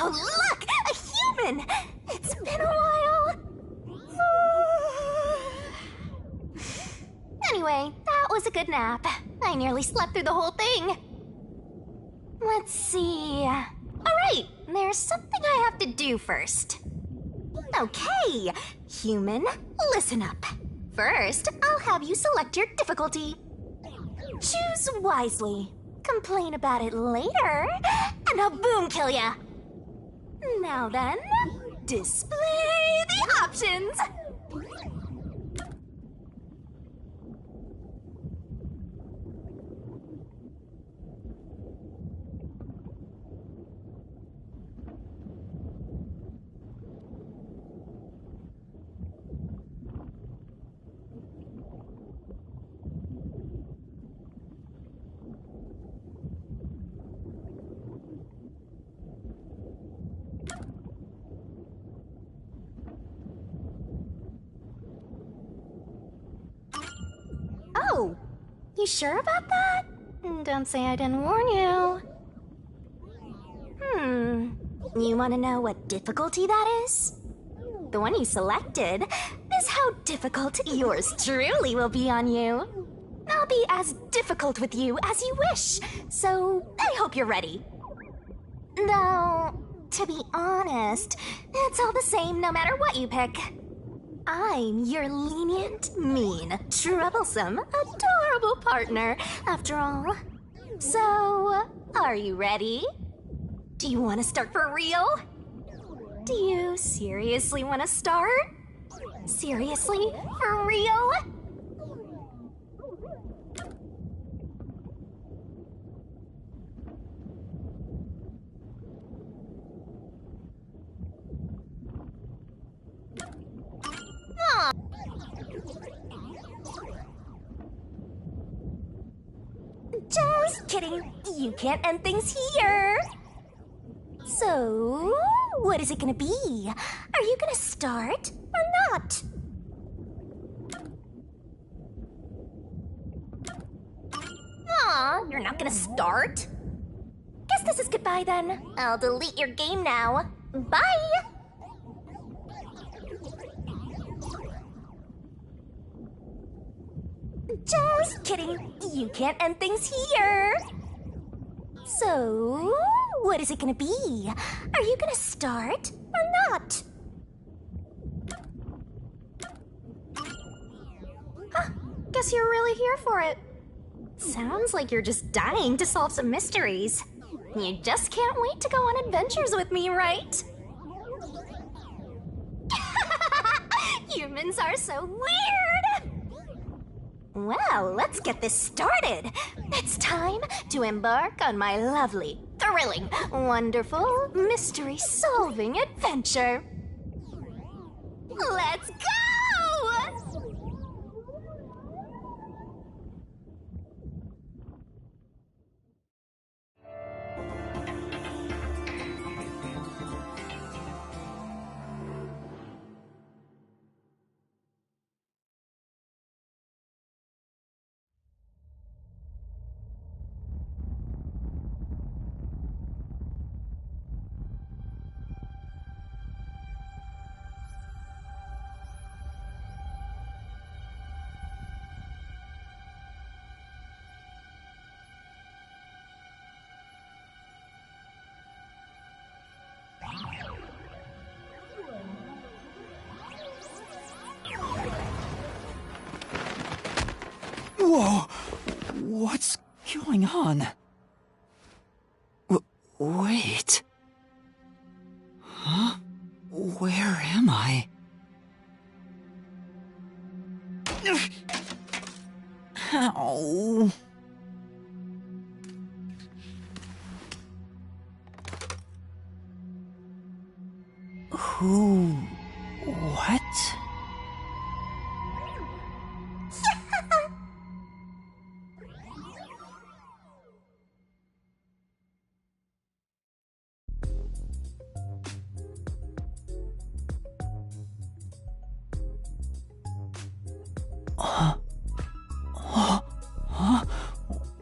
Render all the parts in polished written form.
Oh, look! A human! It's been a while. Anyway, that was a good nap. I nearly slept through the whole thing. Let's see. Alright, there's something I have to do first. Okay, human, listen up. First, I'll have you select your difficulty. Choose wisely. Complain about it later, and I'll boom kill ya. Now then, display the options. Oh, you sure about that? Don't say I didn't warn you. You want to know what difficulty that is? The one you selected is how difficult yours truly will be on you. I'll be as difficult with you as you wish, so I hope you're ready. Though, to be honest, it's all the same no matter what you pick. I'm your lenient, mean, troublesome, adorable partner, after all. So, are you ready? Do you want to start for real? Do you seriously want to start? Seriously? For real? Just kidding. You can't end things here. So, what is it gonna be? Are you gonna start or not? Aw, you're not gonna start? Guess this is goodbye then. I'll delete your game now. Bye! Just kidding. You can't end things here. So, what is it gonna be? Are you gonna start or not? Huh, guess you're really here for it. Sounds like you're just dying to solve some mysteries. You just can't wait to go on adventures with me, right? Humans are so weird! Well, let's get this started. It's time to embark on my lovely, thrilling, wonderful, mystery-solving adventure. Let's go! Whoa! What's going on? Wait. Huh? Where am I? Ow. Who? What?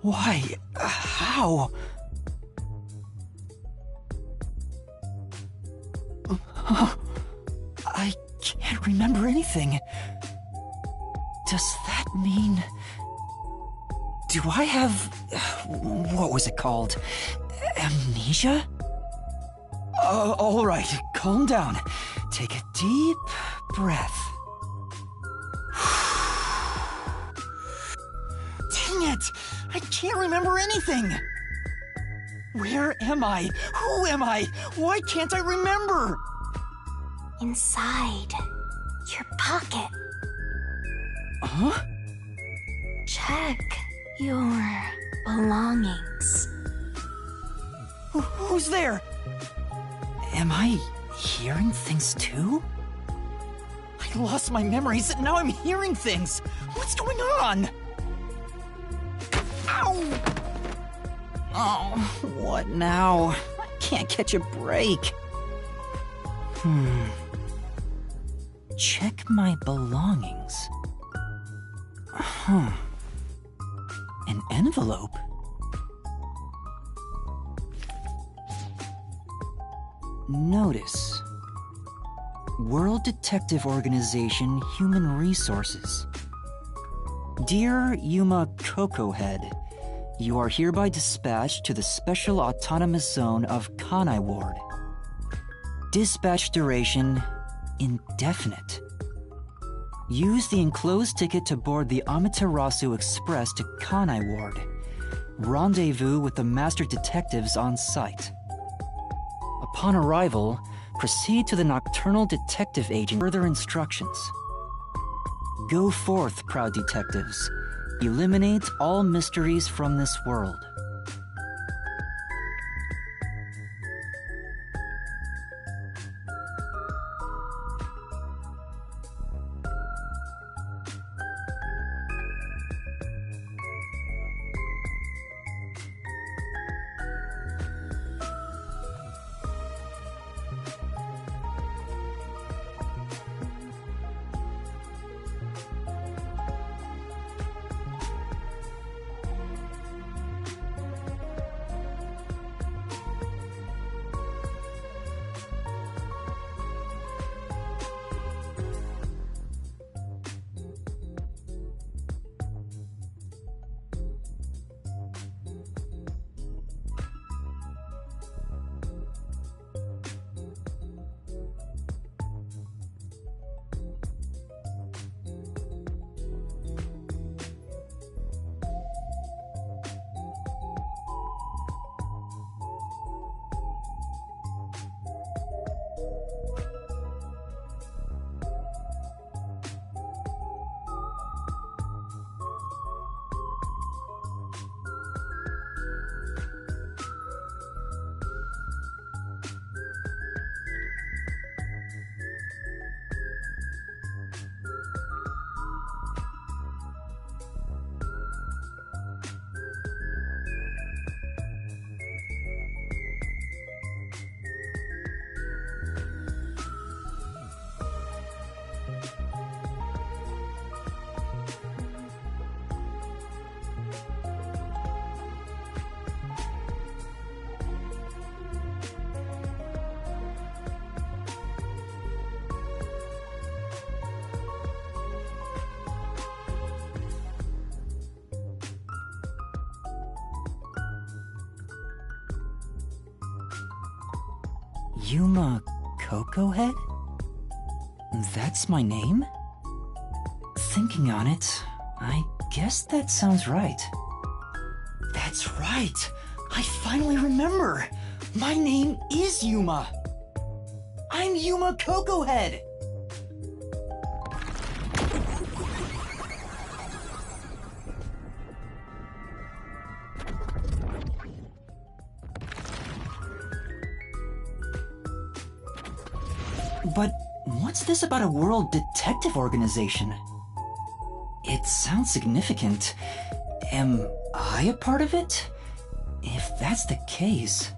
Why? How? I can't remember anything. Does that mean... Do I have... what was it called? Amnesia? Alright, calm down. Take a deep breath. Dang it! I can't remember anything! Where am I? Who am I? Why can't I remember? Inside your pocket. Huh? Check your belongings. Who's there? Am I hearing things too? I lost my memories and now I'm hearing things. What's going on? Ow! Oh, what now? I can't catch a break. Check my belongings. Huh. An envelope? Notice. World Detective Organization Human Resources. Dear Yuma Cocohead, you are hereby dispatched to the Special Autonomous Zone of Kanai Ward. Dispatch duration indefinite. Use the enclosed ticket to board the Amaterasu Express to Kanai Ward. Rendezvous with the master detectives on site. Upon arrival, proceed to the nocturnal detective agent. Further instructions. Go forth, proud detectives. Eliminate all mysteries from this world. Yuma Cocohead? That's my name? Thinking on it, I guess that sounds right. That's right! I finally remember! My name is Yuma! I'm Yuma Cocohead! But what's this about a world detective organization? It sounds significant. Am I a part of it? If that's the case,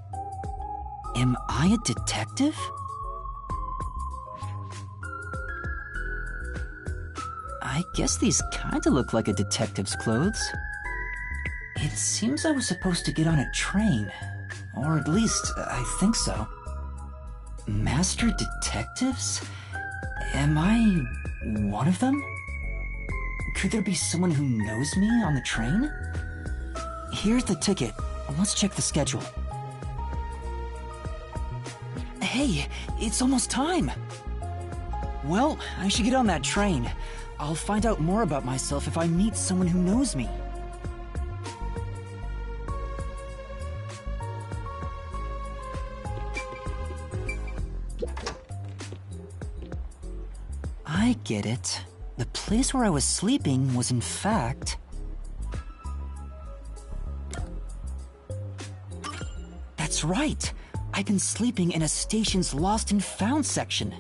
am I a detective? I guess these kinda look like a detective's clothes. It seems I was supposed to get on a train. Or at least, I think so. Master detectives? Am I one of them? Could there be someone who knows me on the train? Here's the ticket. Let's check the schedule. Hey, it's almost time! Well, I should get on that train. I'll find out more about myself if I meet someone who knows me. I get it. The place where I was sleeping was in fact... That's right! I've been sleeping in a station's lost and found section.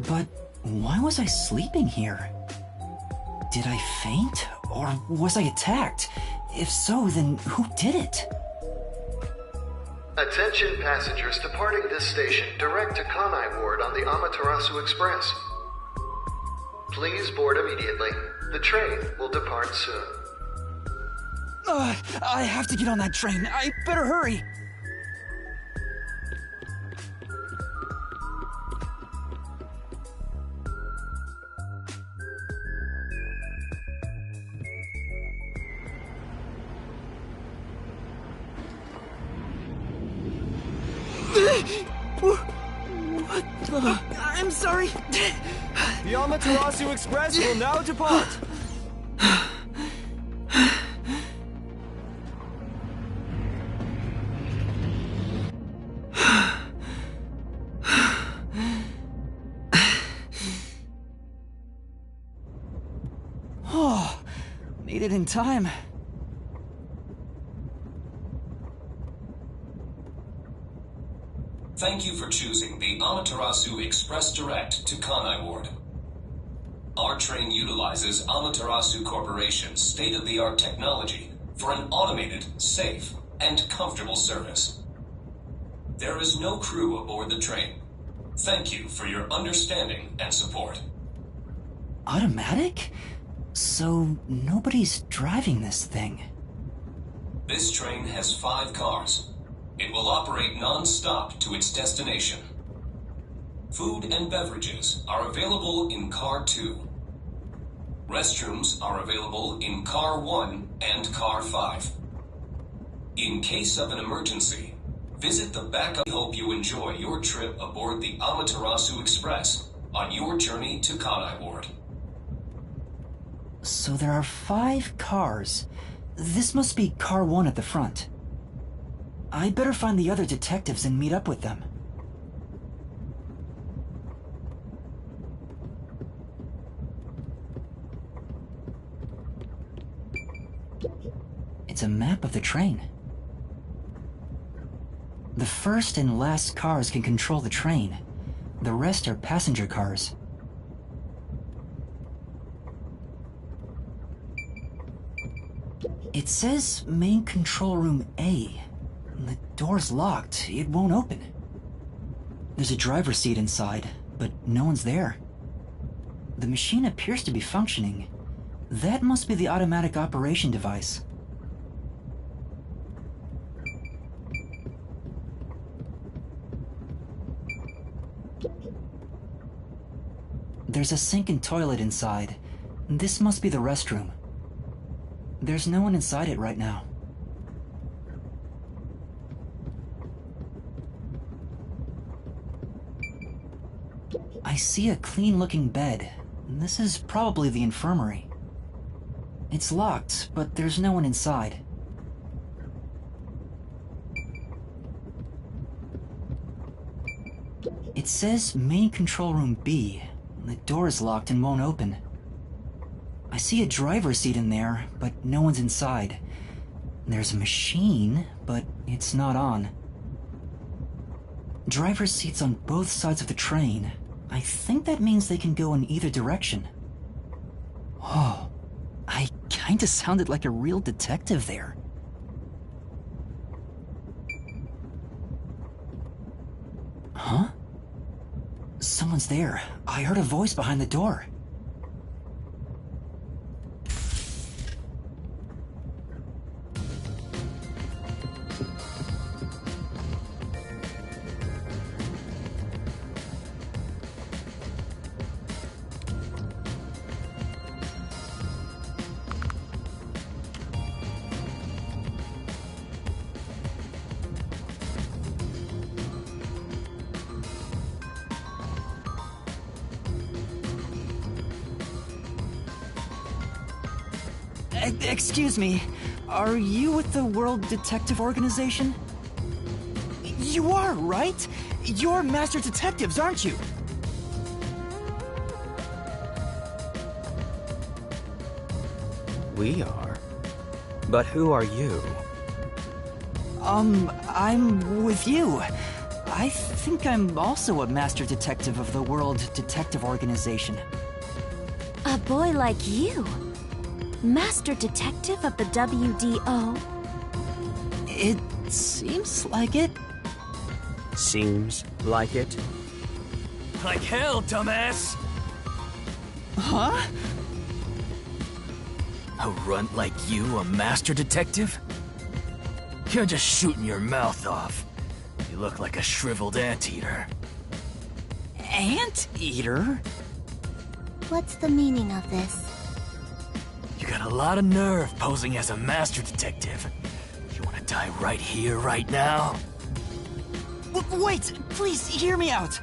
But why was I sleeping here? Did I faint? Or was I attacked? If so, then who did it? Attention passengers departing this station direct to Kanai Ward on the Amaterasu Express. Please board immediately. The train will depart soon. I have to get on that train. I better hurry. What the? I'm sorry. The Amaterasu Express will now depart. Oh, made it in time. Thank you for choosing the Amaterasu Express Direct to Kanai Ward. Our train utilizes Amaterasu Corporation's state-of-the-art technology for an automated, safe, and comfortable service. There is no crew aboard the train. Thank you for your understanding and support. Automatic? So nobody's driving this thing. This train has 5 cars. It will operate non-stop to its destination. Food and beverages are available in Car 2. Restrooms are available in Car 1 and Car 5. In case of an emergency, visit the backup. We hope you enjoy your trip aboard the Amaterasu Express on your journey to Kanai Ward. So there are 5 cars. This must be Car 1 at the front. I'd better find the other detectives and meet up with them. It's a map of the train. The first and last cars can control the train. The rest are passenger cars. It says main control room A. The door's locked. It won't open. There's a driver's seat inside, but no one's there. The machine appears to be functioning. That must be the automatic operation device. There's a sink and toilet inside. This must be the restroom. There's no one inside it right now. I see a clean-looking bed. This is probably the infirmary. It's locked, but there's no one inside. It says main control room B. The door is locked and won't open. I see a driver's seat in there, but no one's inside. There's a machine, but it's not on. Driver's seats on both sides of the train. I think that means they can go in either direction. Oh, I kinda sounded like a real detective there. Huh? Someone's there. I heard a voice behind the door. Excuse me. Are you with the World Detective Organization? You are, right? You're master detectives, aren't you? We are. But who are you? I'm with you. I think I'm also a master detective of the World Detective Organization. A boy like you? Master detective of the WDO? It seems like it. Seems like it? Like hell, dumbass! Huh? A runt like you, a master detective? You're just shooting your mouth off. You look like a shriveled anteater. Anteater? What's the meaning of this? You got a lot of nerve posing as a master detective. You wanna die right here, right now? Wait, please hear me out.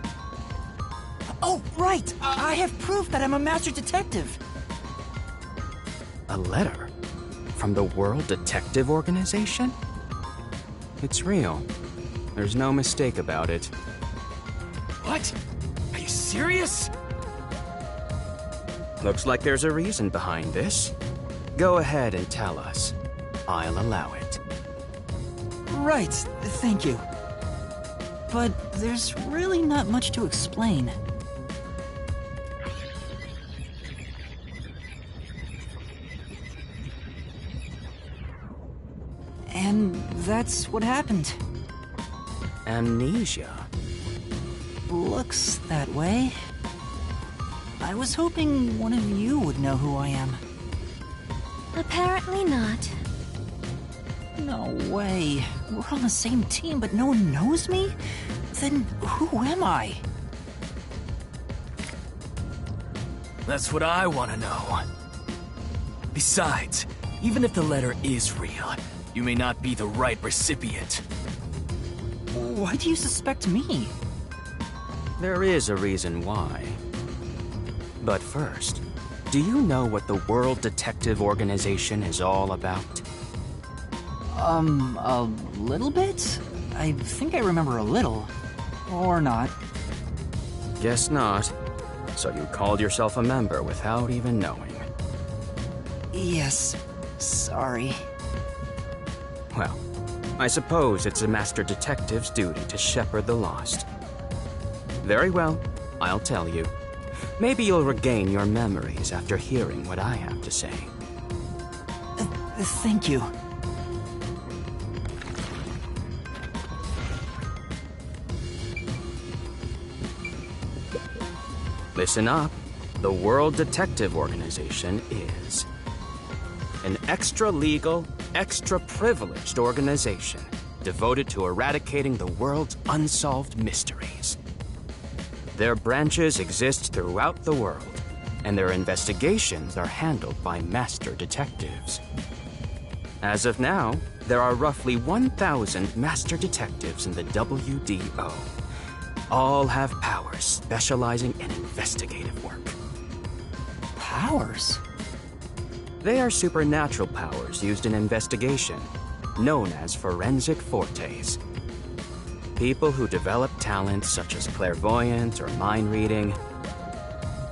Oh, right. I have proof that I'm a master detective. A letter? From the World Detective Organization? It's real. There's no mistake about it. What? Are you serious? Looks like there's a reason behind this. Go ahead and tell us. I'll allow it. Right, thank you. But there's really not much to explain. And that's what happened. Amnesia? Looks that way. I was hoping one of you would know who I am. Apparently not. No way. We're on the same team, but no one knows me? Then who am I? That's what I want to know. Besides, even if the letter is real, you may not be the right recipient. Why do you suspect me? There is a reason why. But first, do you know what the World Detective Organization is all about? A little bit? I think I remember a little. Or not. Guess not. So you called yourself a member without even knowing. Yes. Sorry. Well, I suppose it's a master detective's duty to shepherd the lost. Very well, I'll tell you. Maybe you'll regain your memories after hearing what I have to say. Thank you. Listen up. The World Detective Organization is an extra-legal, extra-privileged organization devoted to eradicating the world's unsolved mysteries. Their branches exist throughout the world, and their investigations are handled by master detectives. As of now, there are roughly 1,000 master detectives in the WDO. All have powers specializing in investigative work. Powers? They are supernatural powers used in investigation, known as forensic fortes. People who develop talents such as clairvoyance or mind reading.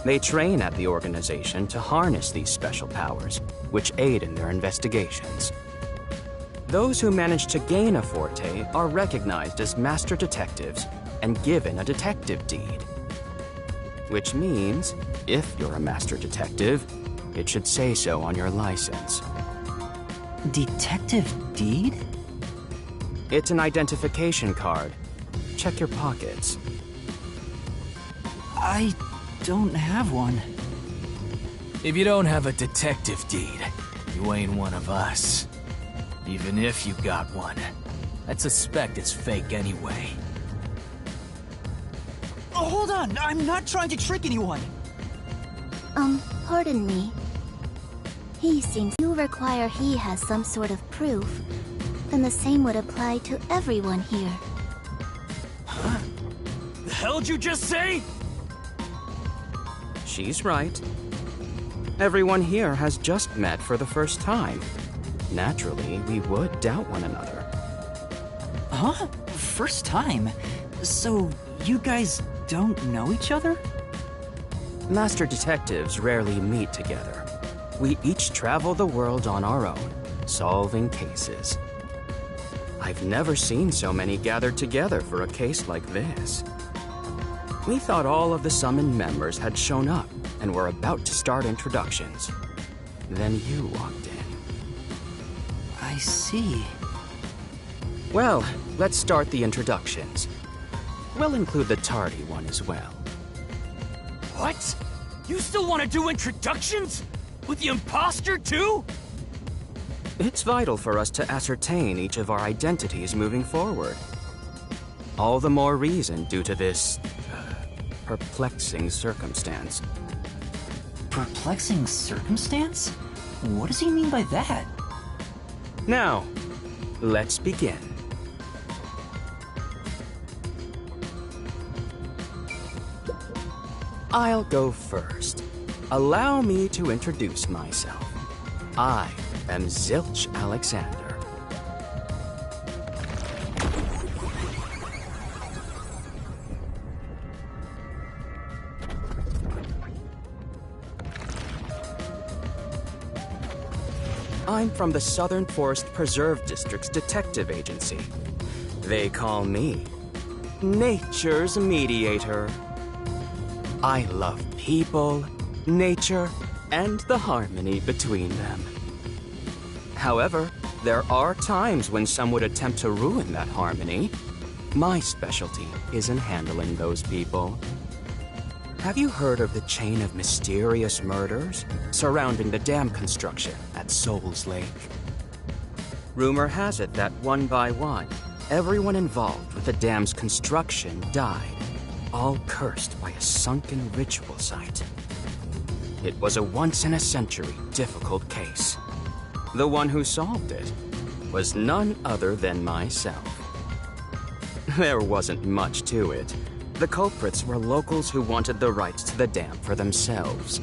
They train at the organization to harness these special powers, which aid in their investigations. Those who manage to gain a forte are recognized as master detectives and given a detective deed. Which means, if you're a master detective, it should say so on your license. Detective deed? It's an identification card. Check your pockets. I don't have one. If you don't have a detective deed, you ain't one of us. Even if you got one, I'd suspect it's fake anyway. Oh, hold on! I'm not trying to trick anyone! Pardon me. He seems to require he has some sort of proof. Then the same would apply to everyone here. Huh? The hell'd you just say? She's right. Everyone here has just met for the first time. Naturally, we would doubt one another. Huh? First time? So, you guys don't know each other? Master detectives rarely meet together. We each travel the world on our own, solving cases. I've never seen so many gathered together for a case like this. We thought all of the summoned members had shown up and were about to start introductions. Then you walked in. I see. Well, let's start the introductions. We'll include the tardy one as well. What? You still want to do introductions? With the imposter, too? It's vital for us to ascertain each of our identities moving forward. All the more reason due to this perplexing circumstance. Perplexing circumstance? What does he mean by that? Now, let's begin. I'll go first. Allow me to introduce myself. I am Zilch Alexander. I'm from the Southern Forest Preserve District's detective agency. They call me Nature's Mediator. I love people, nature, and the harmony between them. However, there are times when some would attempt to ruin that harmony. My specialty is in handling those people. Have you heard of the chain of mysterious murders surrounding the dam construction at Souls Lake? Rumor has it that one by one, everyone involved with the dam's construction died, all cursed by a sunken ritual site. It was a once-in-a-century difficult case. The one who solved it was none other than myself. There wasn't much to it. The culprits were locals who wanted the rights to the dam for themselves.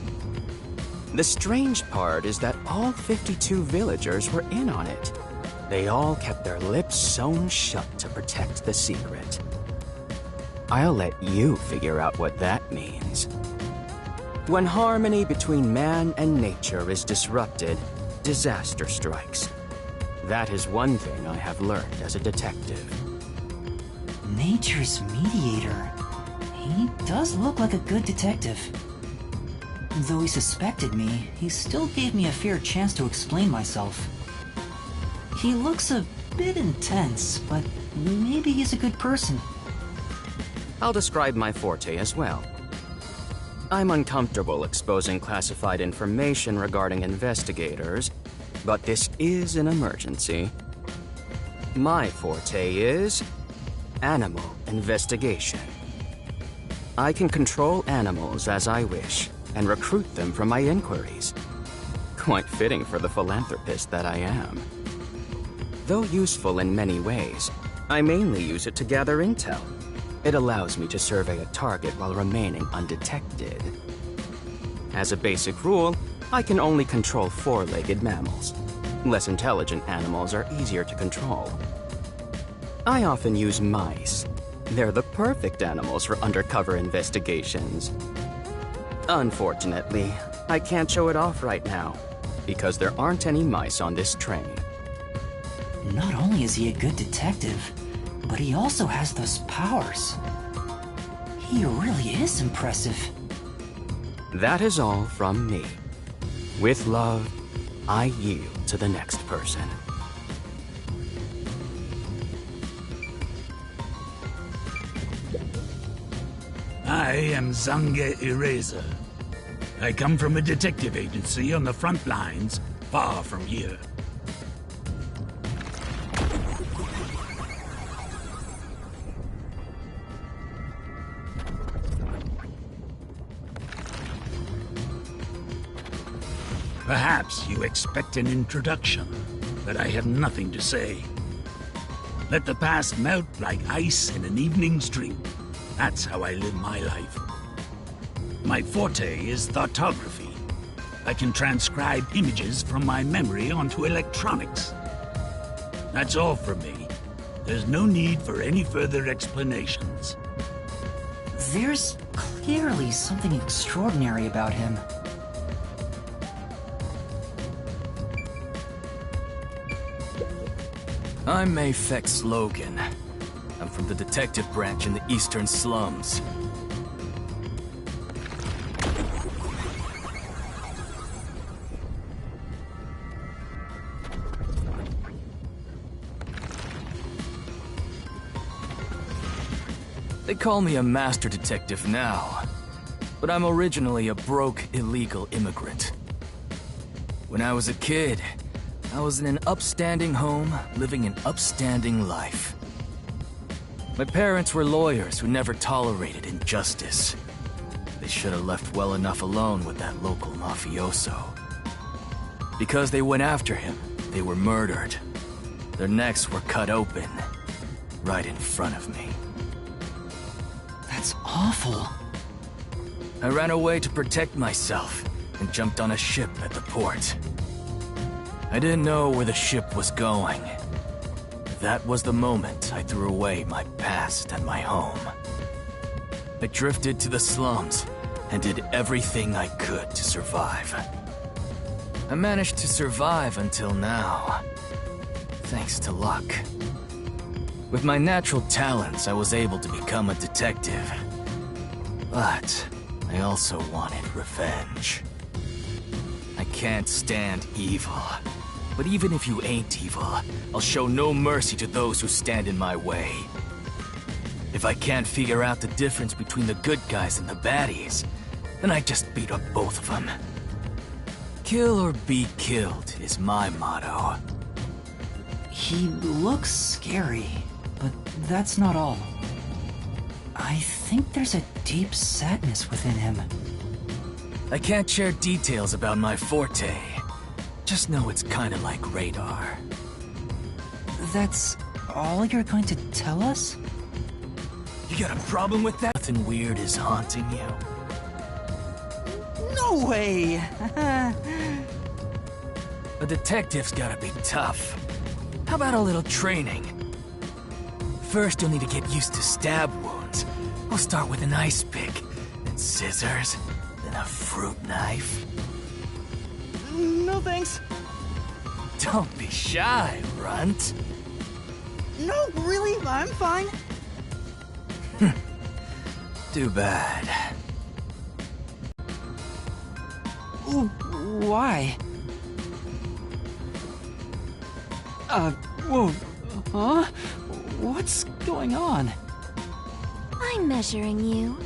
The strange part is that all 52 villagers were in on it. They all kept their lips sewn shut to protect the secret. I'll let you figure out what that means. When harmony between man and nature is disrupted, disaster strikes. That is one thing I have learned as a detective. Nature's mediator. He does look like a good detective. Though he suspected me, he still gave me a fair chance to explain myself. He looks a bit intense, but maybe he's a good person. I'll describe my forte as well. I'm uncomfortable exposing classified information regarding investigators, but this is an emergency. My forte is animal investigation. I can control animals as I wish and recruit them from my inquiries. Quite fitting for the philanthropist that I am. Though useful in many ways, I mainly use it to gather intel. It allows me to survey a target while remaining undetected. As a basic rule, I can only control four-legged mammals. Less intelligent animals are easier to control. I often use mice. They're the perfect animals for undercover investigations. Unfortunately, I can't show it off right now, because there aren't any mice on this train. Not only is he a good detective, but he also has those powers. He really is impressive. That is all from me. With love, I yield to the next person. I am Zange Eraser. I come from a detective agency on the front lines, far from here. Perhaps you expect an introduction, but I have nothing to say. Let the past melt like ice in an evening's drink. That's how I live my life. My forte is thoughtography. I can transcribe images from my memory onto electronics. That's all for me. There's no need for any further explanations. There's clearly something extraordinary about him. I'm Mayfex Logan. I'm from the detective branch in the eastern slums. They call me a master detective now, but I'm originally a broke, illegal immigrant. When I was a kid, I was in an upstanding home, living an upstanding life. My parents were lawyers who never tolerated injustice. They should have left well enough alone with that local mafioso. Because they went after him, they were murdered. Their necks were cut open, right in front of me. That's awful. I ran away to protect myself and jumped on a ship at the port. I didn't know where the ship was going. That was the moment I threw away my past and my home. I drifted to the slums and did everything I could to survive. I managed to survive until now, thanks to luck. With my natural talents, I was able to become a detective. But I also wanted revenge. I can't stand evil. But even if you ain't evil, I'll show no mercy to those who stand in my way. If I can't figure out the difference between the good guys and the baddies, then I just beat up both of them. Kill or be killed is my motto. He looks scary, but that's not all. I think there's a deep sadness within him. I can't share details about my forte. Just know it's kinda like radar. That's all you're going to tell us? You got a problem with that? Nothing weird is haunting you. No way! A detective's gotta be tough. How about a little training? First, you'll need to get used to stab wounds. We'll start with an ice pick, then scissors, then a fruit knife. No thanks. Don't be shy, runt. No, really, I'm fine. Too bad. Why? Whoa. Huh? What's going on? I'm measuring you.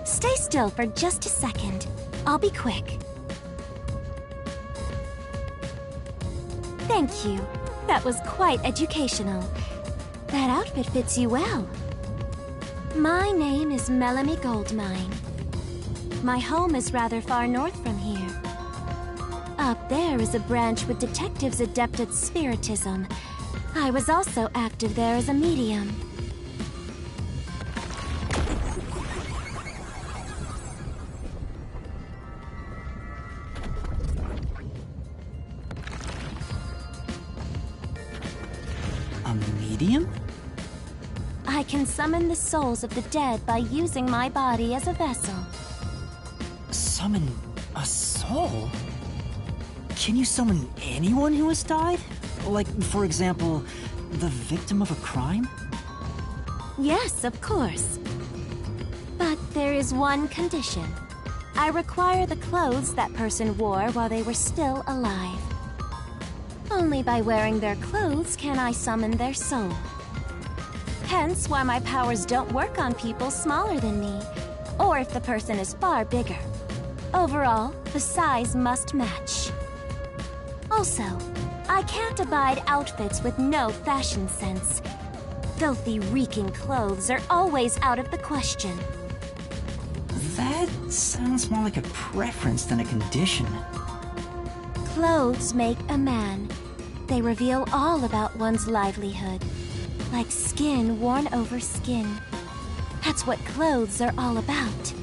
Stay still for just a second. I'll be quick. Thank you. That was quite educational. That outfit fits you well. My name is Melanie Goldmine. My home is rather far north from here. Up there is a branch with detectives adept at spiritism. I was also active there as a medium. A medium? I can summon the souls of the dead by using my body as a vessel. Summon a soul? Can you summon anyone who has died? Like, for example, the victim of a crime? Yes, of course. But there is one condition. I require the clothes that person wore while they were still alive. Only by wearing their clothes can I summon their soul. Hence why my powers don't work on people smaller than me, or if the person is far bigger. Overall, the size must match. Also, I can't abide outfits with no fashion sense. Filthy, reeking clothes are always out of the question. That sounds more like a preference than a condition. Clothes make a man. They reveal all about one's livelihood. like skin worn over skin. That's what clothes are all about.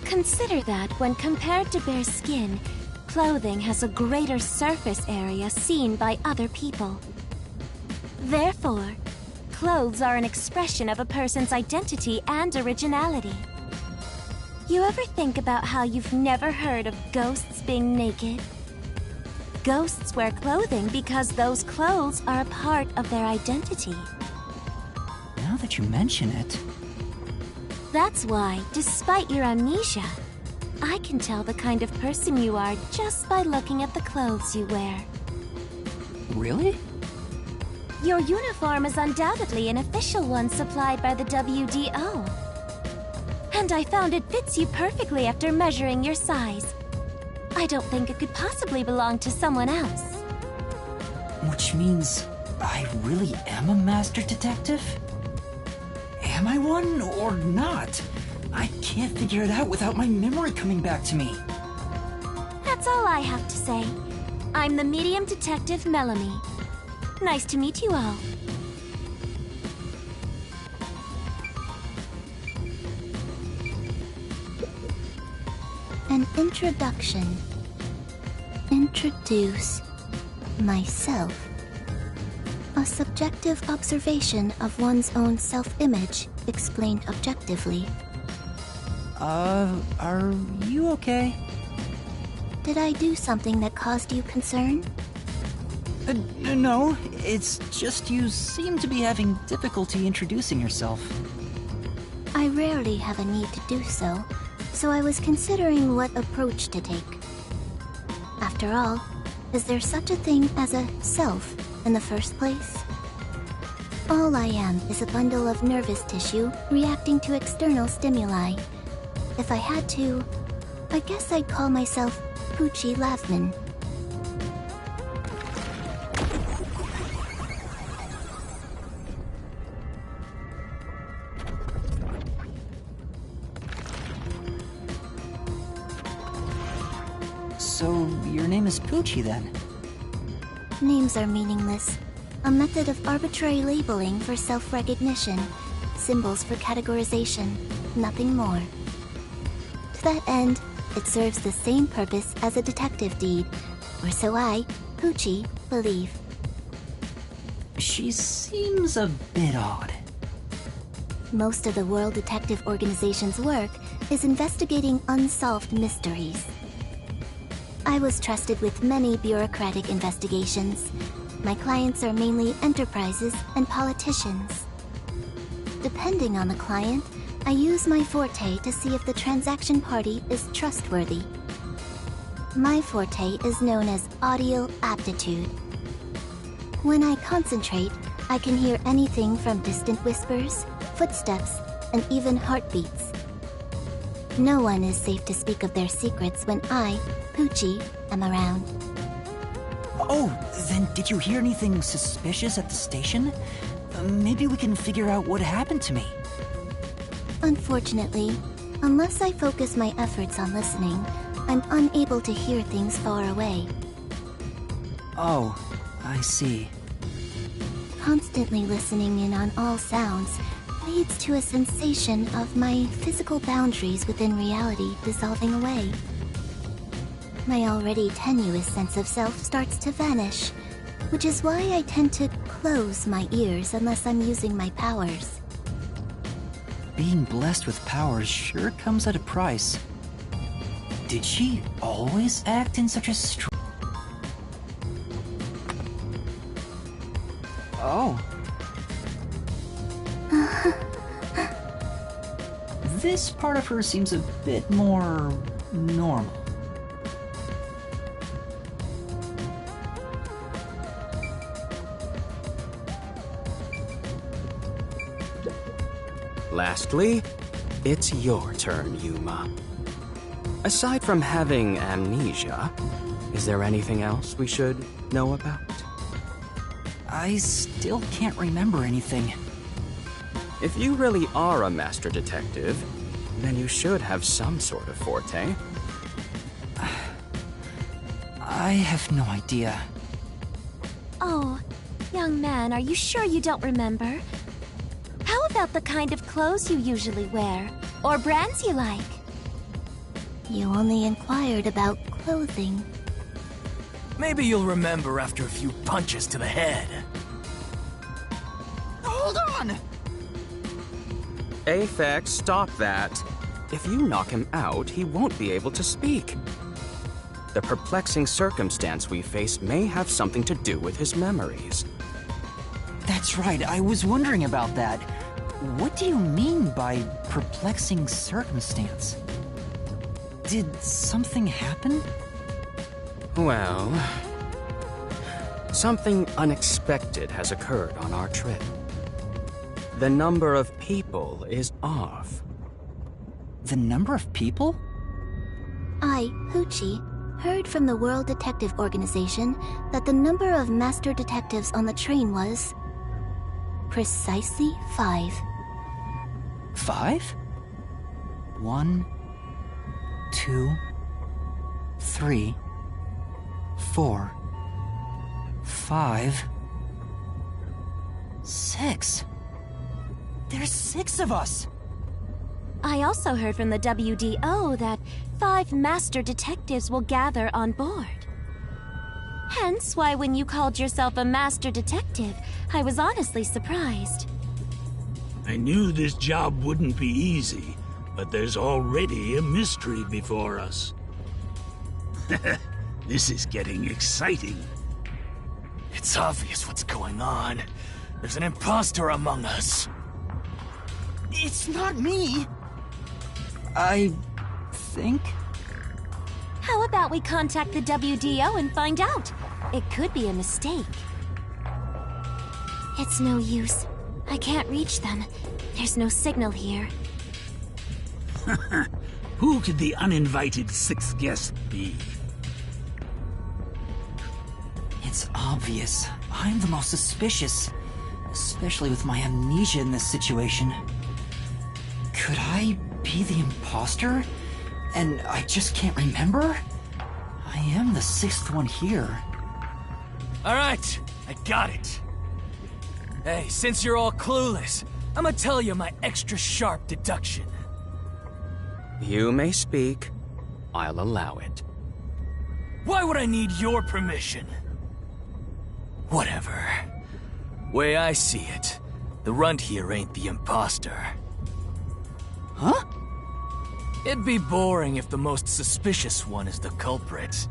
Consider that when compared to bare skin, clothing has a greater surface area seen by other people. Therefore, clothes are an expression of a person's identity and originality. You ever think about how you've never heard of ghosts being naked? Ghosts wear clothing because those clothes are a part of their identity. Now that you mention it... That's why, despite your amnesia, I can tell the kind of person you are just by looking at the clothes you wear. Really? Your uniform is undoubtedly an official one supplied by the WDO. And I found it fits you perfectly after measuring your size. I don't think it could possibly belong to someone else. Which means I really am a master detective? Am I one or not? I can't figure it out without my memory coming back to me. That's all I have to say. I'm the medium detective Melanie. Nice to meet you all. An introduction. Introduce myself. A subjective observation of one's own self-image explained objectively. Are you okay? Did I do something that caused you concern? No, it's just you seem to be having difficulty introducing yourself. I rarely have a need to do so, so I was considering what approach to take. After all, is there such a thing as a self in the first place? All I am is a bundle of nervous tissue reacting to external stimuli. If I had to, I guess I'd call myself Poochie Lavman. So, your name is Poochie then? Names are meaningless. A method of arbitrary labeling for self-recognition. Symbols for categorization. Nothing more. To that end, it serves the same purpose as a detective deed, or so I, Poochie, believe. She seems a bit odd. Most of the World Detective Organization's work is investigating unsolved mysteries. I was trusted with many bureaucratic investigations. My clients are mainly enterprises and politicians. Depending on the client, I use my forte to see if the transaction party is trustworthy. My forte is known as audio aptitude. When I concentrate, I can hear anything from distant whispers, footsteps, and even heartbeats. No one is safe to speak of their secrets when I, Poochie, am around. Oh, then did you hear anything suspicious at the station? Maybe we can figure out what happened to me. Unfortunately, unless I focus my efforts on listening, I'm unable to hear things far away. Oh, I see. Constantly listening in on all sounds leads to a sensation of my physical boundaries within reality dissolving away. My already tenuous sense of self starts to vanish, which is why I tend to close my ears unless I'm using my powers. Being blessed with powers sure comes at a price. Did she always act in such a Oh. This part of her seems a bit more normal. Lastly, it's your turn, Yuma. Aside from having amnesia, is there anything else we should know about? I still can't remember anything. If you really are a master detective, then you should have some sort of forte. I have no idea. Oh, Young man, are you sure you don't remember? How about the kind of clothes you usually wear? Or brands you like? You only inquired about clothing. Maybe you'll remember after a few punches to the head. Hold on! Aphex, stop that. If you knock him out, he won't be able to speak. The perplexing circumstance we face may have something to do with his memories. That's right, I was wondering about that. What do you mean by perplexing circumstance? Did something happen? Well, something unexpected has occurred on our trip. The number of people is off. The number of people? I, Hoochie, heard from the World Detective Organization that the number of master detectives on the train was precisely 5. 5? 1, 2, 3, 4, 5, 6. There's 6 of us! I also heard from the WDO that 5 master detectives will gather on board. Hence why when you called yourself a master detective, I was honestly surprised. I knew this job wouldn't be easy, but there's already a mystery before us. This is getting exciting. It's obvious what's going on. There's an imposter among us. It's not me! I think? How about we contact the WDO and find out? It could be a mistake. It's no use. I can't reach them. There's no signal here. Who could the uninvited 6th guest be? It's obvious. I'm the most suspicious. Especially with my amnesia in this situation. Could I be the imposter? And I just can't remember? I am the 6th one here. Alright, I got it. Hey, since you're all clueless, I'm gonna tell you my extra sharp deduction. You may speak. I'll allow it. Why would I need your permission? Whatever. Way I see it, the runt here ain't the imposter. Huh? It'd be boring if the most suspicious one is the culprit.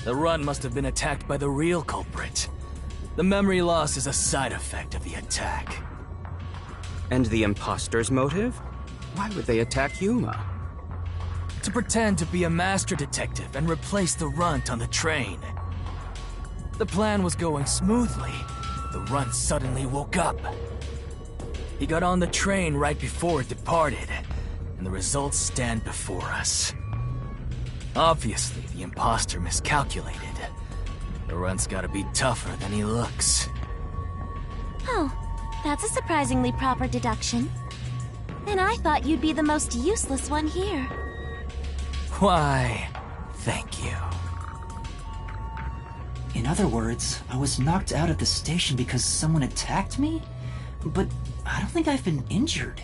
The runt must have been attacked by the real culprit. The memory loss is a side effect of the attack. And the imposter's motive? Why would they attack Yuma? To pretend to be a master detective and replace the runt on the train. The plan was going smoothly, but the runt suddenly woke up. He got on the train right before it departed, and the results stand before us. Obviously, the imposter miscalculated. The runt's gotta be tougher than he looks. Oh, that's a surprisingly proper deduction. And I thought you'd be the most useless one here. Why, thank you. In other words, I was knocked out at the station because someone attacked me? But I don't think I've been injured.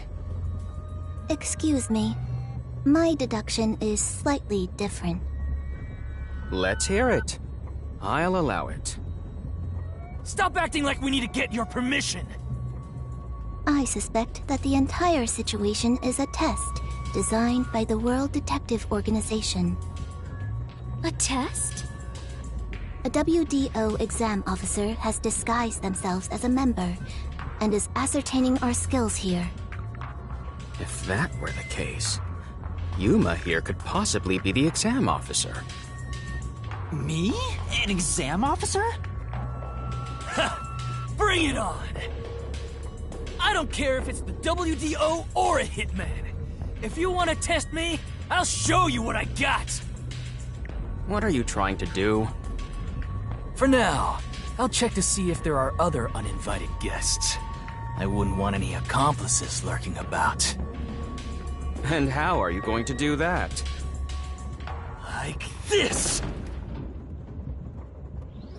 Excuse me. My deduction is slightly different. Let's hear it. I'll allow it. Stop acting like we need to get your permission! I suspect that the entire situation is a test designed by the World Detective Organization. A test? A WDO exam officer has disguised themselves as a member and is ascertaining our skills here. If that were the case, Yuma here could possibly be the exam officer. Me? An exam officer? Bring it on! I don't care if it's the WDO or a hitman. If you want to test me, I'll show you what I got! What are you trying to do? For now, I'll check to see if there are other uninvited guests. I wouldn't want any accomplices lurking about. And how are you going to do that? Like this!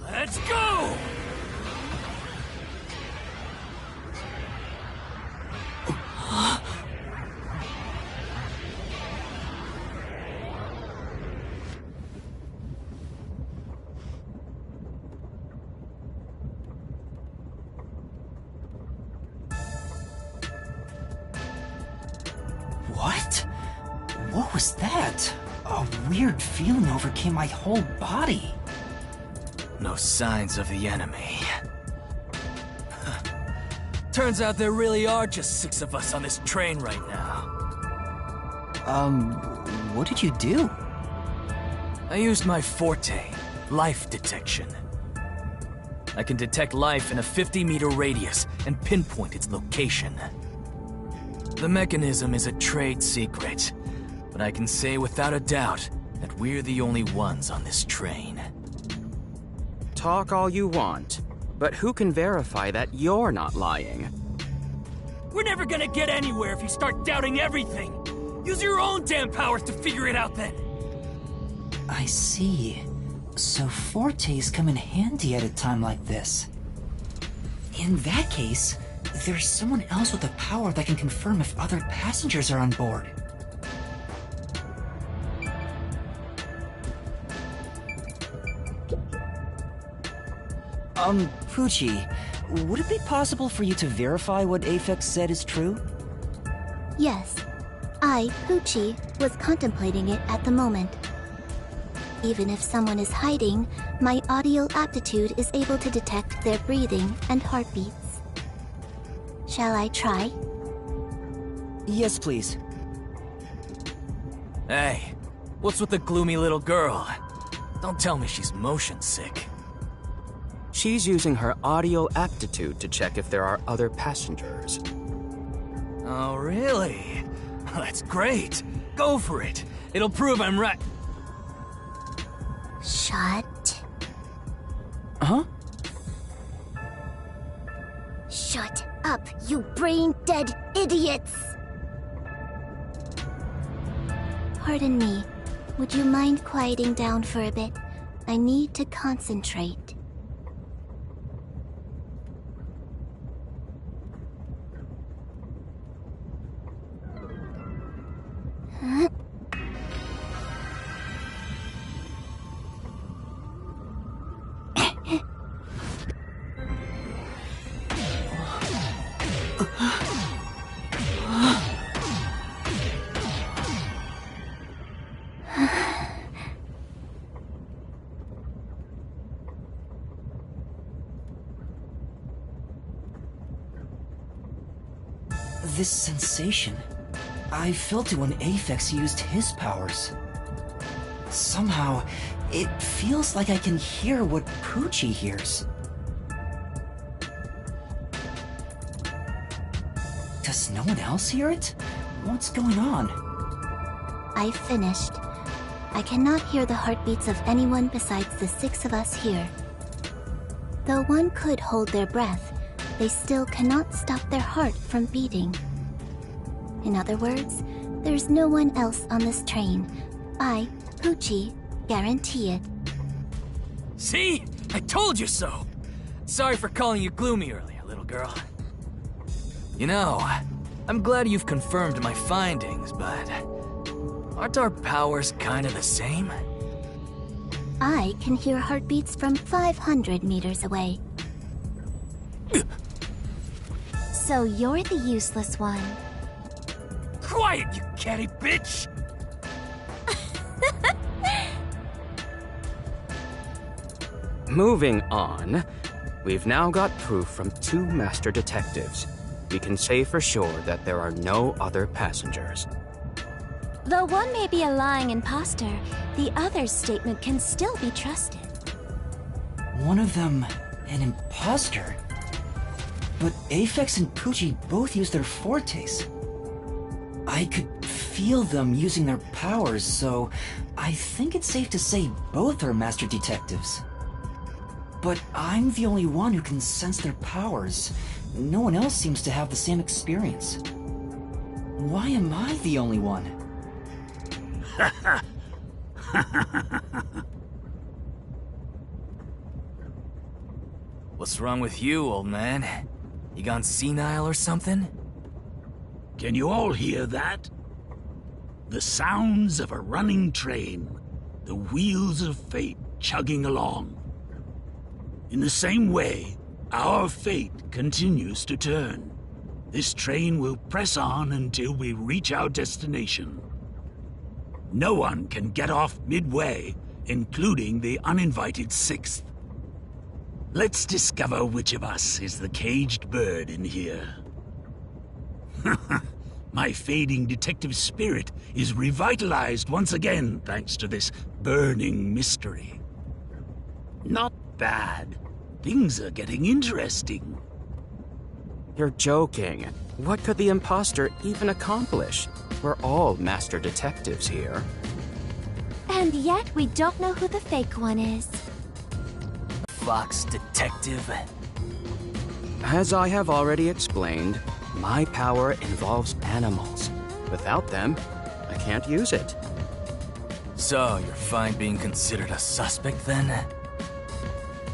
Let's go! was that? A weird feeling overcame my whole body. No signs of the enemy. Turns out there really are just 6 of us on this train right now. What did you do? I used my forte, life detection. I can detect life in a 50-meter radius and pinpoint its location. The mechanism is a trade secret, but I can say without a doubt that we're the only ones on this train. Talk all you want, but who can verify that you're not lying? We're never gonna get anywhere if you start doubting everything! Use your own damn powers to figure it out then! I see. So fortes come in handy at a time like this. In that case, there's someone else with a power that can confirm if other passengers are on board. Pucci, would it be possible for you to verify what Aphex said is true? Yes. I, Pucci, was contemplating it at the moment. Even if someone is hiding, my audio aptitude is able to detect their breathing and heartbeats. Shall I try? Yes, please. Hey, what's with the gloomy little girl? Don't tell me she's motion sick. She's using her audio aptitude to check if there are other passengers. Oh, really? That's great. Go for it. It'll prove I'm right. Shut. Huh? Shut up, you brain-dead idiots! Pardon me. Would you mind quieting down for a bit? I need to concentrate. Huh? This sensation, I felt it when Aphex used his powers. Somehow, it feels like I can hear what Pucci hears. Does no one else hear it? What's going on? I finished. I cannot hear the heartbeats of anyone besides the 6 of us here. Though one could hold their breath, they still cannot stop their heart from beating. In other words, there's no one else on this train. I, Pucci, guarantee it. See? I told you so! Sorry for calling you gloomy earlier, little girl. You know, I'm glad you've confirmed my findings, but aren't our powers kinda the same? I can hear heartbeats from 500 meters away. So you're the useless one. Quiet, you catty bitch! Moving on, we've now got proof from 2 master detectives. We can say for sure that there are no other passengers. Though one may be a lying imposter, the other's statement can still be trusted. One of them, an imposter? But Aphex and Pucci both use their fortes. I could feel them using their powers, so I think it's safe to say both are master detectives. But I'm the only one who can sense their powers. No one else seems to have the same experience. Why am I the only one? What's wrong with you, old man? You gone senile or something? Can you all hear that? The sounds of a running train, the wheels of fate chugging along. In the same way, our fate continues to turn. This train will press on until we reach our destination. No one can get off midway, including the uninvited sixth. Let's discover which of us is the caged bird in here. My fading detective spirit is revitalized once again thanks to this burning mystery. Not bad. Things are getting interesting. You're joking. What could the imposter even accomplish? We're all master detectives here. And yet we don't know who the fake one is. Fox detective. As I have already explained, my power involves animals. Without them, I can't use it. So, you're fine being considered a suspect then?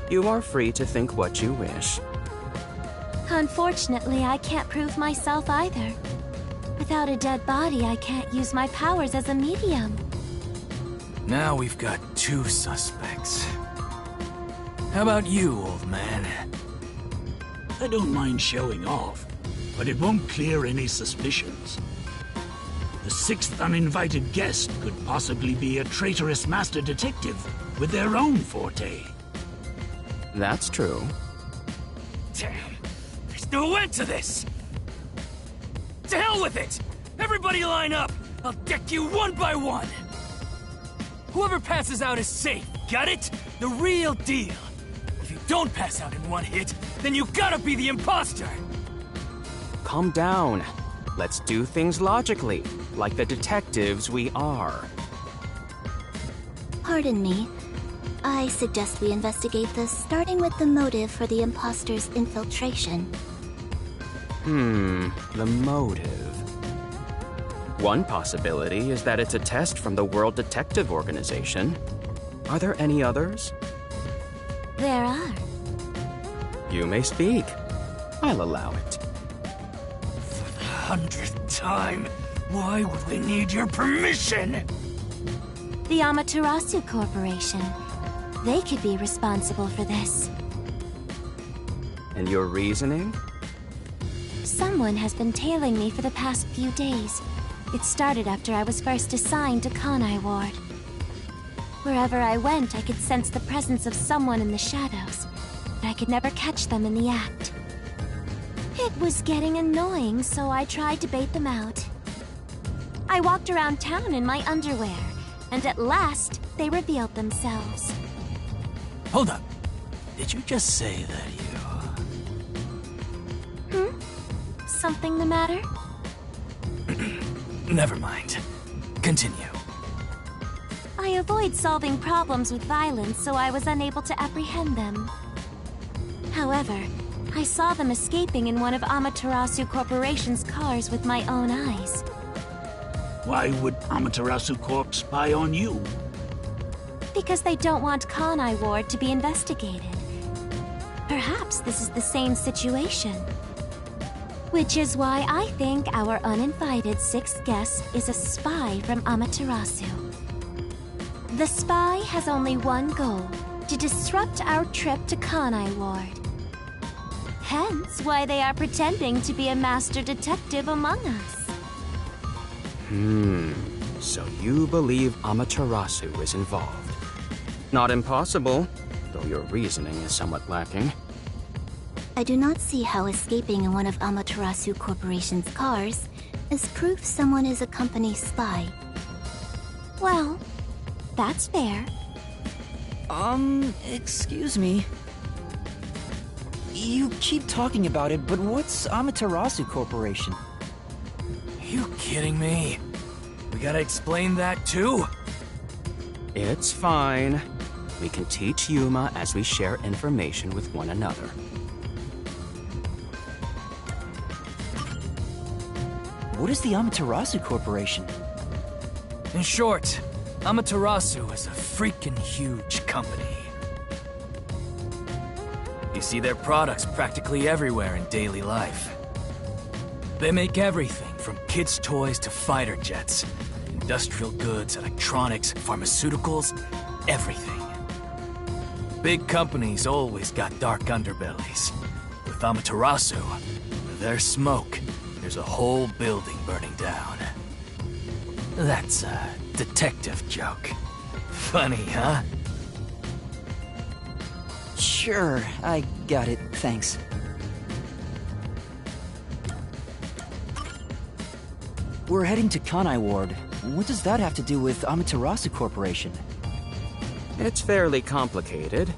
You are free to think what you wish. Unfortunately, I can't prove myself either. Without a dead body, I can't use my powers as a medium. Now we've got two suspects. How about you, old man? I don't mind showing off, but it won't clear any suspicions. The sixth uninvited guest could possibly be a traitorous master detective with their own forte. That's true. Damn! There's no end to this! To hell with it! Everybody line up! I'll deck you one by one! Whoever passes out is safe, got it? The real deal! If you don't pass out in one hit, then you gotta be the imposter! Calm down. Let's do things logically, like the detectives we are. Pardon me. I suggest we investigate this, starting with the motive for the imposter's infiltration. The motive. One possibility is that it's a test from the World Detective Organization. Are there any others? There are. You may speak. I'll allow it. For the 100th time, why would we need your permission? The Amaterasu Corporation. They could be responsible for this. And your reasoning? Someone has been tailing me for the past few days. It started after I was first assigned to Kanai Ward. Wherever I went, I could sense the presence of someone in the shadows, but I could never catch them in the act. It was getting annoying, so I tried to bait them out. I walked around town in my underwear, and at last, they revealed themselves. Hold up. Did you just say that you... Something the matter? Never mind. Continue. I avoid solving problems with violence, so I was unable to apprehend them. However, I saw them escaping in one of Amaterasu Corporation's cars with my own eyes. Why would Amaterasu Corp spy on you? Because they don't want Kanai Ward to be investigated. Perhaps this is the same situation. Which is why I think our uninvited sixth guest is a spy from Amaterasu. The spy has only one goal, to disrupt our trip to Kanai Ward. Hence why they are pretending to be a master detective among us. So you believe Amaterasu is involved. Not impossible, though your reasoning is somewhat lacking. I do not see how escaping in one of Amaterasu Corporation's cars is proof someone is a company spy. Well, that's fair. Excuse me. You keep talking about it, but what's Amaterasu Corporation? You kidding me? We gotta explain that too? It's fine. We can teach Yuma as we share information with one another. What is the Amaterasu Corporation? In short, Amaterasu is a freaking huge company. You see their products practically everywhere in daily life. They make everything from kids' toys to fighter jets, industrial goods, electronics, pharmaceuticals, everything. Big companies always got dark underbellies. With Amaterasu, there's smoke. There's a whole building burning down. That's, detective joke. Funny, huh? Sure, I got it, thanks. We're heading to Kanai Ward. What does that have to do with Amaterasu Corporation? It's fairly complicated,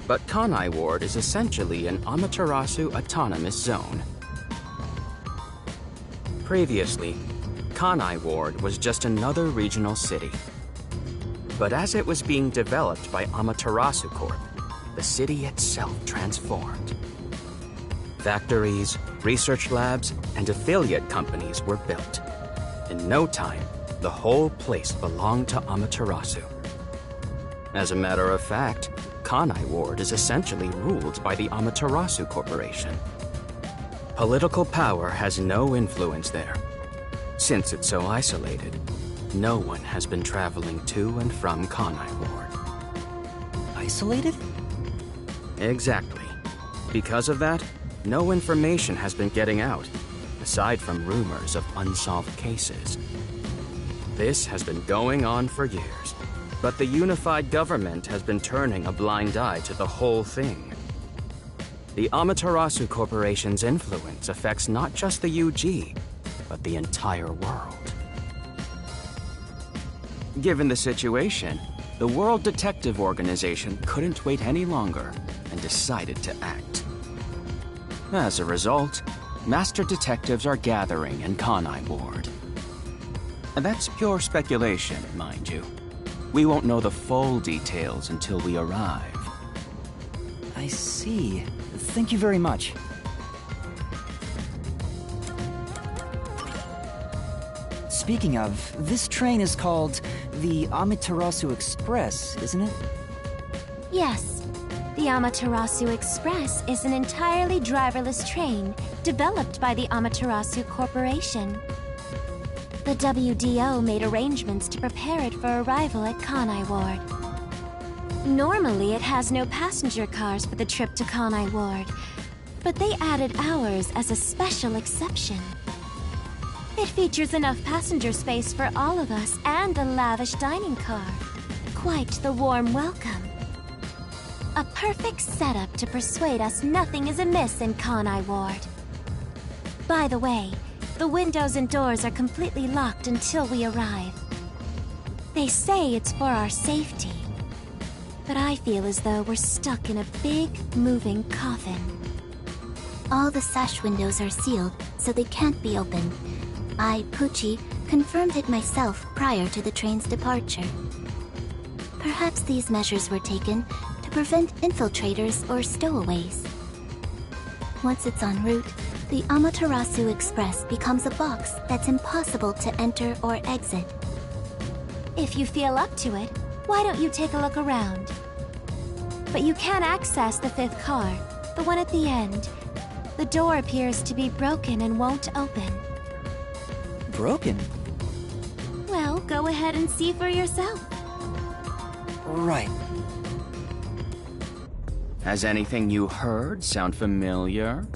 but Kanai Ward is essentially an Amaterasu autonomous zone. Previously, Kanai Ward was just another regional city. But as it was being developed by Amaterasu Corp, the city itself transformed. Factories, research labs, and affiliate companies were built. In no time, the whole place belonged to Amaterasu. As a matter of fact, Kanai Ward is essentially ruled by the Amaterasu Corporation. Political power has no influence there. Since it's so isolated, no one has been traveling to and from Kanai Ward. Isolated? Exactly. Because of that, no information has been getting out, aside from rumors of unsolved cases. This has been going on for years, but the unified government has been turning a blind eye to the whole thing. The Amaterasu Corporation's influence affects not just the UG, but the entire world. Given the situation, the World Detective Organization couldn't wait any longer and decided to act. As a result, master detectives are gathering in Kanai Ward. And that's pure speculation, mind you. We won't know the full details until we arrive. I see. Thank you very much. Speaking of, this train is called the Amaterasu Express, isn't it? Yes. The Amaterasu Express is an entirely driverless train developed by the Amaterasu Corporation. The WDO made arrangements to prepare it for arrival at Kanai Ward. Normally, it has no passenger cars for the trip to Kanai Ward, but they added ours as a special exception. It features enough passenger space for all of us and a lavish dining car. Quite the warm welcome. A perfect setup to persuade us nothing is amiss in Kanai Ward. By the way, the windows and doors are completely locked until we arrive. They say it's for our safety, but I feel as though we're stuck in a big, moving coffin. All the sash windows are sealed, so they can't be opened. I, Pucci, confirmed it myself prior to the train's departure. Perhaps these measures were taken to prevent infiltrators or stowaways. Once it's en route, the Amaterasu Express becomes a box that's impossible to enter or exit. If you feel up to it, why don't you take a look around? But you can access the fifth car, the one at the end. The door appears to be broken and won't open. Broken? Well, go ahead and see for yourself. Right. Has anything you heard sound familiar?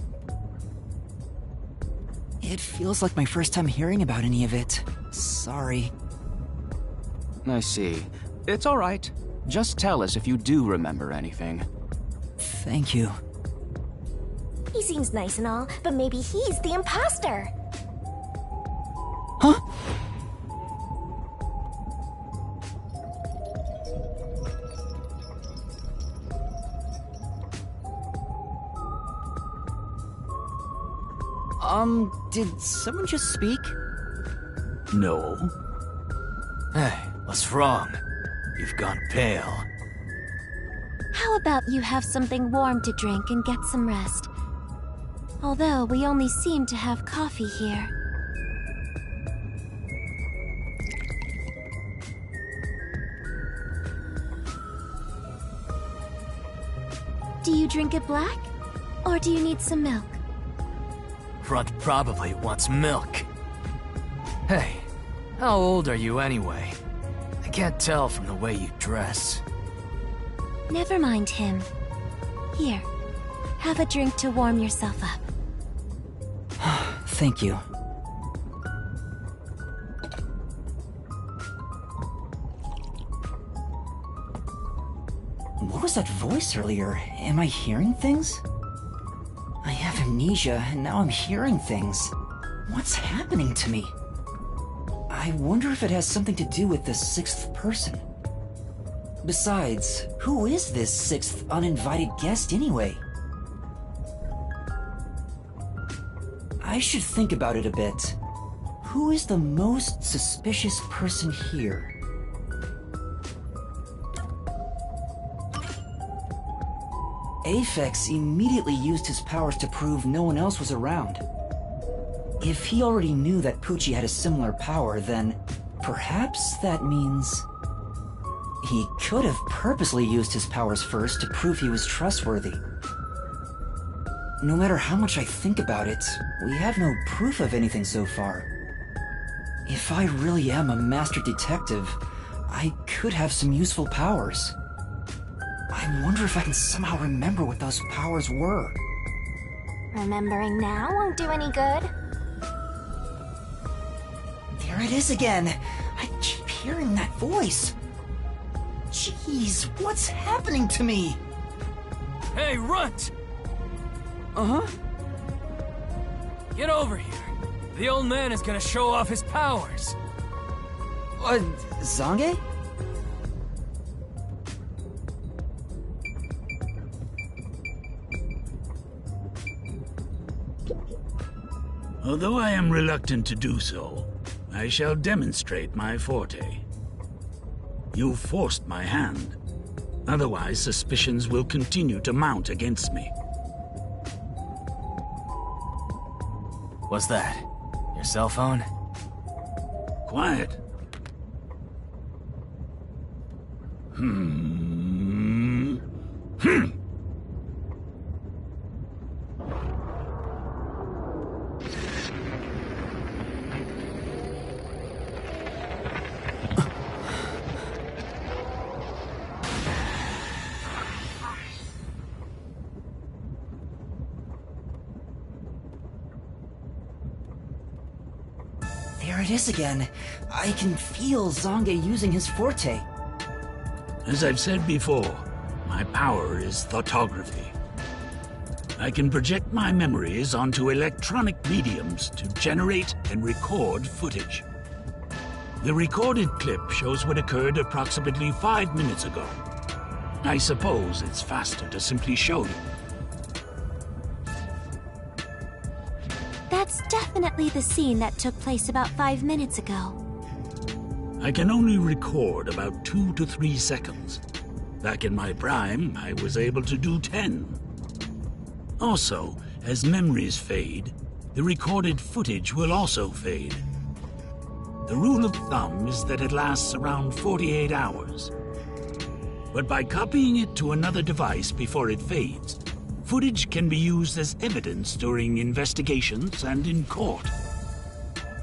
It feels like my first time hearing about any of it. Sorry. I see. It's all right. Just tell us if you do remember anything. Thank you. He seems nice and all, but maybe he's the imposter. Huh? Did someone just speak? No. Hey, what's wrong? You've gone pale. How about you have something warm to drink and get some rest? Although we only seem to have coffee here. Do you drink it black? Or do you need some milk? Front probably wants milk. Hey, how old are you anyway? I can't tell from the way you dress. Never mind him. Here, have a drink to warm yourself up. Thank you. What was that voice earlier? Am I hearing things? I have amnesia, and now I'm hearing things. What's happening to me? I wonder if it has something to do with the sixth person. Besides, who is this sixth uninvited guest anyway? I should think about it a bit. Who is the most suspicious person here? Aphex immediately used his powers to prove no one else was around. If he already knew that Poochie had a similar power, then perhaps that means he could have purposely used his powers first to prove he was trustworthy. No matter how much I think about it, we have no proof of anything so far. If I really am a master detective, I could have some useful powers. I wonder if I can somehow remember what those powers were. Remembering now won't do any good. There it is again. I keep hearing that voice. Jeez, what's happening to me? Hey, Runt! Uh-huh? Get over here. The old man is gonna show off his powers. Zange? Although I am reluctant to do so, I shall demonstrate my forte. You forced my hand. Otherwise, suspicions will continue to mount against me. What's that? Your cell phone? Quiet. There it is again. I can feel Zange using his forte. As I've said before, my power is thoughtography. I can project my memories onto electronic mediums to generate and record footage. The recorded clip shows what occurred approximately 5 minutes ago. I suppose it's faster to simply show you. That's definitely the scene that took place about 5 minutes ago. I can only record about 2 to 3 seconds. Back in my prime, I was able to do 10. Also, as memories fade, the recorded footage will also fade. The rule of thumb is that it lasts around 48 hours. But by copying it to another device before it fades, footage can be used as evidence during investigations and in court.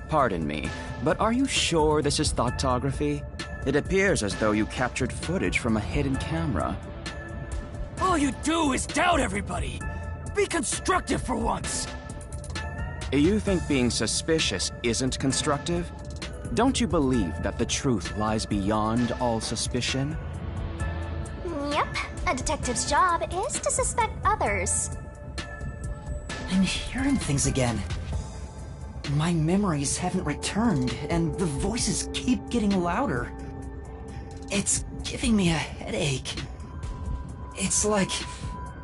Pardon me, but are you sure this is thoughtography? It appears as though you captured footage from a hidden camera. All you do is doubt everybody! Be constructive for once! You think being suspicious isn't constructive? Don't you believe that the truth lies beyond all suspicion? Yep, a detective's job is to suspect others. I'm hearing things again. My memories haven't returned, and the voices keep getting louder. It's giving me a headache. It's like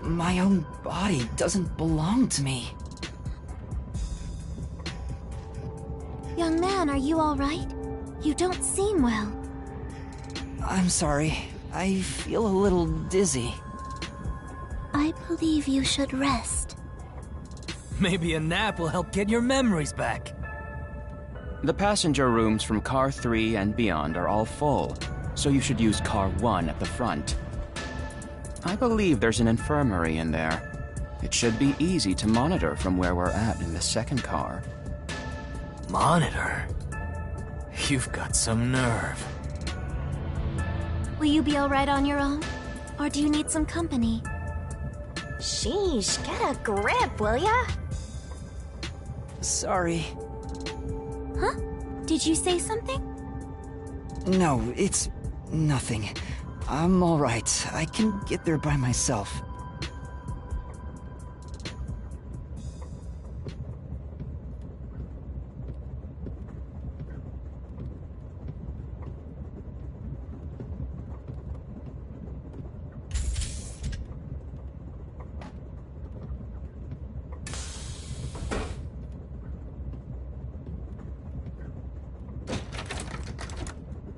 my own body doesn't belong to me. Young man, are you all right? You don't seem well. I'm sorry. I feel a little dizzy. I believe you should rest. Maybe a nap will help get your memories back. The passenger rooms from Car 3 and beyond are all full, so you should use Car 1 at the front. I believe there's an infirmary in there. It should be easy to monitor from where we're at in the second car. Monitor? You've got some nerve. Will you be all right on your own? Or do you need some company? Sheesh, get a grip, will ya? Sorry. Huh? Did you say something? No, it's nothing. I'm alright. I can get there by myself.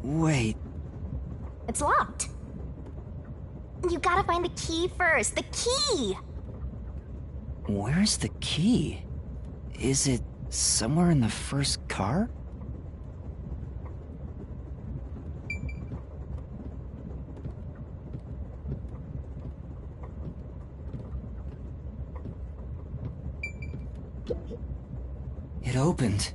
Wait. It's locked. You gotta find the key first. The key! Where's the key? Is it somewhere in the first car? It opened.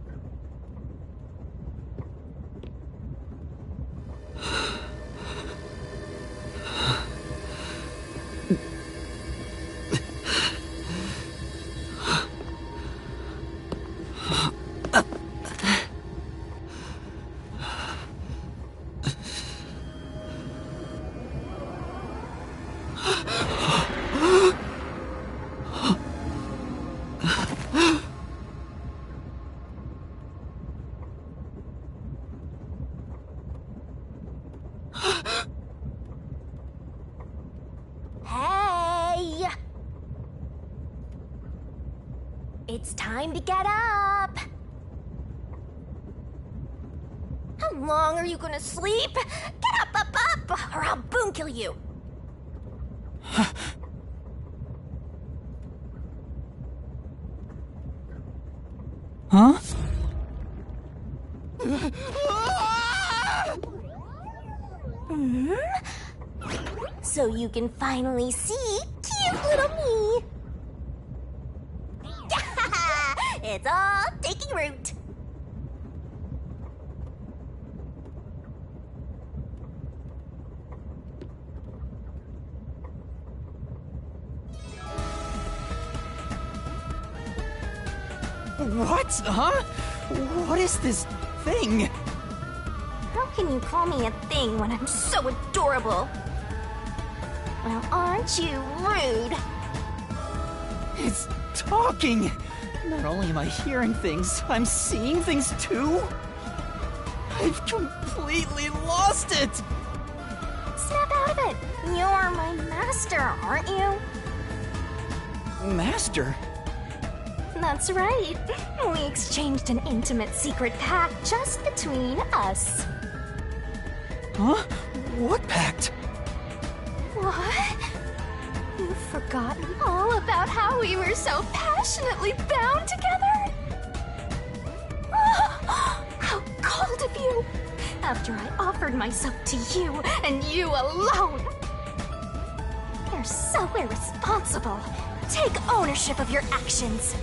Hey! It's time to get up! How long are you gonna sleep? Get up, or I'll boom kill you! Huh? So you can finally see cute little me! It's all taking root! What? Huh? What is this thing? How can you call me a thing when I'm so adorable? Well, aren't you rude? It's talking! Not only am I hearing things, I'm seeing things too? I've completely lost it! Snap out of it! You're my master, aren't you? Master? That's right. We exchanged an intimate secret pact just between us. Huh? What pact? What? You've forgotten all about how we were so passionately bound together? How cold of you! After I offered myself to you, and you alone! You're so irresponsible. Take ownership of your actions.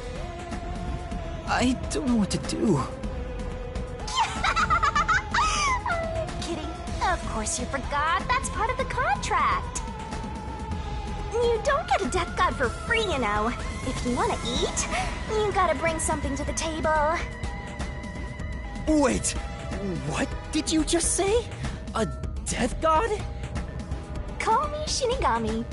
I don't know what to do. I'm kidding. Of course you forgot. That's part of the contract. You don't get a death god for free, you know. If you want to eat, you gotta bring something to the table. Wait, what did you just say? A death god? Call me Shinigami.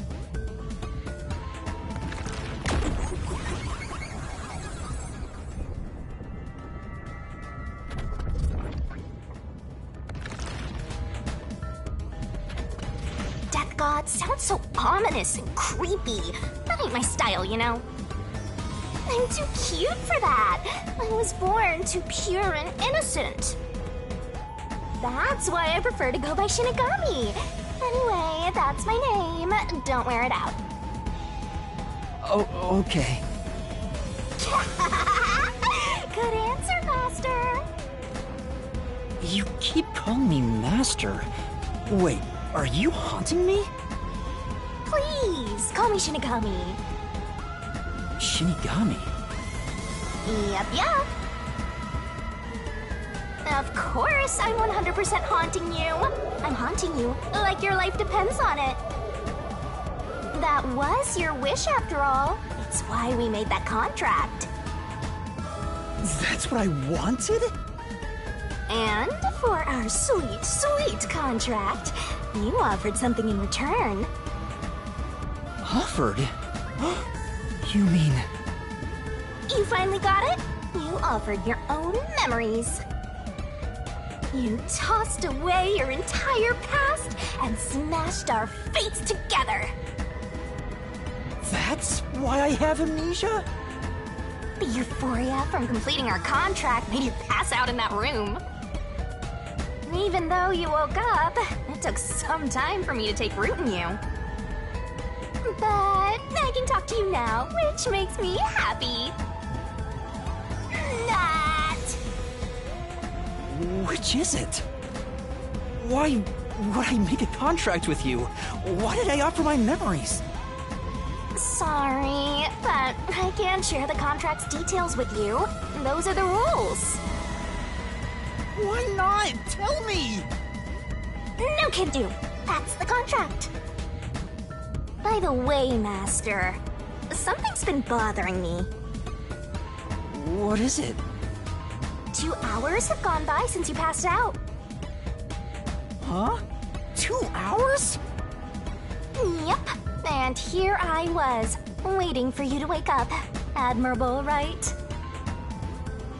Death god sounds so ominous and creepy. That ain't my style, you know. I'm too cute for that. I was born too pure and innocent. That's why I prefer to go by Shinigami. Anyway, that's my name. Don't wear it out. Oh, okay. Good answer, Master. You keep calling me Master. Wait, are you haunting me? Please, call me Shinigami. Shinigami? Yep. Of course, I'm 100% haunting you. I'm haunting you like your life depends on it. That was your wish, after all. It's why we made that contract. That's what I wanted? And for our sweet, sweet contract, You offered something in return. Offered? You mean... You finally got it? You offered your own memories. You tossed away your entire past and smashed our fates together. That's why I have amnesia? The euphoria from completing our contract made you pass out in that room. Even though you woke up, it took some time for me to take root in you. But I can talk to you now, which makes me happy. Not. Which is it? Why would I make a contract with you? Why did I offer my memories? Sorry, but I can't share the contract's details with you. Those are the rules. Why not? Tell me! No can do. That's the contract. By the way, Master, something's been bothering me. What is it? 2 hours have gone by since you passed out. Huh? 2 hours? Yep. And here I was, waiting for you to wake up. Admirable, right?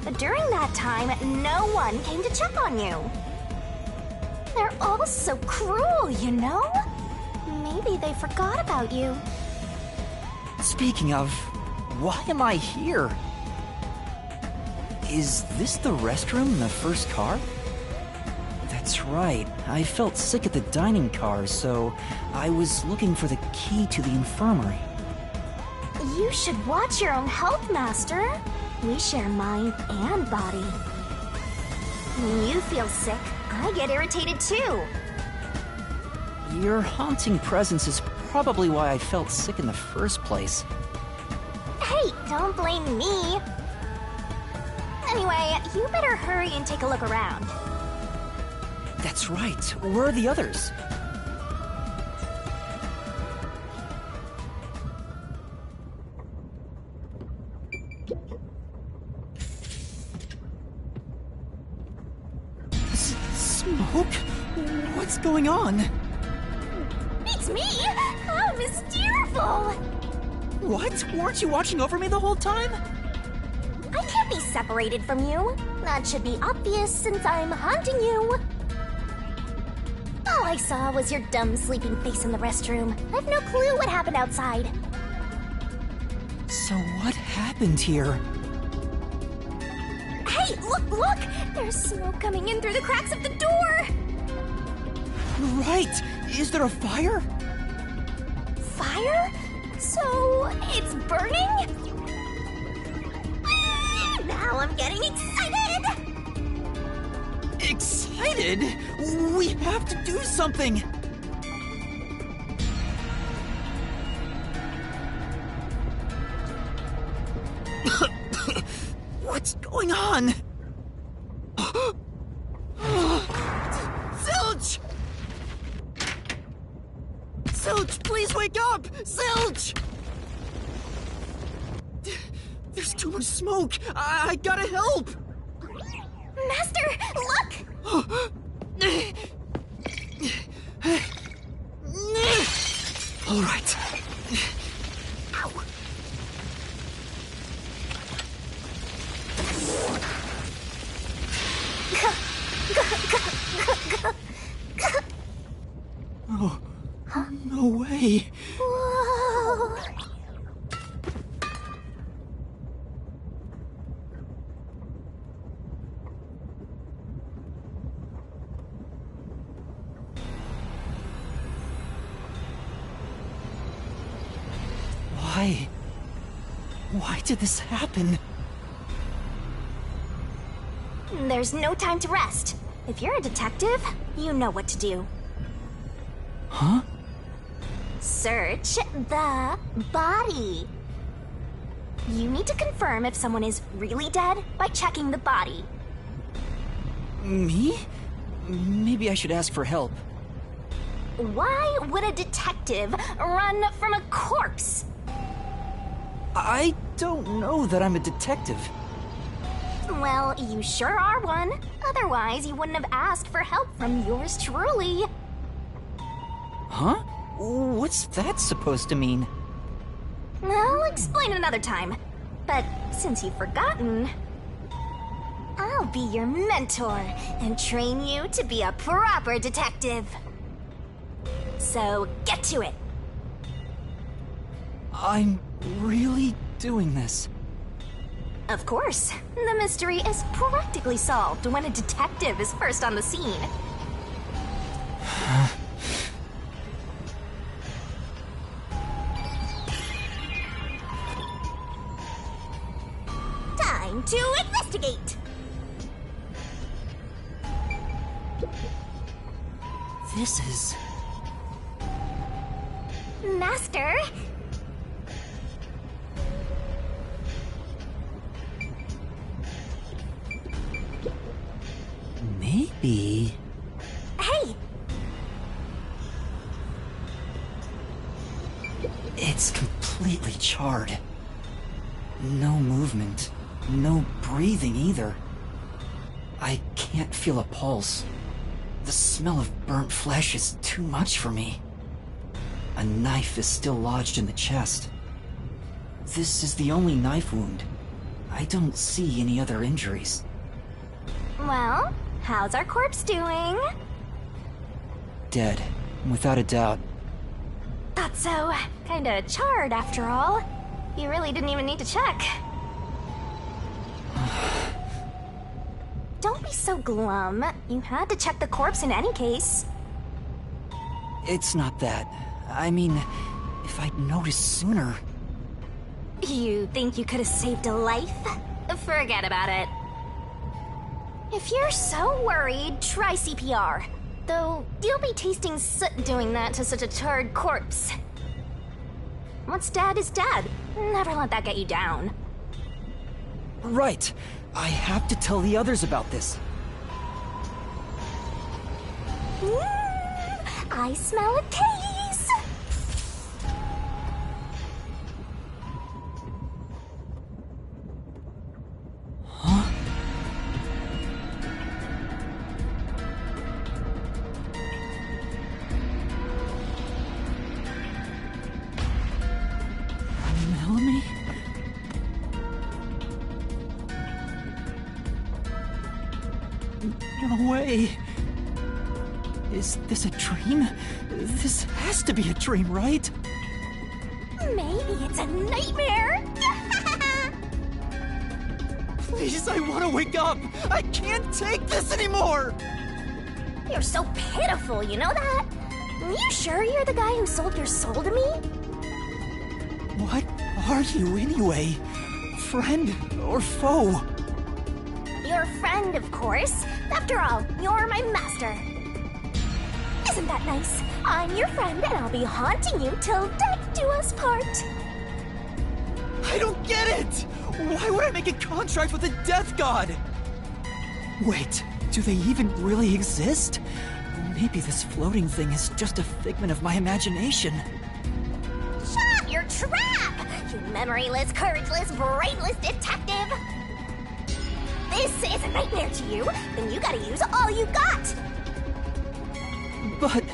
But during that time, no one came to check on you. They're all so cruel, you know? Maybe they forgot about you. Speaking of, why am I here? Is this the restroom in the first car? That's right. I felt sick at the dining car, so I was looking for the key to the infirmary. You should watch your own health, Master. We share mind and body. When you feel sick, I get irritated too. Your haunting presence is probably why I felt sick in the first place. Hey, don't blame me. Anyway, you better hurry and take a look around. That's right. Where are the others? Smoke? What's going on? It's me! How mysteriousful! What? Weren't you watching over me the whole time? I can't be separated from you. That should be obvious since I'm haunting you. All I saw was your dumb sleeping face in the restroom. I've no clue what happened outside. So what happened here? Hey, look! There's smoke coming in through the cracks of the door! Right! Is there a fire? Fire? So, it's burning? Now I'm getting excited! Excited? We have to do something! What's going on? Zilch! Zilch, please wake up! Zilch! There's too much smoke! I gotta help! Master, look! All right. Ow. Oh, no way. Whoa. Why did this happen? There's no time to rest. If you're a detective, you know what to do. Huh? Search the body. You need to confirm if someone is really dead by checking the body. Me? Maybe I should ask for help. Why would a detective run from a corpse? I don't know that I'm a detective. Well, you sure are one. Otherwise, you wouldn't have asked for help from yours truly. Huh? What's that supposed to mean? I'll explain another time. But since you've forgotten, I'll be your mentor and train you to be a proper detective. So get to it. I'm really doing this. Of course. The mystery is practically solved when a detective is first on the scene. Time to investigate! This is... Master? Maybe... Hey! It's completely charred. No movement. No breathing either. I can't feel a pulse. The smell of burnt flesh is too much for me. A knife is still lodged in the chest. This is the only knife wound. I don't see any other injuries. Well, how's our corpse doing? Dead, without a doubt. Thought so. Kinda charred after all. You really didn't even need to check. Don't be so glum. You had to check the corpse in any case. It's not that. I mean, if I'd noticed sooner... You think you could have saved a life? Forget about it. If you're so worried, try CPR. Though, you'll be tasting soot doing that to such a charred corpse. What's dead is dead. Never let that get you down. Right! I have to tell the others about this. I smell a case! Huh? Melanie? No way. Is this a dream? This has to be a dream, right? Maybe it's a nightmare! Please, I want to wake up! I can't take this anymore! You're so pitiful, you know that? You sure you're the guy who sold your soul to me? What are you anyway? Friend or foe? Your friend, of course. After all, you're my master. Isn't that nice? I'm your friend and I'll be haunting you till death do us part. I don't get it! Why would I make a contract with a death god? Wait, do they even really exist? Maybe this floating thing is just a figment of my imagination. Shut up your trap! You memoryless, courageless, brainless detective! This is a nightmare to you, then you gotta use all you got! But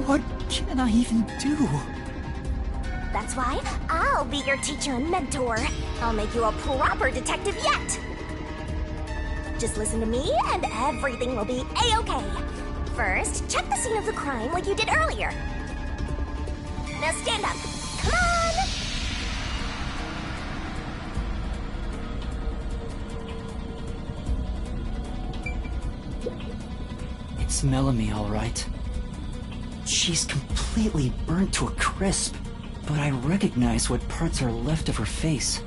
what can I even do? That's why I'll be your teacher and mentor. I'll make you a proper detective yet! Just listen to me and everything will be A-okay. First, check the scene of the crime like you did earlier. Now stand up. Come on! It's Melanie, all right. She's completely burnt to a crisp, but I recognize what parts are left of her face.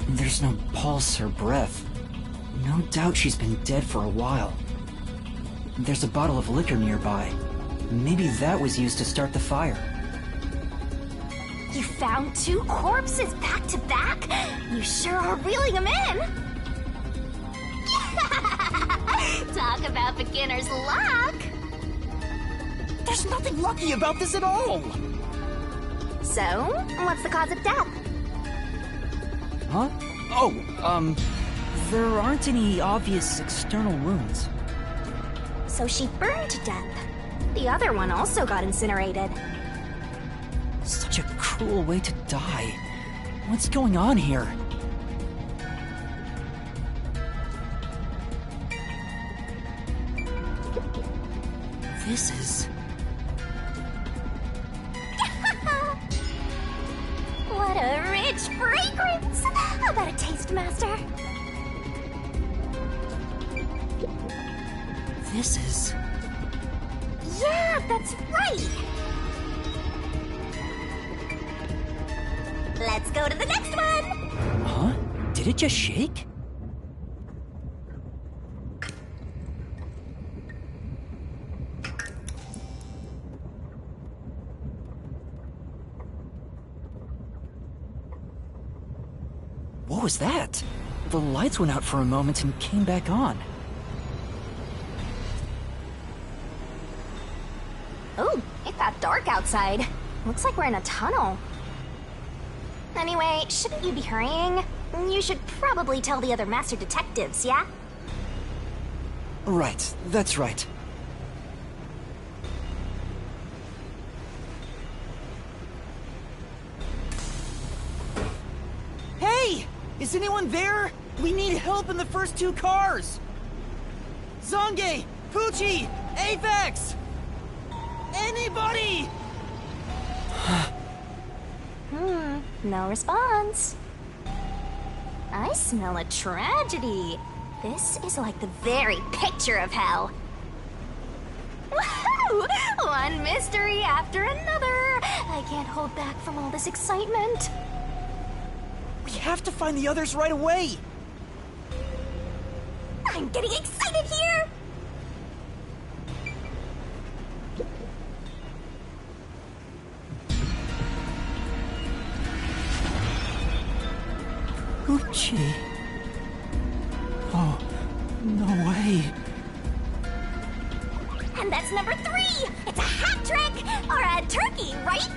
There's no pulse or breath. No doubt she's been dead for a while. There's a bottle of liquor nearby. Maybe that was used to start the fire. You found 2 corpses back to back? You sure are reeling them in! Talk about beginner's luck! There's nothing lucky about this at all! So, what's the cause of death? Huh? Oh, there aren't any obvious external wounds. So she burned to death. The other one also got incinerated. Such a cruel way to die. What's going on here? This is... What a rich fragrance! How about a taste, Master? This is... Yeah, that's right! Let's go to the next one! Huh? Did it just shake? What was that? The lights went out for a moment and came back on. Ooh, it got dark outside. Looks like we're in a tunnel. Anyway, shouldn't you be hurrying? You should probably tell the other master detectives, yeah? Right, that's right. Hey! Is anyone there? We need help in the first two cars! Zange! Poochie! Apex! Anybody! No response. I smell a tragedy. This is like the very picture of hell. Woohoo! One mystery after another. I can't hold back from all this excitement. We have to find the others right away! I'm getting excited here! Poochie. Oh, no way. And that's number 3! It's a hat trick! Or a turkey, right?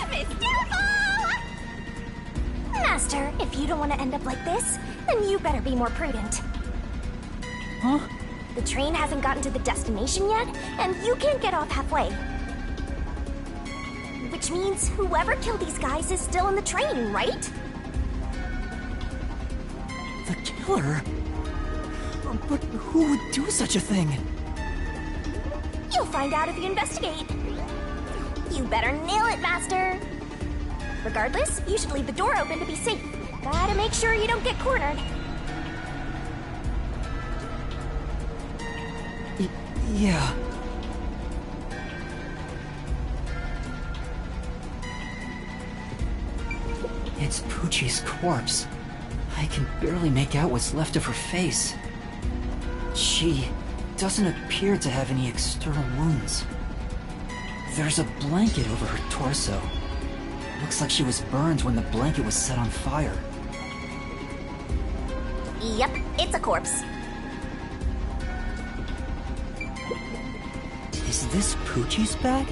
Miss Careful! Master, if you don't want to end up like this, then you better be more prudent. Huh? The train hasn't gotten to the destination yet, and you can't get off halfway. Which means whoever killed these guys is still in the train, right? The killer? But who would do such a thing? You'll find out if you investigate. You better nail it, Master. Regardless, you should leave the door open to be safe. Gotta make sure you don't get cornered. Yeah. It's Poochie's corpse. I can barely make out what's left of her face. She doesn't appear to have any external wounds. There's a blanket over her torso. Looks like she was burned when the blanket was set on fire. Yep, it's a corpse. Is this Poochie's bag?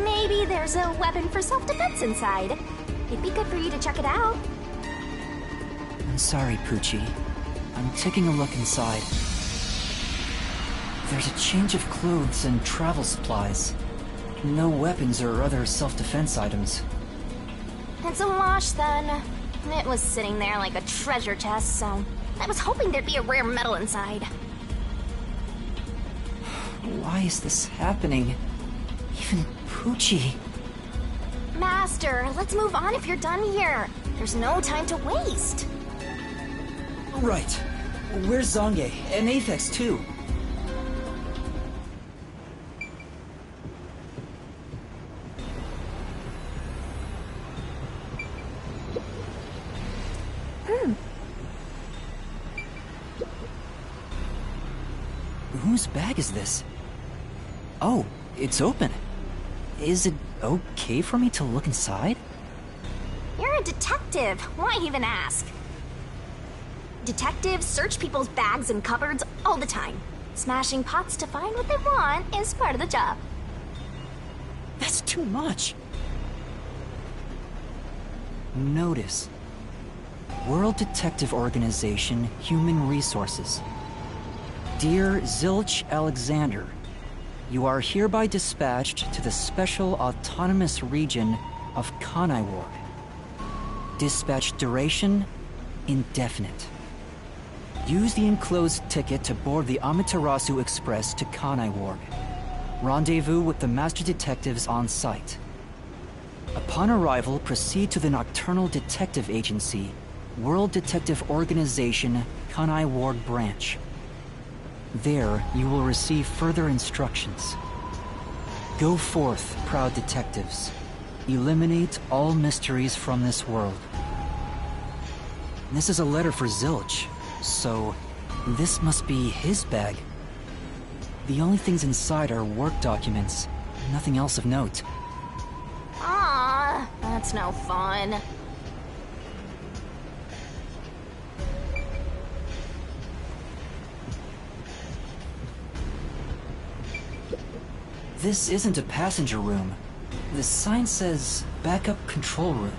Maybe there's a weapon for self-defense inside. It'd be good for you to check it out. I'm sorry, Poochie. I'm taking a look inside. There's a change of clothes and travel supplies. No weapons or other self-defense items. It's a wash, then. It was sitting there like a treasure chest, so I was hoping there'd be a rare metal inside. Why is this happening? Even Poochie. Master, let's move on if you're done here. There's no time to waste. Right. Where's Zange? And Aphex, too. Whose bag is this? Oh, it's open. Is it okay for me to look inside? You're a detective. Why even ask? Detectives search people's bags and cupboards all the time. Smashing pots to find what they want is part of the job. That's too much. Notice. World Detective Organization, Human Resources. Dear Zilch Alexander, you are hereby dispatched to the Special Autonomous Region of Kanai Ward. Dispatch duration, indefinite. Use the enclosed ticket to board the Amaterasu Express to Kanai Ward. Rendezvous with the Master Detectives on site. Upon arrival, proceed to the Nocturnal Detective Agency, World Detective Organization, Kanai Ward Branch. There, you will receive further instructions. Go forth, proud detectives. Eliminate all mysteries from this world. This is a letter for Zilch, so this must be his bag. The only things inside are work documents, nothing else of note. Ah, that's no fun. This isn't a passenger room. The sign says backup control room.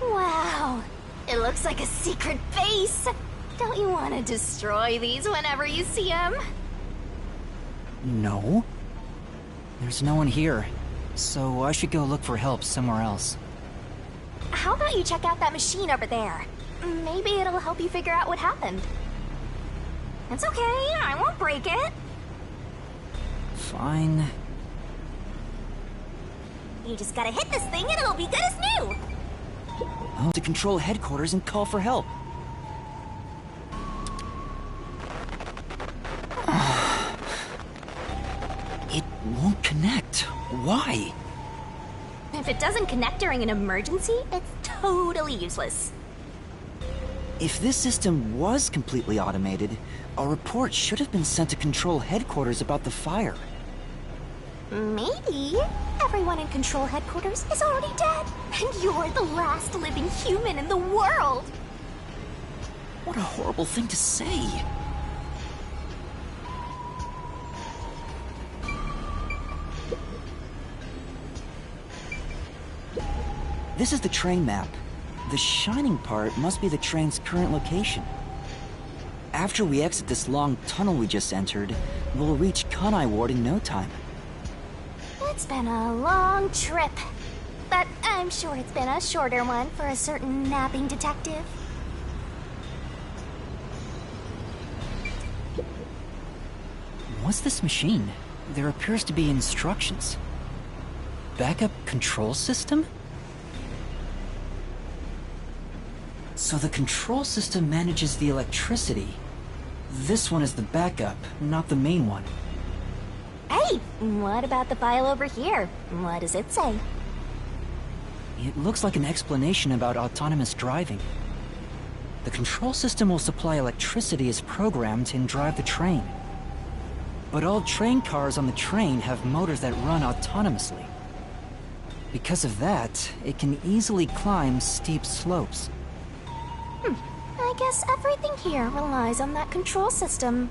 Wow, it looks like a secret base. Don't you want to destroy these whenever you see them? No. There's no one here, so I should go look for help somewhere else. How about you check out that machine over there? Maybe it'll help you figure out what happened. It's okay, I won't break it. Fine. You just gotta hit this thing and it'll be good as new. I'll have to control headquarters and call for help. It won't connect. Why? If it doesn't connect during an emergency, it's totally useless. If this system was completely automated, a report should have been sent to Control Headquarters about the fire. Maybe. Everyone in Control Headquarters is already dead, and you're the last living human in the world. What a horrible thing to say. This is the train map. The shining part must be the train's current location. After we exit this long tunnel we just entered, we'll reach Kanai Ward in no time. It's been a long trip, but I'm sure it's been a shorter one for a certain napping detective. What's this machine? There appears to be instructions. Backup control system? So the control system manages the electricity. This one is the backup, not the main one. Hey, what about the file over here? What does it say? It looks like an explanation about autonomous driving. The control system will supply electricity as programmed and drive the train. But all train cars on the train have motors that run autonomously. Because of that, it can easily climb steep slopes. I guess everything here relies on that control system.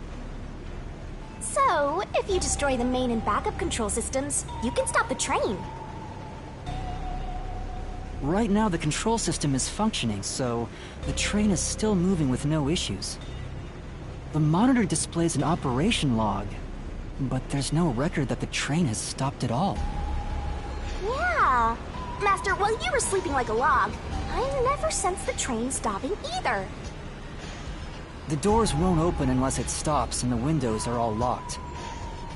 So, if you destroy the main and backup control systems, you can stop the train. Right now, the control system is functioning, so the train is still moving with no issues. The monitor displays an operation log, but there's no record that the train has stopped at all. Yeah. Master, while you were sleeping like a log, I never sensed the train stopping either. The doors won't open unless it stops, and the windows are all locked.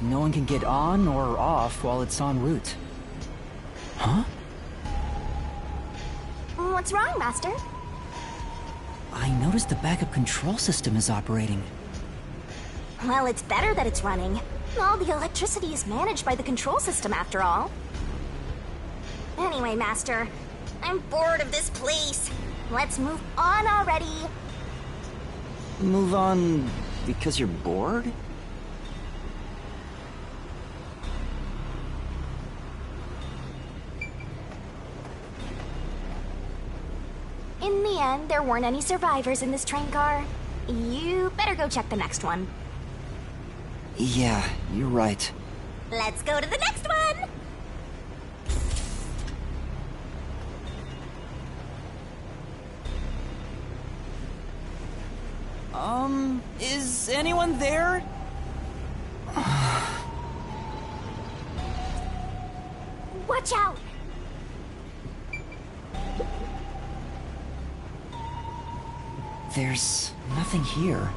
No one can get on or off while it's en route. Huh? What's wrong, Master? I noticed the backup control system is operating. Well, it's better that it's running. All the electricity is managed by the control system, after all. Anyway, Master, I'm bored of this place. Let's move on already. Move on because you're bored? In the end, there weren't any survivors in this train car. You better go check the next one. Yeah, you're right. Let's go to the next one! Is anyone there? Watch out! There's nothing here.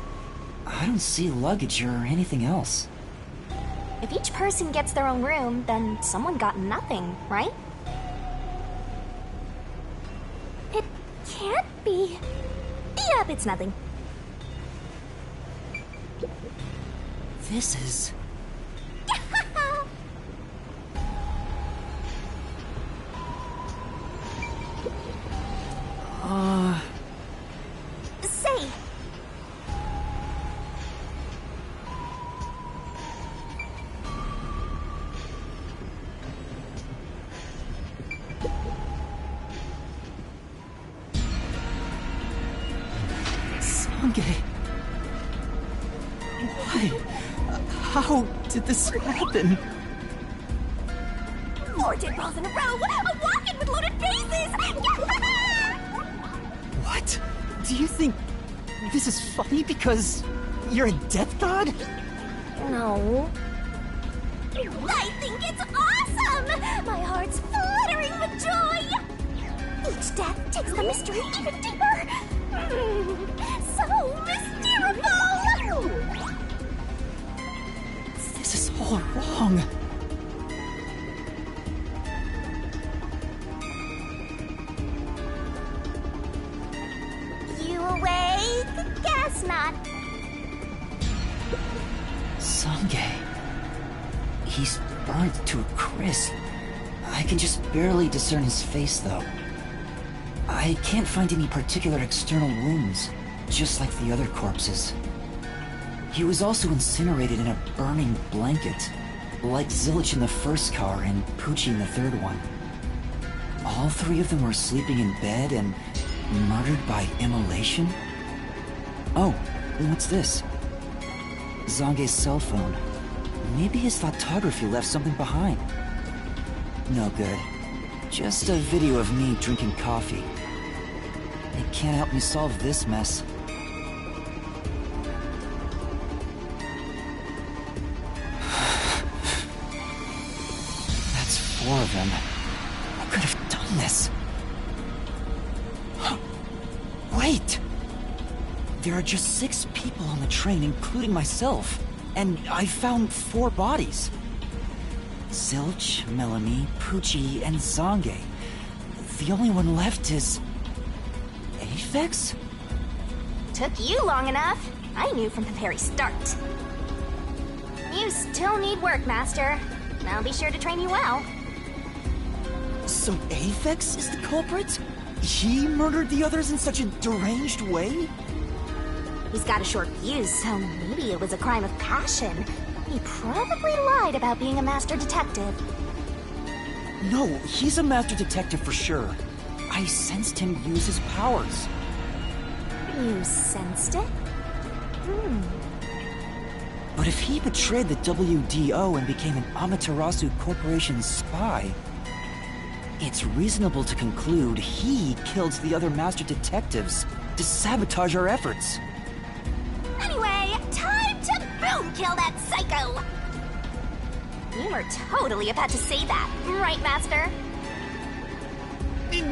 I don't see luggage or anything else. If each person gets their own room, then someone got nothing, right? It can't be. Yep, it's nothing. This is... Say! Sange... Why? How did this happen? 4 dead balls in a row! A walk-in with loaded faces! What? Do you think this is funny because you're a death god? No. I think it's awesome! My heart's fluttering with joy! Each death takes the mystery even deeper! So mystical! This is all wrong. You awake? Guess not. Sange. He's burned to a crisp. I can just barely discern his face, though. I can't find any particular external wounds, just like the other corpses. He was also incinerated in a burning blanket, like Zilch in the first car and Poochie in the third one. All 3 of them were sleeping in bed and murdered by immolation? Oh, what's this? Zange's cell phone. Maybe his photography left something behind. No good. Just a video of me drinking coffee. It can't help me solve this mess. That's 4 of them. Who could have done this? Wait! There are just 6 people on the train, including myself. And I found 4 bodies. Zilch, Melanie, Poochie, and Zange. The only one left is... Aphex? Took you long enough. I knew from the very start. You still need work, Master. I'll be sure to train you well. So Aphex is the culprit? He murdered the others in such a deranged way? He's got a short fuse, so maybe it was a crime of passion. He probably lied about being a master detective. No, he's a master detective for sure. I sensed him use his powers. You sensed it? But if he betrayed the WDO and became an Amaterasu Corporation spy, it's reasonable to conclude he killed the other master detectives to sabotage our efforts. Anyway, time to boom kill that psycho! You were totally about to say that, right, Master?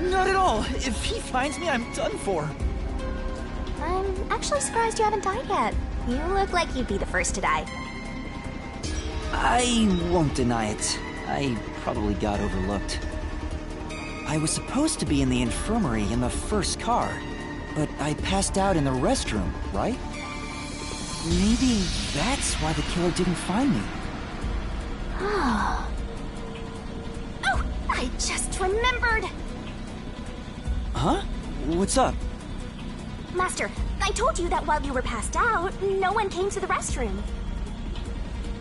Not at all. If he finds me, I'm done for. I'm actually surprised you haven't died yet. You look like you'd be the first to die. I won't deny it. I probably got overlooked. I was supposed to be in the infirmary in the first car, but I passed out in the restroom, right? Maybe that's why the killer didn't find me. Oh, I just remembered! Huh? What's up? Master, I told you that while you were passed out, no one came to the restroom.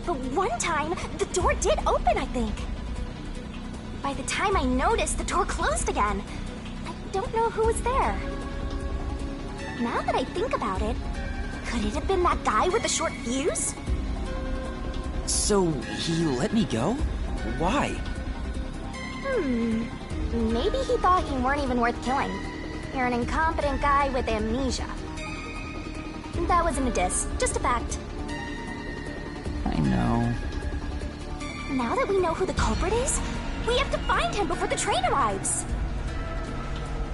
But one time, the door did open, I think. By the time I noticed, the door closed again. I don't know who was there. Now that I think about it, could it have been that guy with the short fuse? So, he let me go? Why? Maybe he thought you weren't even worth killing. You're an incompetent guy with amnesia. That wasn't a diss, just a fact. I know. Now that we know who the culprit is, we have to find him before the train arrives.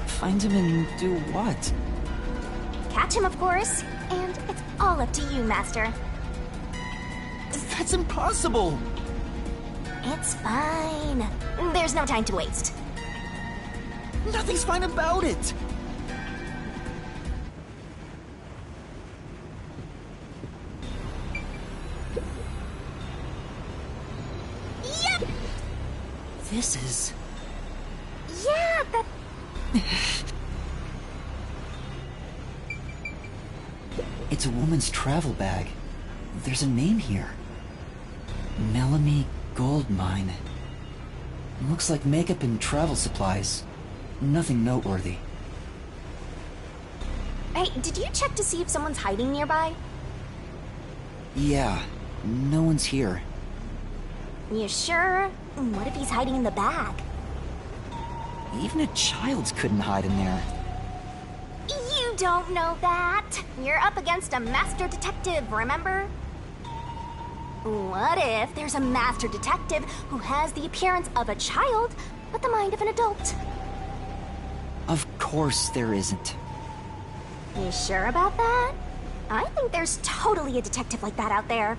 Find him and do what? Catch him, of course. And it's all up to you, Master. That's impossible! It's fine. There's no time to waste. Nothing's fine about it! Yep! This is... Yeah, that... It's a woman's travel bag. There's a name here. Melanie Goldmine. Looks like makeup and travel supplies. Nothing noteworthy. Hey, did you check to see if someone's hiding nearby? Yeah, no one's here. You sure? What if he's hiding in the bag? Even a child couldn't hide in there. You don't know that. You're up against a master detective, remember? What if there's a master detective who has the appearance of a child, but the mind of an adult? Of course there isn't. You sure about that? I think there's totally a detective like that out there.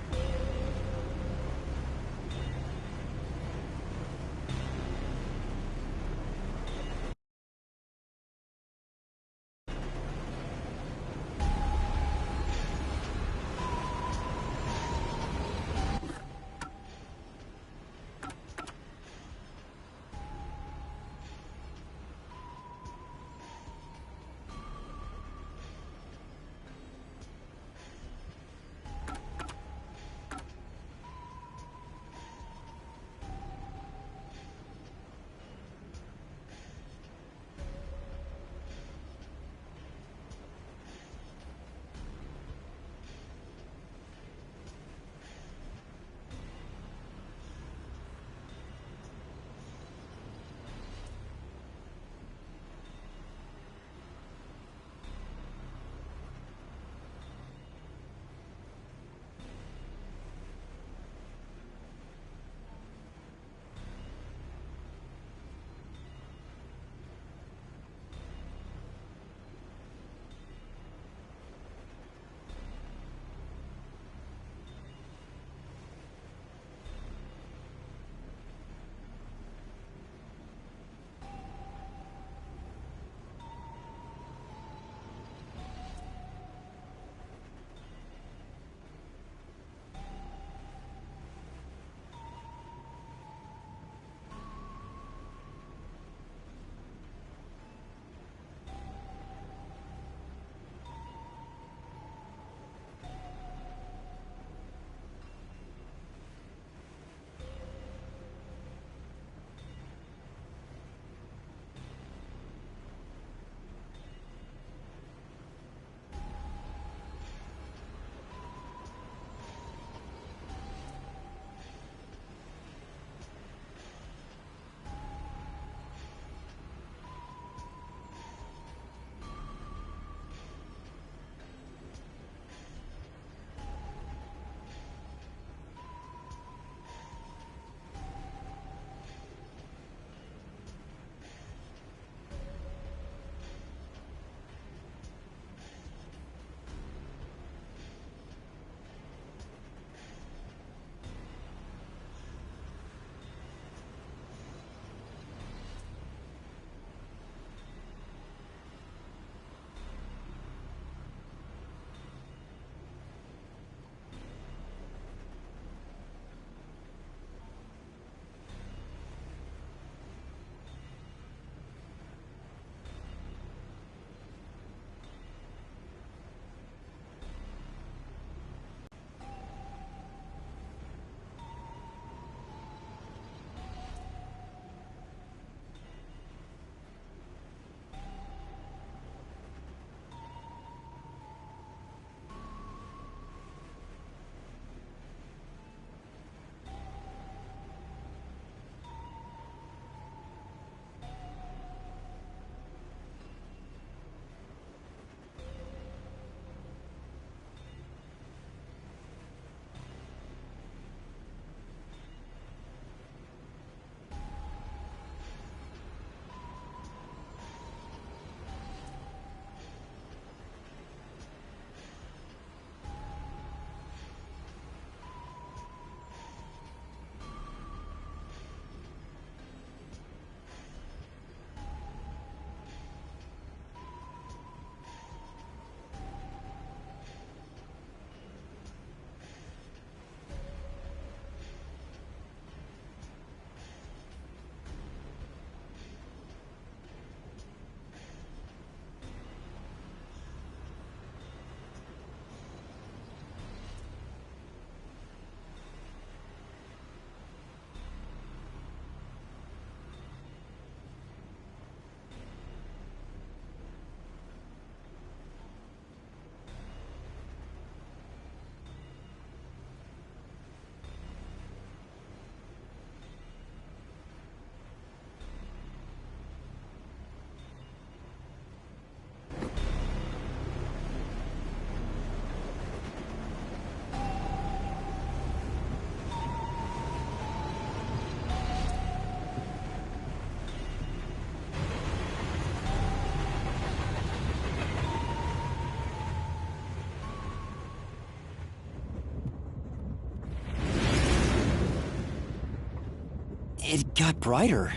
It got brighter.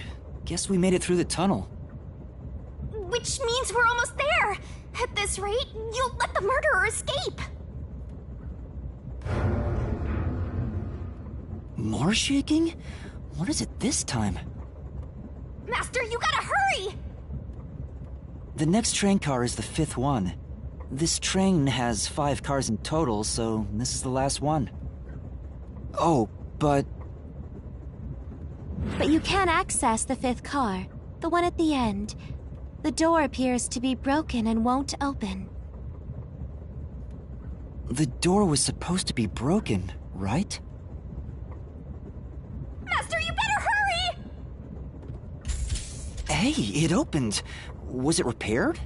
Guess we made it through the tunnel. Which means we're almost there! At this rate, you'll let the murderer escape! More shaking? What is it this time? Master, you gotta hurry! The next train car is the 5th one. This train has 5 cars in total, so this is the last one. Oh, but you can access the 5th car, the one at the end. The door appears to be broken and won't open. the door was supposed to be broken, right? Master, you better hurry! Hey, it opened. Was it repaired?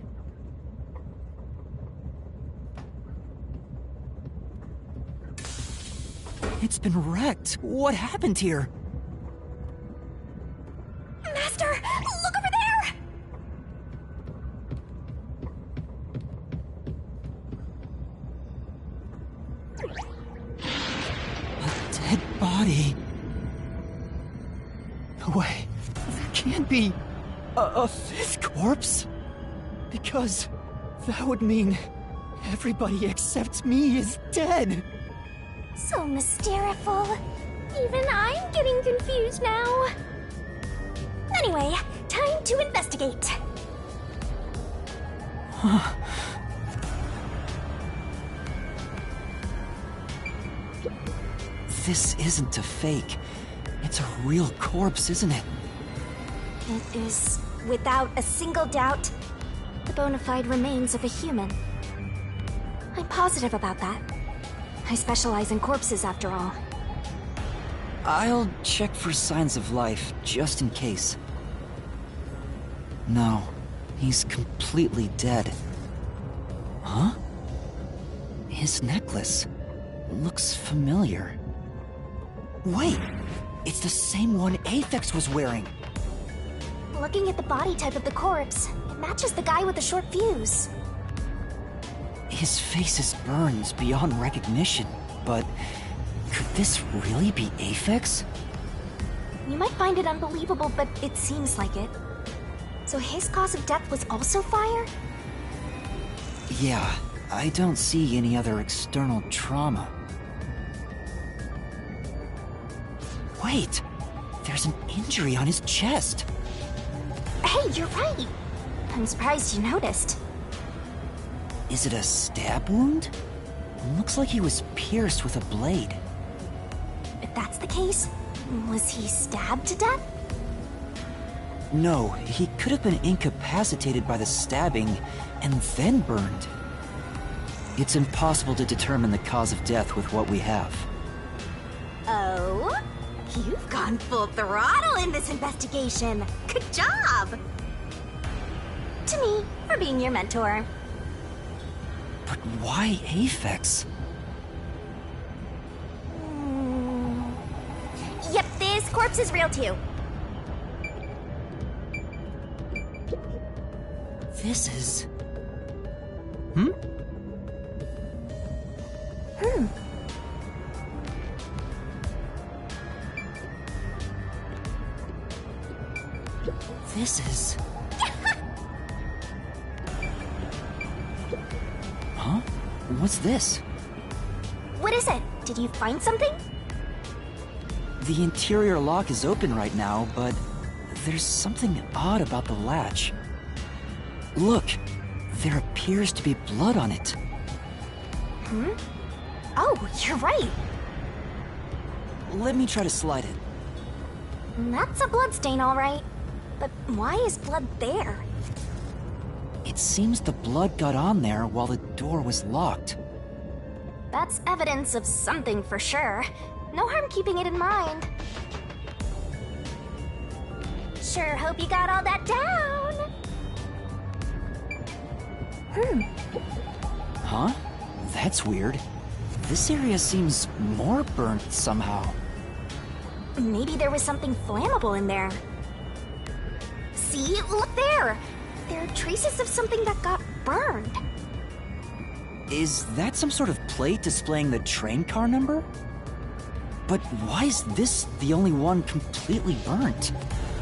It's been wrecked. What happened here? Master, look over there! A dead body. No way. There can't be a fifth corpse. Because that would mean everybody except me is dead. So mysteriful. Even I'm getting confused now. Anyway, time to investigate. This isn't a fake. It's a real corpse, isn't it? It is, without a single doubt, the bona fide remains of a human. I'm positive about that. I specialize in corpses, after all. I'll check for signs of life, just in case. No, he's completely dead. Huh? His necklace looks familiar. Wait, it's the same one Aphex was wearing. Looking at the body type of the corpse, it matches the guy with the short fuse. His face is burned beyond recognition, but could this really be Aphex? You might find it unbelievable, but it seems like it. So his cause of death was also fire? Yeah, I don't see any other external trauma. Wait, there's an injury on his chest. Hey, you're right. I'm surprised you noticed. Is it a stab wound? Looks like he was pierced with a blade. If that's the case, was he stabbed to death? No, he could have been incapacitated by the stabbing and then burned. It's impossible to determine the cause of death with what we have. Oh? You've gone full throttle in this investigation. Good job! To me, for being your mentor. But why Aphex? Yep, this corpse is real too. This is... This is... Huh? What's this? What is it? Did you find something? The interior lock is open right now, but there's something odd about the latch. Look, there appears to be blood on it. Oh, you're right. Let me try to slide it. That's a bloodstain, all right. But why is blood there? It seems the blood got on there while the door was locked. That's evidence of something for sure. No harm keeping it in mind. Sure hope you got all that down. Huh? That's weird. This area seems more burnt somehow. Maybe there was something flammable in there. See? Look there! There are traces of something that got burned. Is that some sort of plate displaying the train car number? But why is this the only one completely burnt?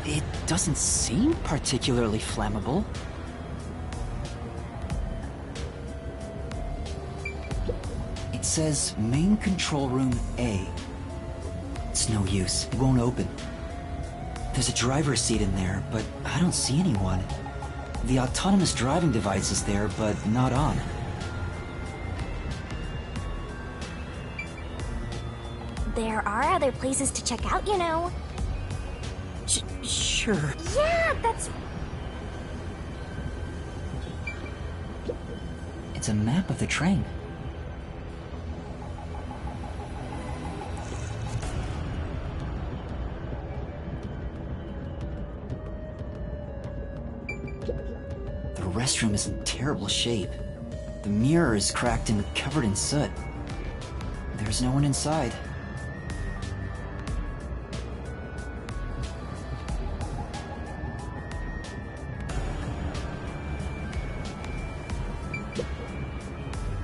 It doesn't seem particularly flammable. It says main control room A. It's no use, it won't open. There's a driver's seat in there, but I don't see anyone. The autonomous driving device is there, but not on. There are other places to check out, you know. Sure. Yeah, that's... It's a map of the train. The restroom is in terrible shape. The mirror is cracked and covered in soot. There's no one inside.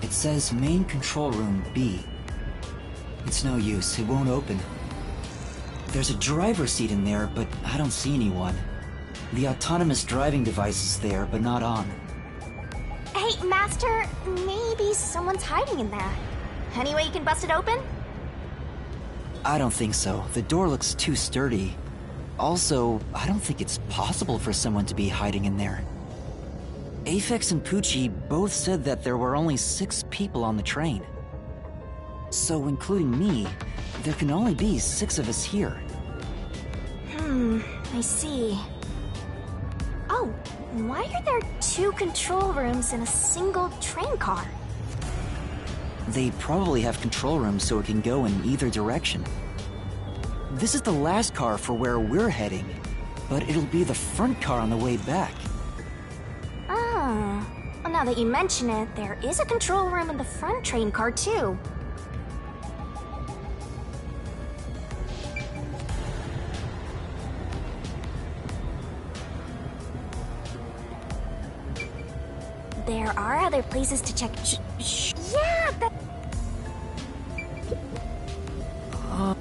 It says main control room B. It's no use, it won't open. There's a driver's seat in there, but I don't see anyone. The autonomous driving device is there, but not on. Hey, Master, maybe someone's hiding in there. Any way you can bust it open? I don't think so. The door looks too sturdy. Also, I don't think it's possible for someone to be hiding in there. Aphex and Poochie both said that there were only 6 people on the train. So, including me, there can only be 6 of us here. I see. Oh, why are there 2 control rooms in a single train car? They probably have control rooms so it can go in either direction. This is the last car for where we're heading, but it'll be the front car on the way back. Oh, well, now that you mention it, there is a control room in the front train car too. There are other places to check. Yeah, that... Huh?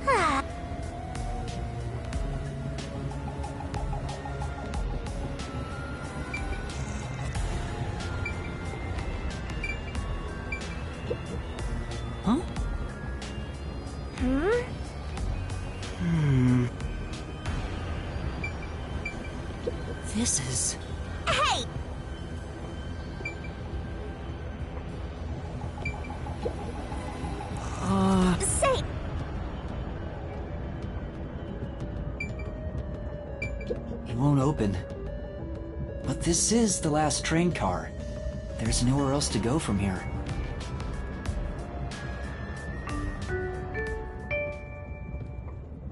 This is... Hey! Say... It won't open. But this is the last train car. There's nowhere else to go from here.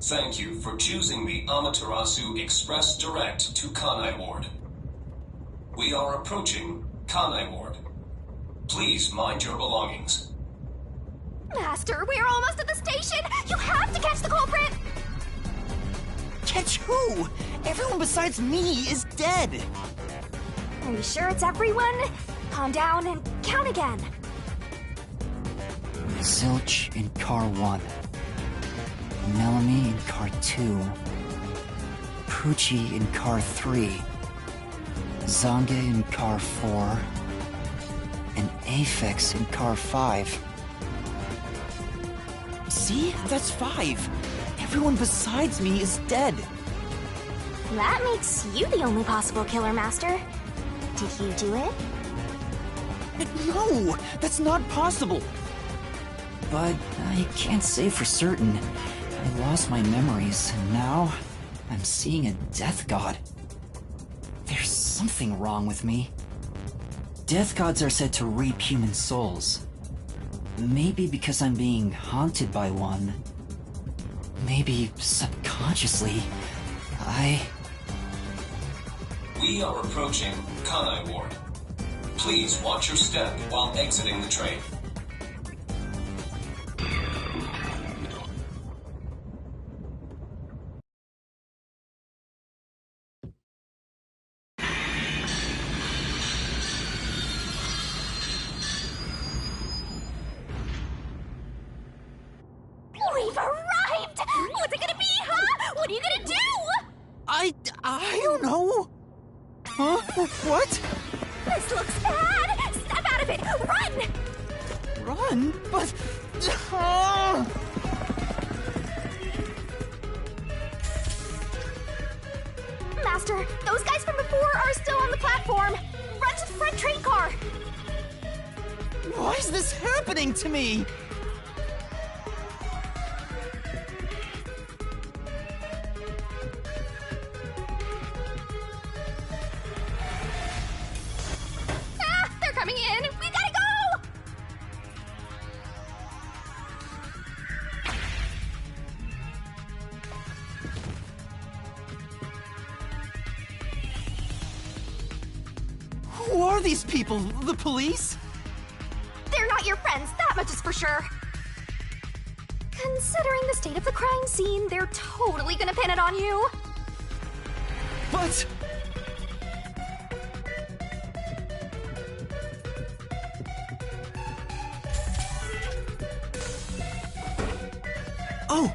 Thank you for choosing the Amaterasu Express Direct to Kanai Ward. We are approaching Kanai Ward. Please mind your belongings. Master, we're almost at the station! You have to catch the culprit! Catch who? Everyone besides me is dead! Are you sure it's everyone? Calm down and count again. Zilch in car 1. Melanie in car 2. Poochie in car 3. Zange in car 4. And Aphex in car 5. See? That's 5. Everyone besides me is dead. That makes you the only possible killer, Master. Did you do it? No! That's not possible! But I can't say for certain. I lost my memories, and now I'm seeing a death god. There's something wrong with me. Death gods are said to reap human souls. Maybe because I'm being haunted by one. Maybe subconsciously, We are approaching Kanai Ward. Please watch your step while exiting the train. We've arrived! I don't know. Huh? What? This looks bad! Step out of it! Run! Run? But... Master, those guys from before are still on the platform. Run to the front train car. Why is this happening to me? They're coming in! We gotta go! Who are these people? The police? They're not your friends, that much is for sure. Considering the state of the crime scene, they're totally gonna pin it on you. But... Oh!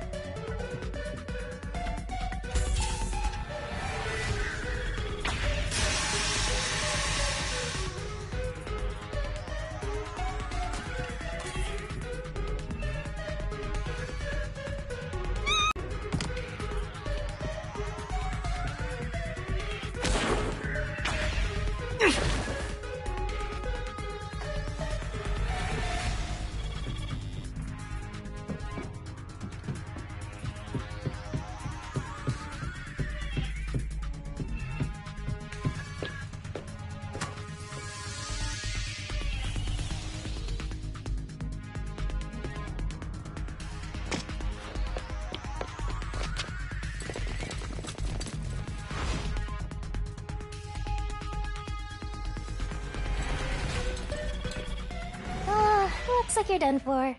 Looks like you're done for.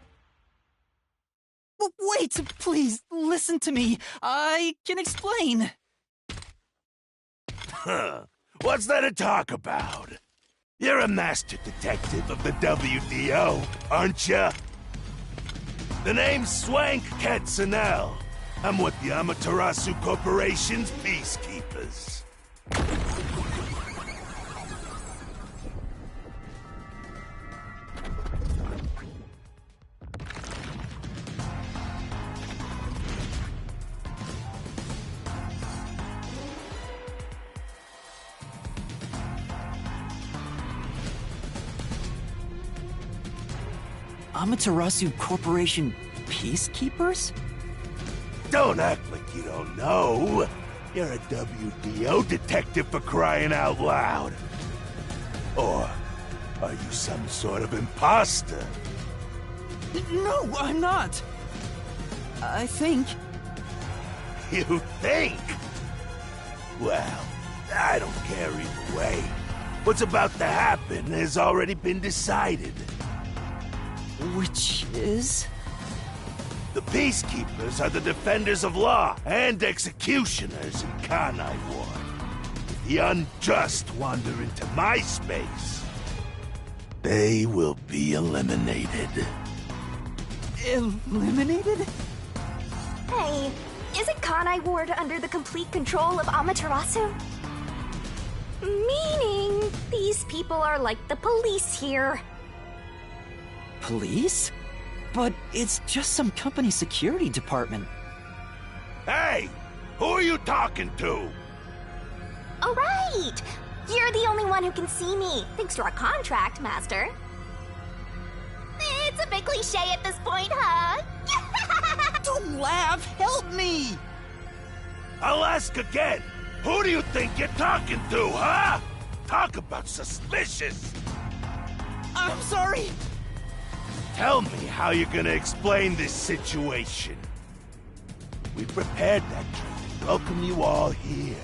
Wait, please, listen to me. I can explain. Huh. What's there to talk about? You're a master detective of the WDO, aren't ya? The name's Swank Katzenel. I'm with the Amaterasu Corporation's Peacekeepers. Amaterasu Corporation Peacekeepers? Don't act like you don't know. You're a WDO detective for crying out loud. Or are you some sort of imposter? No, I'm not. I think... You think? Well, I don't care either way. What's about to happen has already been decided. Which is? The Peacekeepers are the defenders of law and executioners in Kanai Ward. If the unjust wander into my space, they will be eliminated. Eliminated? Hey, isn't Kanai Ward under the complete control of Amaterasu? Meaning, these people are like the police here. Police? But it's just some company security department. Hey! Who are you talking to? Oh, right! You're the only one who can see me, thanks to our contract, Master. It's a bit cliche at this point, huh? Don't laugh! Help me! I'll ask again. Who do you think you're talking to, huh? Talk about suspicious. I'm sorry! Tell me how you're gonna explain this situation. We prepared that train to welcome you all here,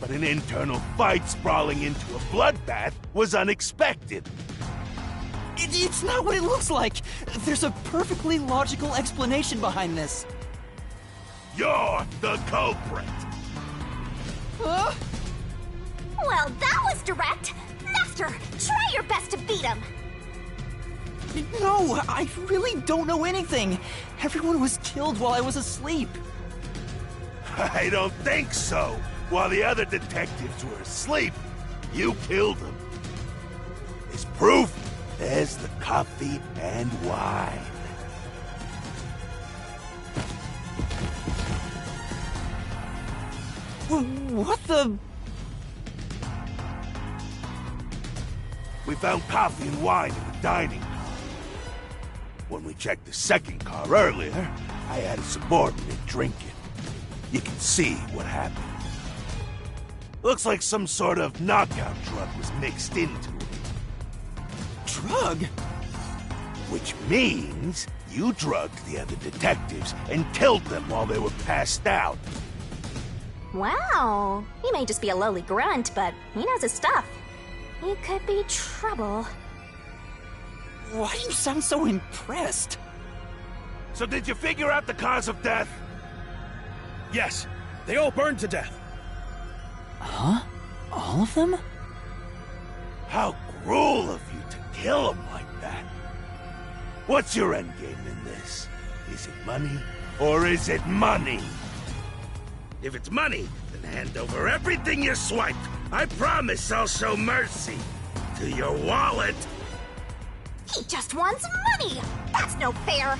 but an internal fight sprawling into a bloodbath was unexpected. It's not what it looks like! There's a perfectly logical explanation behind this. You're the culprit! Huh? Well, that was direct! Master, try your best to beat him! No, I really don't know anything. Everyone was killed while I was asleep. I don't think so. while the other detectives were asleep, you killed them. As proof, there's the coffee and wine. What the... We found coffee and wine in the dining car. When we checked the second car earlier, I had a subordinate drink it. You can see what happened. Looks like some sort of knockout drug was mixed into it. Drug? Which means you drugged the other detectives and killed them while they were passed out. Wow. He may just be a lowly grunt, but he knows his stuff. He could be trouble. Why do you sound so impressed? So did you figure out the cause of death? Yes, they all burned to death. Huh? All of them? How cruel of you to kill them like that. What's your endgame in this? Is it money, or is it money? If it's money, then hand over everything you swiped. I promise I'll show mercy to your wallet. He just wants money! That's no fair!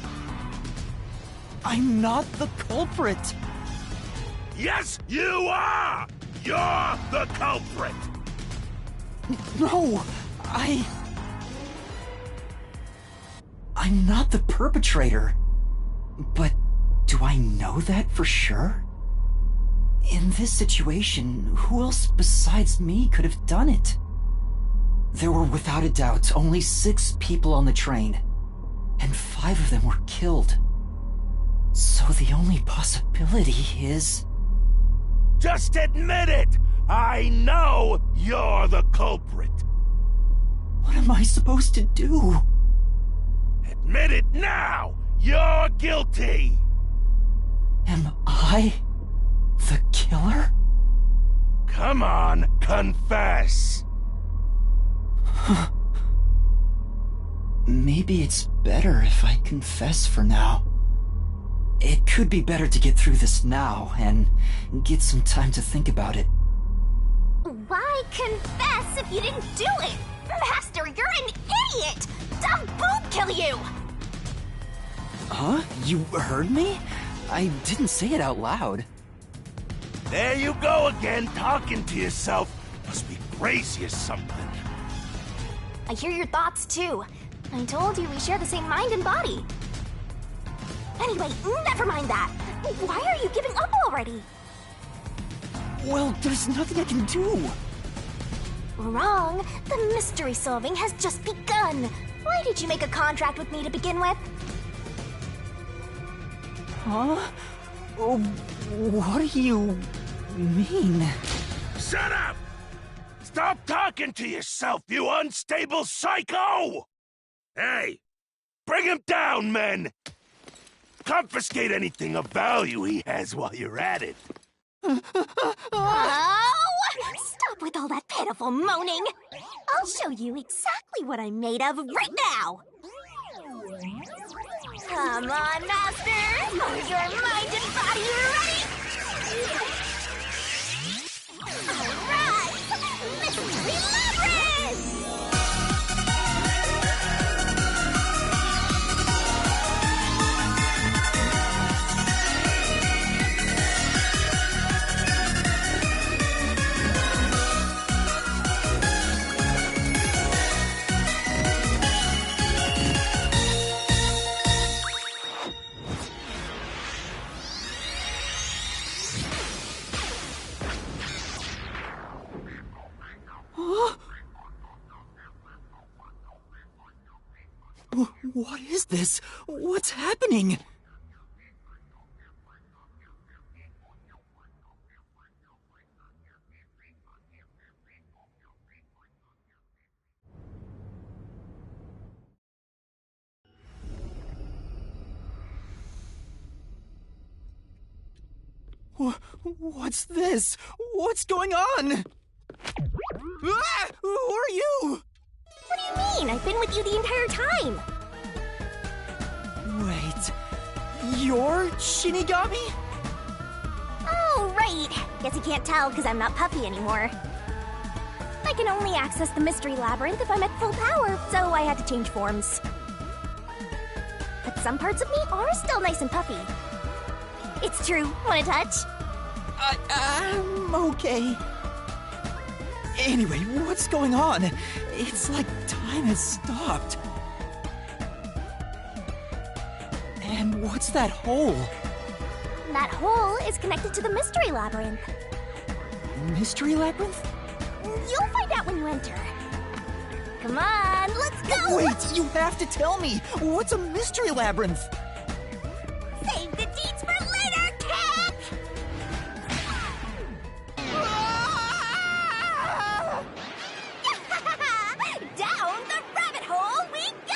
I'm not the culprit. Yes, you are! You're the culprit! No, I'm not the perpetrator. But do I know that for sure? In this situation, who else besides me could have done it? There were without a doubt only 6 people on the train, and 5 of them were killed. So the only possibility is... Just admit it! I know you're the culprit! What am I supposed to do? Admit it now! You're guilty! Am I the killer? Come on, confess! Maybe it's better if I confess for now. It could be better to get through this now and get some time to think about it. Why confess if you didn't do it? Master, you're an idiot! Dumb boot kill you! Huh? You heard me? I didn't say it out loud. There you go again, talking to yourself. Must be crazy or something. I hear your thoughts too. I told you we share the same mind and body. Anyway, never mind that. Why are you giving up already? Well, there's nothing I can do. Wrong. The mystery solving has just begun. Why did you make a contract with me to begin with? Huh? Oh, what do you mean? Shut up! Stop talking to yourself, you unstable psycho! Hey, bring him down, men! Confiscate anything of value he has while you're at it. Oh! Stop with all that pitiful moaning! I'll show you exactly what I'm made of right now! Come on, Master! Are your mind and body ready? Alright! Mystery Labyrinth! What is this? What's happening? What's this? What's going on? Ah! Who are you? What do you mean? I've been with you the entire time! Wait, you're Shinigami? Oh, right! Guess you can't tell because I'm not Puffy anymore. I can only access the Mystery Labyrinth if I'm at full power, so I had to change forms. But some parts of me are still nice and puffy. It's true. Want a touch? I'm okay. Anyway, what's going on? It's like time has stopped. And what's that hole? That hole is connected to the Mystery Labyrinth. Mystery Labyrinth? You'll find out when you enter. Come on, let's go! Wait, you have to tell me! What's a Mystery Labyrinth? Save the deeds for later, cat! Down the rabbit hole we go!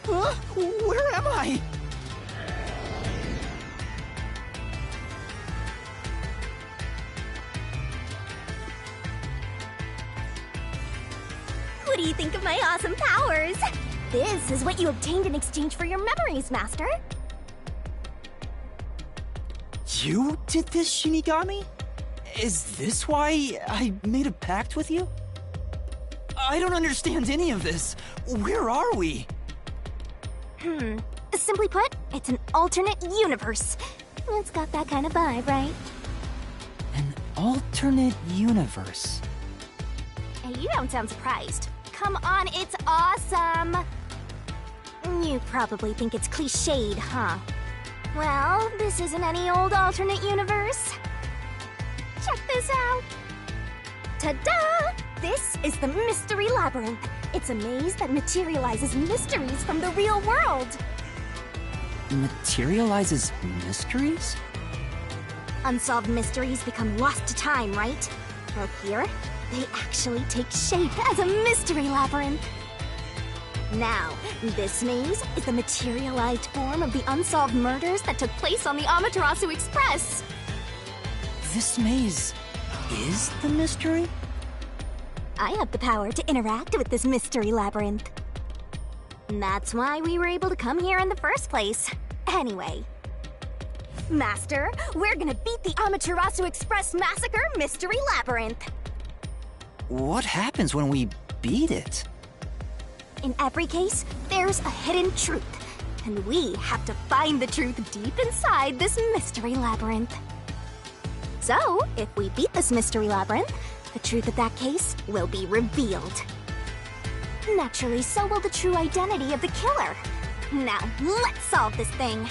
Huh? Where am I? What do you think of my awesome powers? This is what you obtained in exchange for your memories, Master. You did this, Shinigami? Is this why I made a pact with you? I don't understand any of this. Where are we? Simply put, it's an alternate universe. It's got that kind of vibe, right? An alternate universe. Hey, you don't sound surprised. Come on, it's awesome! You probably think it's cliched, huh? Well, this isn't any old alternate universe. Check this out! Ta-da! This is the Mystery Labyrinth. It's a maze that materializes mysteries from the real world. Materializes mysteries? Unsolved mysteries become lost to time, right? Well, here, they actually take shape as a mystery labyrinth. Now, this maze is the materialized form of the unsolved murders that took place on the Amaterasu Express. This maze is the mystery? I have the power to interact with this mystery labyrinth. And that's why we were able to come here in the first place. Anyway, Master, we're gonna beat the Amaterasu Express Massacre Mystery Labyrinth. What happens when we beat it? In every case, there's a hidden truth, and we have to find the truth deep inside this mystery labyrinth. So, if we beat this mystery labyrinth, the truth of that case will be revealed. Naturally, so will the true identity of the killer. Now, let's solve this thing.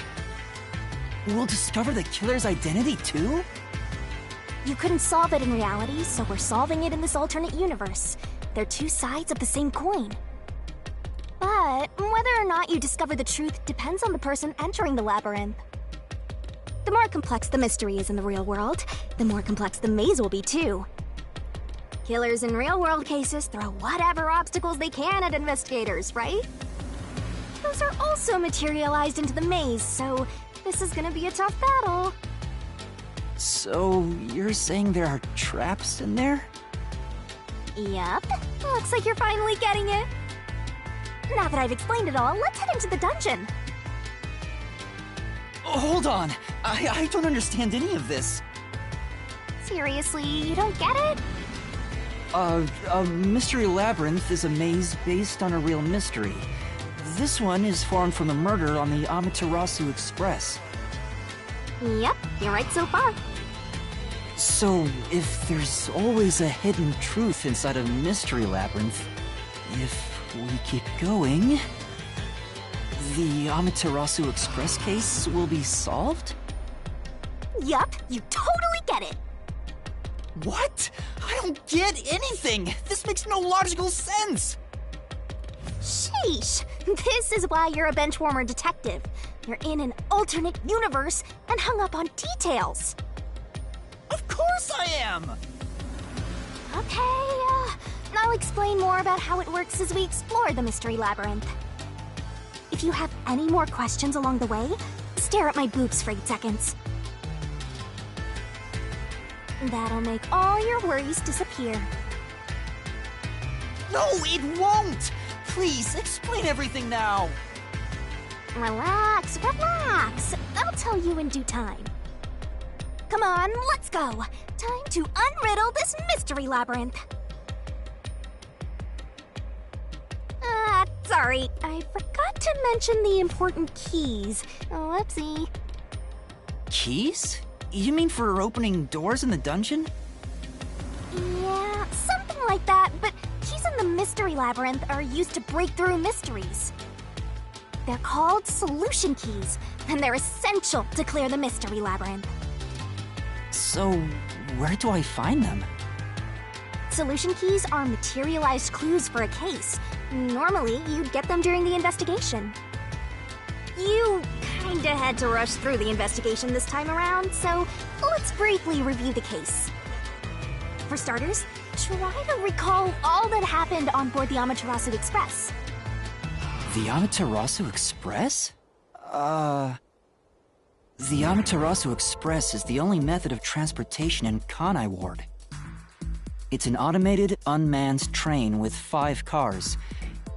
We'll discover the killer's identity too? You couldn't solve it in reality, so we're solving it in this alternate universe. They're two sides of the same coin. But whether or not you discover the truth depends on the person entering the labyrinth. The more complex the mystery is in the real world, the more complex the maze will be too. Killers in real-world cases throw whatever obstacles they can at investigators, right? Those are also materialized into the maze, so this is gonna be a tough battle. So, you're saying there are traps in there? Yep. Looks like you're finally getting it. Now that I've explained it all, let's head into the dungeon. Hold on! I don't understand any of this. Seriously, you don't get it? A mystery labyrinth is a maze based on a real mystery. This one is formed from the murder on the Amaterasu Express. Yep, you're right so far. So, if there's always a hidden truth inside a mystery labyrinth, if we keep going, the Amaterasu Express case will be solved? Yup, you totally get it. What? I don't get anything! This makes no logical sense! Sheesh! This is why you're a benchwarmer detective. You're in an alternate universe and hung up on details. Of course I am! Okay, I'll explain more about how it works as we explore the Mystery Labyrinth. If you have any more questions along the way, stare at my boobs for 8 seconds. That'll make all your worries disappear. No, it won't! Please, explain everything now! Relax, relax. I'll tell you in due time. Come on, let's go. Time to unriddle this mystery labyrinth. Sorry, I forgot to mention the important keys. Whoopsie. Keys? You mean for opening doors in the dungeon? Yeah, something like that, but keys in the mystery labyrinth are used to break through mysteries. They're called solution keys, and they're essential to clear the mystery labyrinth. So, where do I find them? Solution keys are materialized clues for a case. Normally, you'd get them during the investigation. You kinda had to rush through the investigation this time around, so let's briefly review the case. For starters, try to recall all that happened on board the Amaterasu Express. The Amaterasu Express? The Amaterasu Express is the only method of transportation in Kanai Ward. It's an automated, unmanned train with 5 cars.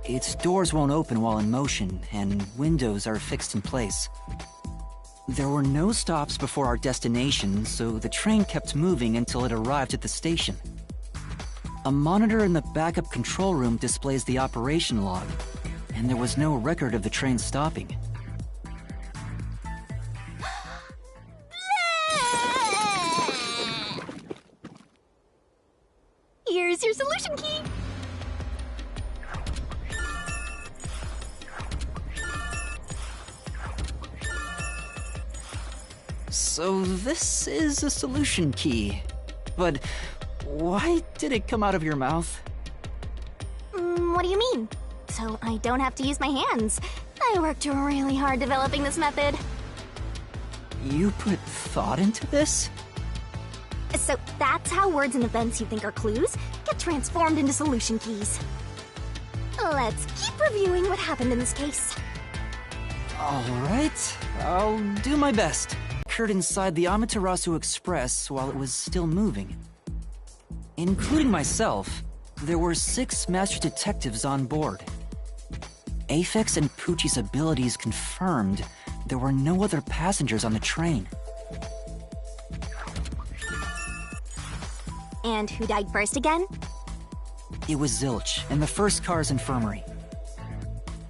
Its doors won't open while in motion, and windows are fixed in place. There were no stops before our destination, so the train kept moving until it arrived at the station. A monitor in the backup control room displays the operation log, and there was no record of the train stopping. Here's your solution key! So this is a solution key. But why did it come out of your mouth? What do you mean? So I don't have to use my hands. I worked really hard developing this method. You put thought into this? So that's how words and events you think are clues get transformed into solution keys. Let's keep reviewing what happened in this case. Alright, I'll do my best. Occurred inside the Amaterasu Express while it was still moving. Including myself, there were 6 master detectives on board. Aphex and Poochie's abilities confirmed there were no other passengers on the train. And who died first again? It was Zilch, in the first car's infirmary.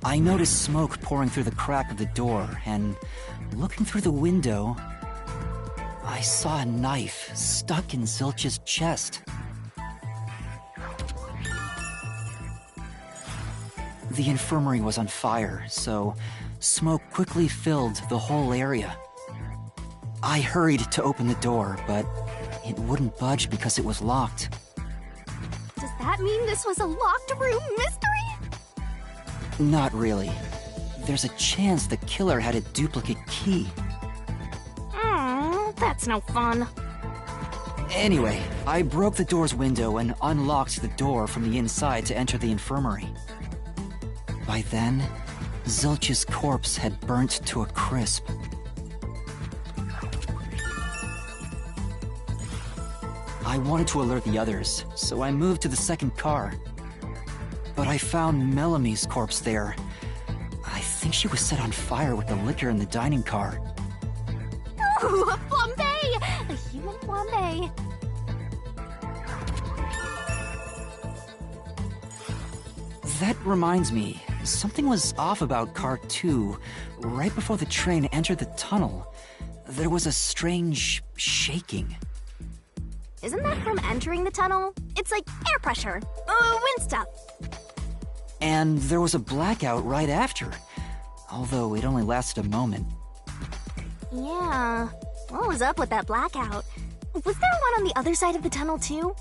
I noticed smoke pouring through the crack of the door, and looking through the window, I saw a knife stuck in Zilch's chest. The infirmary was on fire, so smoke quickly filled the whole area. I hurried to open the door, but it wouldn't budge because it was locked. Does that mean this was a locked room mystery? Not really. There's a chance the killer had a duplicate key. That's no fun. Anyway, I broke the door's window and unlocked the door from the inside to enter the infirmary. By then, Zilch's corpse had burnt to a crisp. I wanted to alert the others, so I moved to the second car. But I found Melamie's corpse there. I think she was set on fire with the liquor in the dining car. Ooh, a flambe! A human flambe! That reminds me, something was off about Car 2. Right before the train entered the tunnel, there was a strange shaking. Isn't that from entering the tunnel? It's like air pressure. Wind stuff. And there was a blackout right after, although it only lasted a moment. Yeah. What was up with that blackout? was there one on the other side of the tunnel too?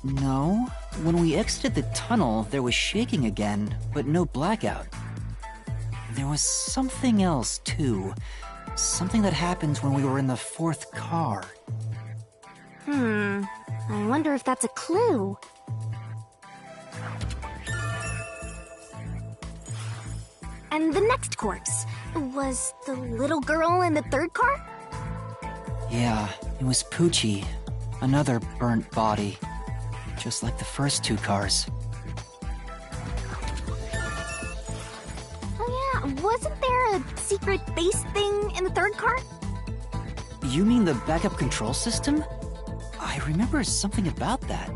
No. When we exited the tunnel, there was shaking again, but no blackout. There was something else, too. Something that happened when we were in the fourth car. I wonder if that's a clue. And the next corpse, was the little girl in the third car? Yeah, it was Poochie. Another burnt body. Just like the first two cars. Oh yeah, wasn't there a secret base thing in the third car? You mean the backup control system? I remember something about that.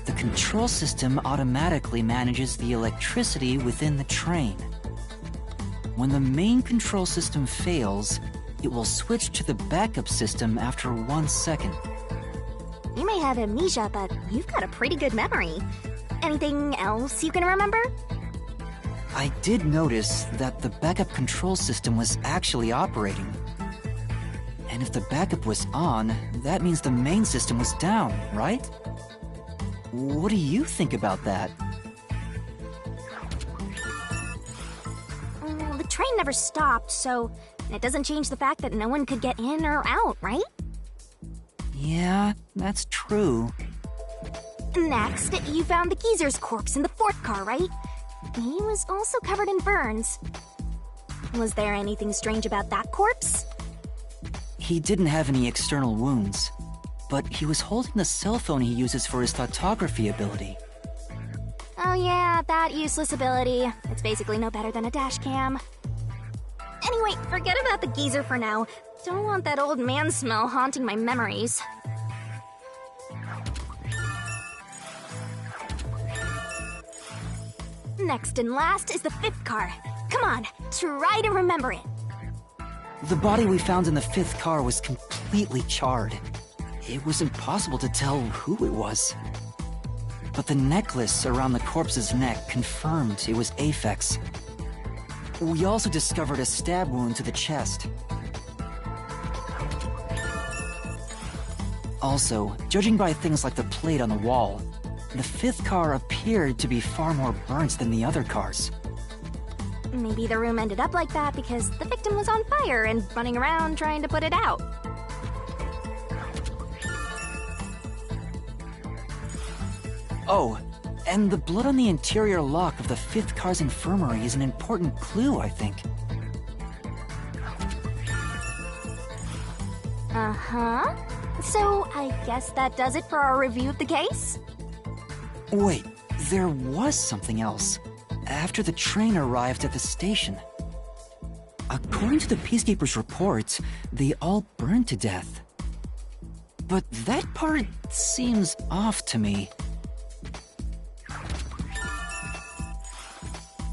The control system automatically manages the electricity within the train. When the main control system fails, it will switch to the backup system after 1 second. You may have amnesia, but you've got a pretty good memory. Anything else you can remember? I did notice that the backup control system was actually operating. And if the backup was on, that means the main system was down, right? What do you think about that? The train never stopped, so it doesn't change the fact that no one could get in or out, right? Yeah, that's true. Next, you found the geezer's corpse in the fourth car, right? He was also covered in burns. Was there anything strange about that corpse? He didn't have any external wounds, but he was holding the cell phone he uses for his photography ability. Oh yeah, that useless ability. It's basically no better than a dash cam. Anyway, forget about the geezer for now. Don't want that old man smell haunting my memories. Next and last is the fifth car. Come on, try to remember it. The body we found in the fifth car was completely charred. It was impossible to tell who it was. But the necklace around the corpse's neck confirmed it was Aphex. We also discovered a stab wound to the chest. Also, judging by things like the plate on the wall, the fifth car appeared to be far more burnt than the other cars. Maybe the room ended up like that because the victim was on fire and running around trying to put it out. Oh, and the blood on the interior lock of the fifth car's infirmary is an important clue, I think. Uh-huh. So, I guess that does it for our review of the case? Wait, there was something else. After the train arrived at the station. According to the Peacekeeper's reports, they all burned to death. But that part seems off to me.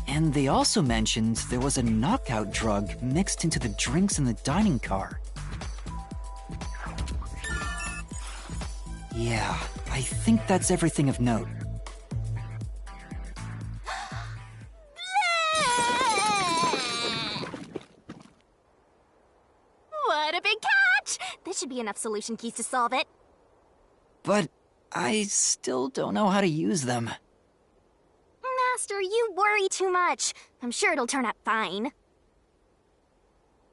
And they also mentioned there was a knockout drug mixed into the drinks in the dining car. Yeah, I think that's everything of note. What a big catch! This should be enough solution keys to solve it. But I still don't know how to use them. Master, you worry too much. I'm sure it'll turn out fine.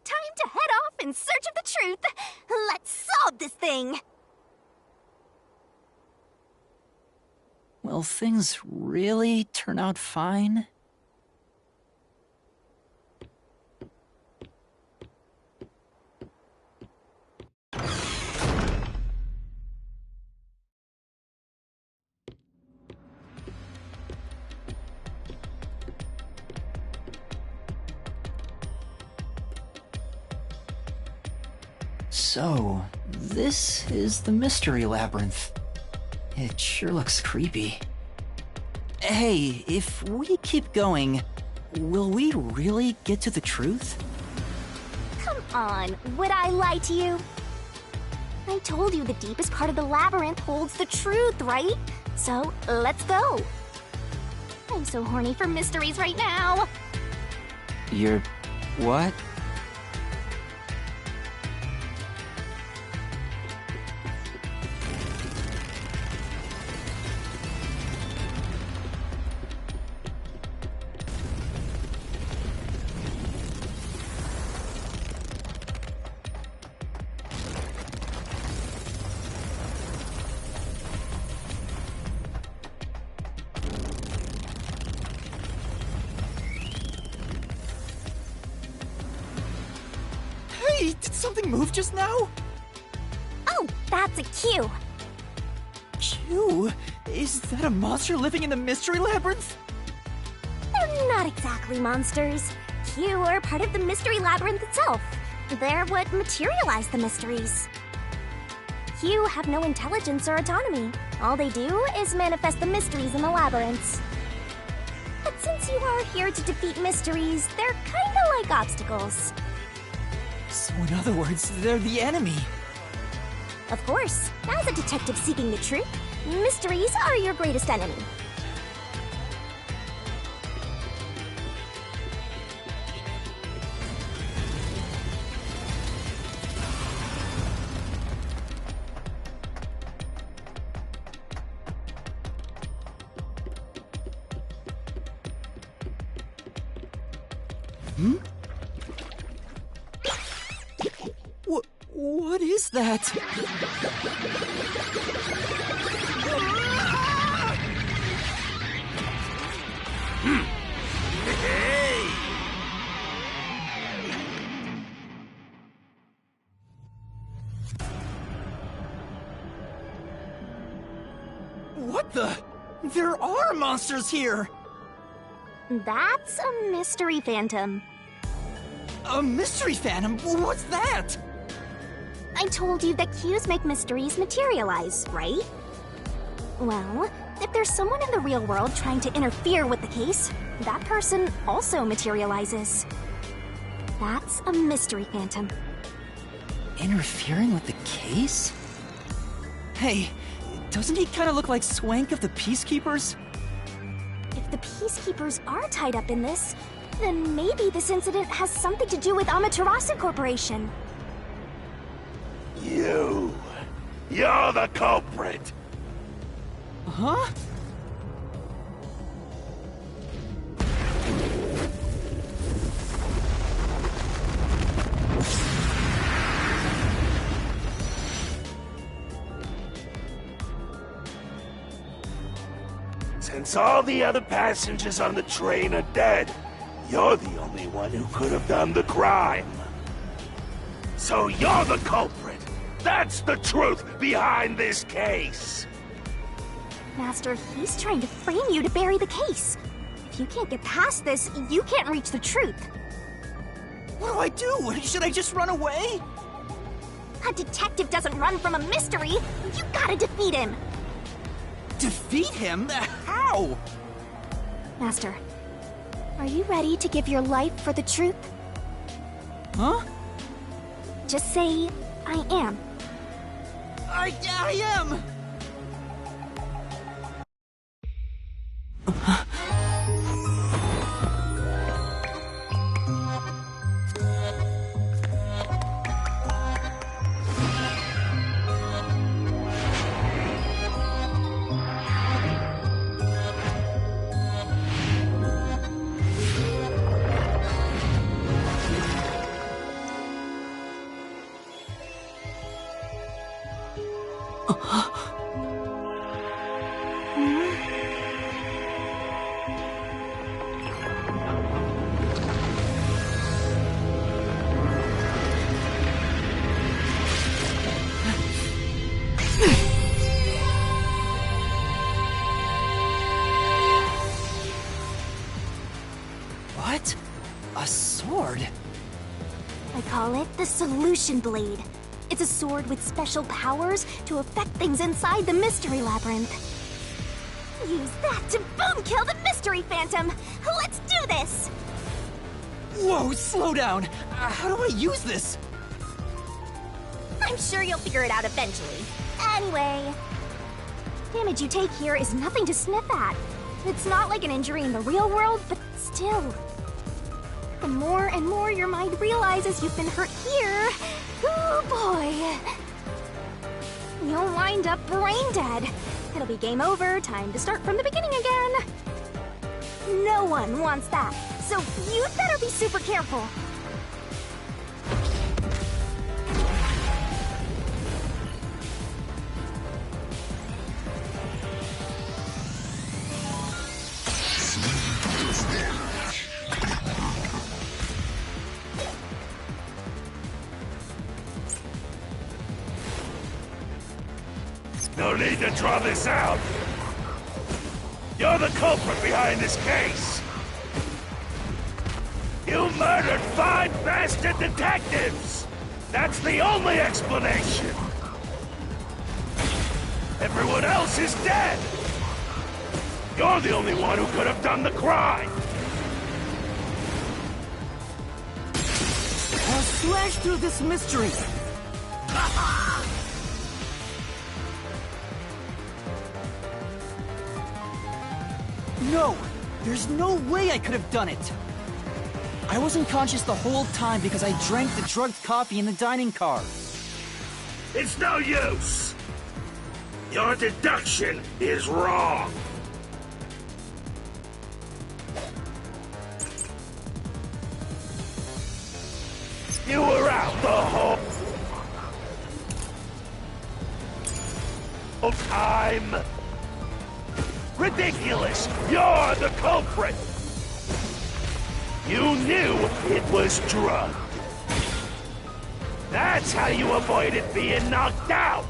Time to head off in search of the truth. Let's solve this thing. Will things really turn out fine? So, this is the Mystery Labyrinth. It sure looks creepy. Hey, if we keep going, will we really get to the truth? Come on, would I lie to you? I told you the deepest part of the labyrinth holds the truth, right? So, let's go. I'm so horny for mysteries right now. You're... what? Did something move just now? Oh, that's a Q. Q? Is that a monster living in the Mystery Labyrinth? They're not exactly monsters. Q are part of the Mystery Labyrinth itself. They're what materialize the mysteries. Q have no intelligence or autonomy. All they do is manifest the mysteries in the labyrinths. But since you are here to defeat mysteries, they're kinda like obstacles. So in other words, they're the enemy. Of course, as a detective seeking the truth, mysteries are your greatest enemy. What is that? What the? There are monsters here! That's a mystery phantom. A mystery phantom? What's that? I told you that Qs make mysteries materialize, right? Well, if there's someone in the real world trying to interfere with the case, that person also materializes. That's a mystery phantom. Interfering with the case? Hey, doesn't he kind of look like Swank of the Peacekeepers? If the Peacekeepers are tied up in this, then maybe this incident has something to do with Amaterasu Corporation. You're the culprit! Huh? Since all the other passengers on the train are dead, you're the only one who could have done the crime. So you're the culprit! That's the truth behind this case! Master, he's trying to frame you to bury the case. If you can't get past this, you can't reach the truth. What do I do? Should I just run away? A detective doesn't run from a mystery. You gotta defeat him. Defeat him? How? Master, are you ready to give your life for the truth? Huh? Just say, I am. I am! What? A sword? I call it the Solution Blade. It's a sword with special powers to affect things inside the Mystery Labyrinth. Use that to boom kill the Mystery Phantom! Let's do this! Whoa, slow down! How do I use this? I'm sure you'll figure it out eventually. Anyway, damage you take here is nothing to sniff at. It's not like an injury in the real world, but still. The more and more your mind realizes you've been hurt here, oh boy, you'll wind up brain dead. It'll be game over, time to start from the beginning again. No one wants that, so you'd better be super careful. No need to draw this out. You're the culprit behind this case. You murdered 5 bastard detectives! That's the only explanation! Everyone else is dead! You're the only one who could have done the crime! I'll slash through this mystery! No! There's no way I could have done it! I wasn't conscious the whole time because I drank the drugged coffee in the dining car. It's no use! Your deduction is wrong! You were out the whole time! Ridiculous! You're the culprit! You knew it was drugged. That's how you avoided being knocked out!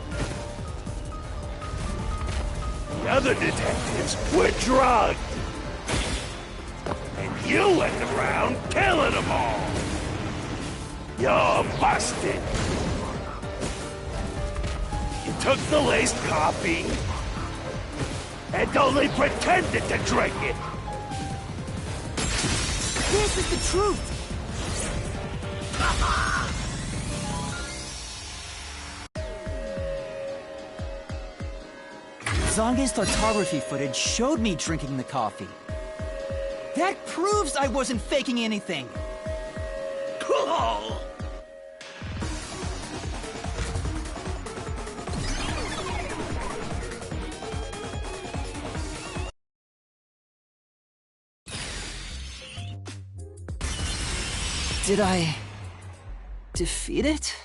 The other detectives were drugged! And you went around killing them all! You're busted! You took the laced coffee and only pretended to drink it! This is the truth! Zange's photography footage showed me drinking the coffee. That proves I wasn't faking anything! Did I defeat it?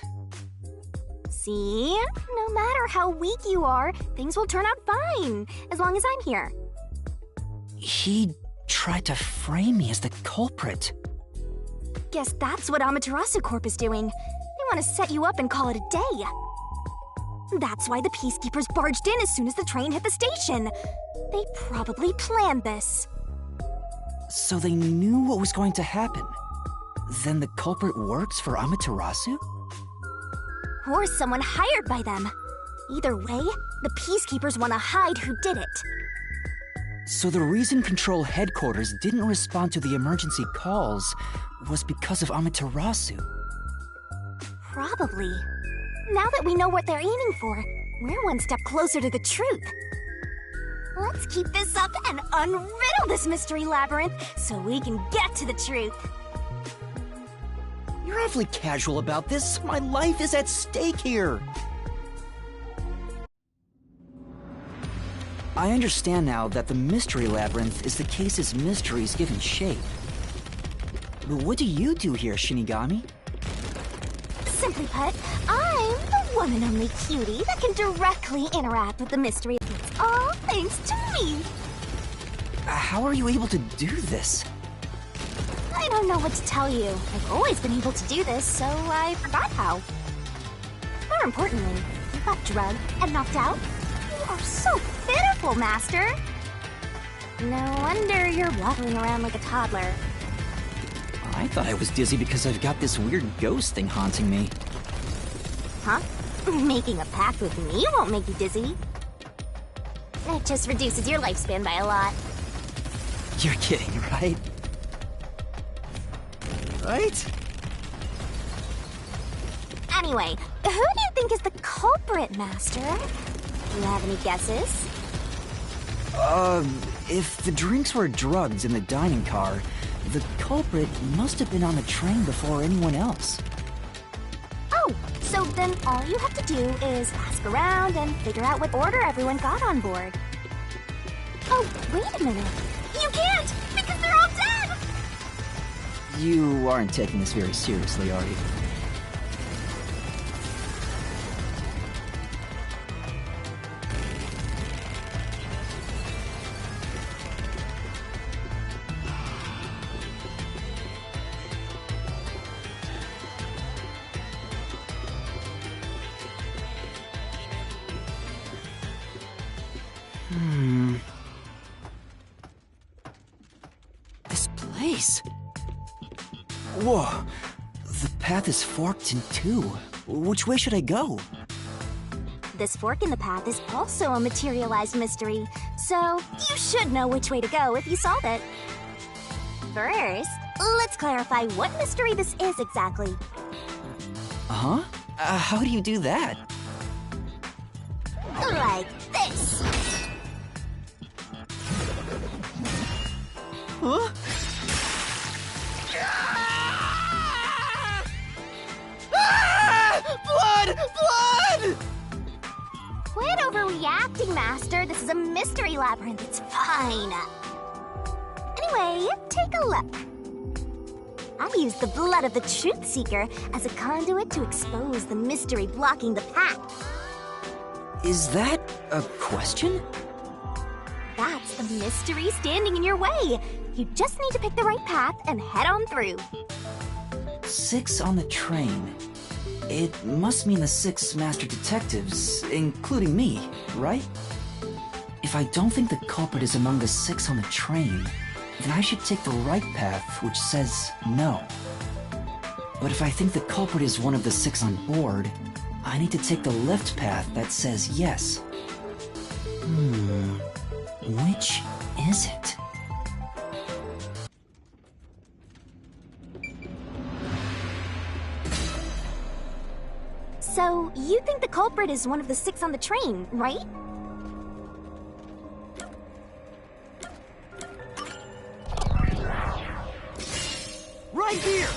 See? No matter how weak you are, things will turn out fine, as long as I'm here. He tried to frame me as the culprit. Guess that's what Amaterasu Corp is doing. They want to set you up and call it a day. That's why the peacekeepers barged in as soon as the train hit the station. They probably planned this. So they knew what was going to happen. Then the culprit works for Amaterasu? Or someone hired by them. Either way, the peacekeepers want to hide who did it. So the reason Control Headquarters didn't respond to the emergency calls was because of Amaterasu. Probably. Now that we know what they're aiming for, we're one step closer to the truth. Let's keep this up and unriddle this mystery labyrinth so we can get to the truth. You're awfully casual about this. My life is at stake here. I understand now that the mystery labyrinth is the case's mysteries given shape. But what do you do here, Shinigami? Simply put, I'm the one and only cutie that can directly interact with the mystery. It's all thanks to me. How are you able to do this? I don't know what to tell you. I've always been able to do this, so I forgot how. More importantly, you got drugged and knocked out. You are so pitiful, Master. No wonder you're waddling around like a toddler. I thought I was dizzy because I've got this weird ghost thing haunting me. Huh? Making a pact with me won't make you dizzy. It just reduces your lifespan by a lot. You're kidding, right? Right? Anyway, who do you think is the culprit, Master? Do you have any guesses? If the drinks were drugs in the dining car, the culprit must have been on the train before anyone else. Oh, so then all you have to do is ask around and figure out what order everyone got on board. Oh, wait a minute. You can't, because they're all dead! You aren't taking this very seriously, are you? This place... Whoa! The path is forked in two. Which way should I go? This fork in the path is also a materialized mystery, so you should know which way to go if you solve it. First, let's clarify what mystery this is exactly. Huh? How do you do that? Like this. Huh? Blood! Blood! Quit overreacting, Master. This is a mystery labyrinth. It's fine. Anyway, take a look. I used the blood of the Truth Seeker as a conduit to expose the mystery blocking the path. Is that a question? That's the mystery standing in your way. You just need to pick the right path and head on through. 6 on the train. It must mean the 6 master detectives, including me, right? If I don't think the culprit is among the 6 on the train, then I should take the right path, which says no. But if I think the culprit is one of the 6 on board, I need to take the left path that says yes. Which is it? So, you think the culprit is one of the 6 on the train, right? Right here!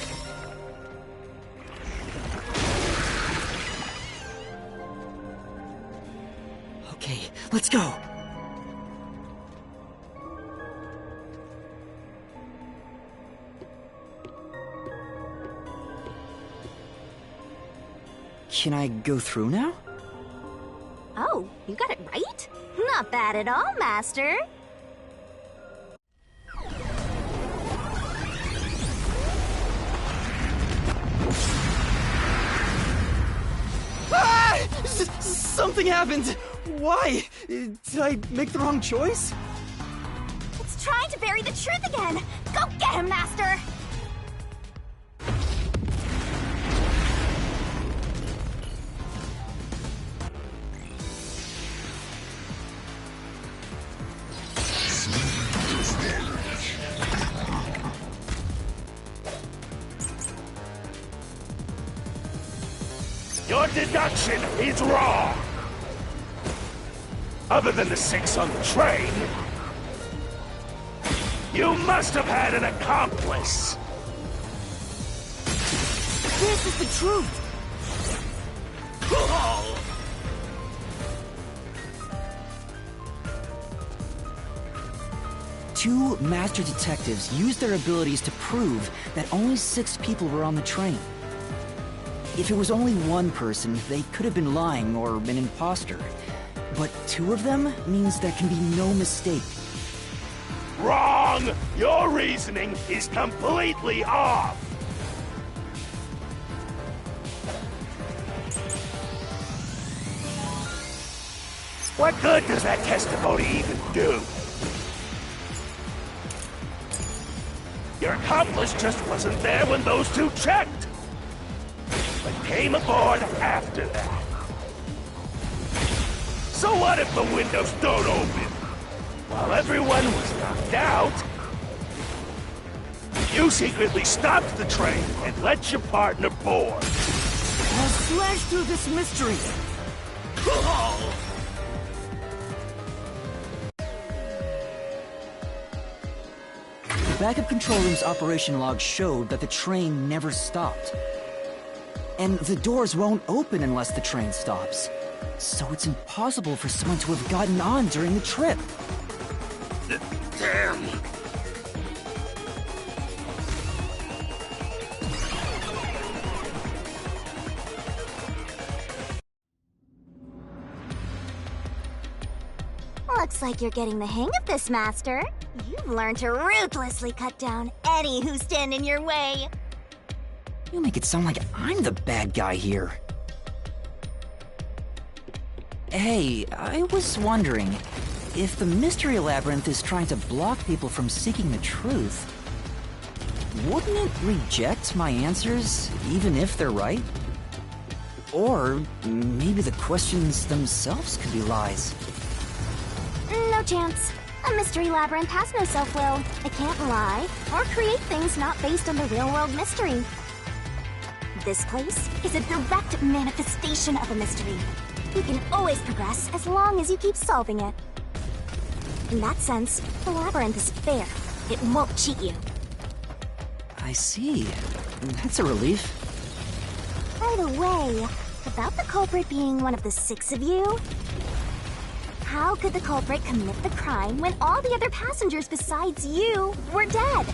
Okay, let's go! Can I go through now? Oh, you got it right? Not bad at all, Master. Ah! Something happened! Why? Did I make the wrong choice? It's trying to bury the truth again! Go get him, Master! Your deduction is wrong! Other than the 6 on the train, you must have had an accomplice! This is the truth! 2 master detectives used their abilities to prove that only 6 people were on the train. If it was only one person, they could have been lying or an imposter. But 2 of them means there can be no mistake. Wrong! Your reasoning is completely off! What good does that testimony even do? Your accomplice just wasn't there when those 2 checked, but came aboard after that. So what if the windows don't open? While everyone was knocked out, you secretly stopped the train and let your partner board. I'll slash through this mystery! The backup control room's operation log showed that the train never stopped. And the doors won't open unless the train stops. So it's impossible for someone to have gotten on during the trip. Damn! Looks like you're getting the hang of this, Master. You've learned to ruthlessly cut down any who stand in your way. You make it sound like I'm the bad guy here. Hey, I was wondering, if the mystery labyrinth is trying to block people from seeking the truth, wouldn't it reject my answers, even if they're right? Or maybe the questions themselves could be lies. No chance. A mystery labyrinth has no self-will. It can't lie or create things not based on the real-world mystery. This place is a direct manifestation of a mystery. You can always progress as long as you keep solving it. In that sense, the labyrinth is fair. It won't cheat you. I see. That's a relief. By the way, about the culprit being one of the 6 of you, how could the culprit commit the crime when all the other passengers besides you were dead?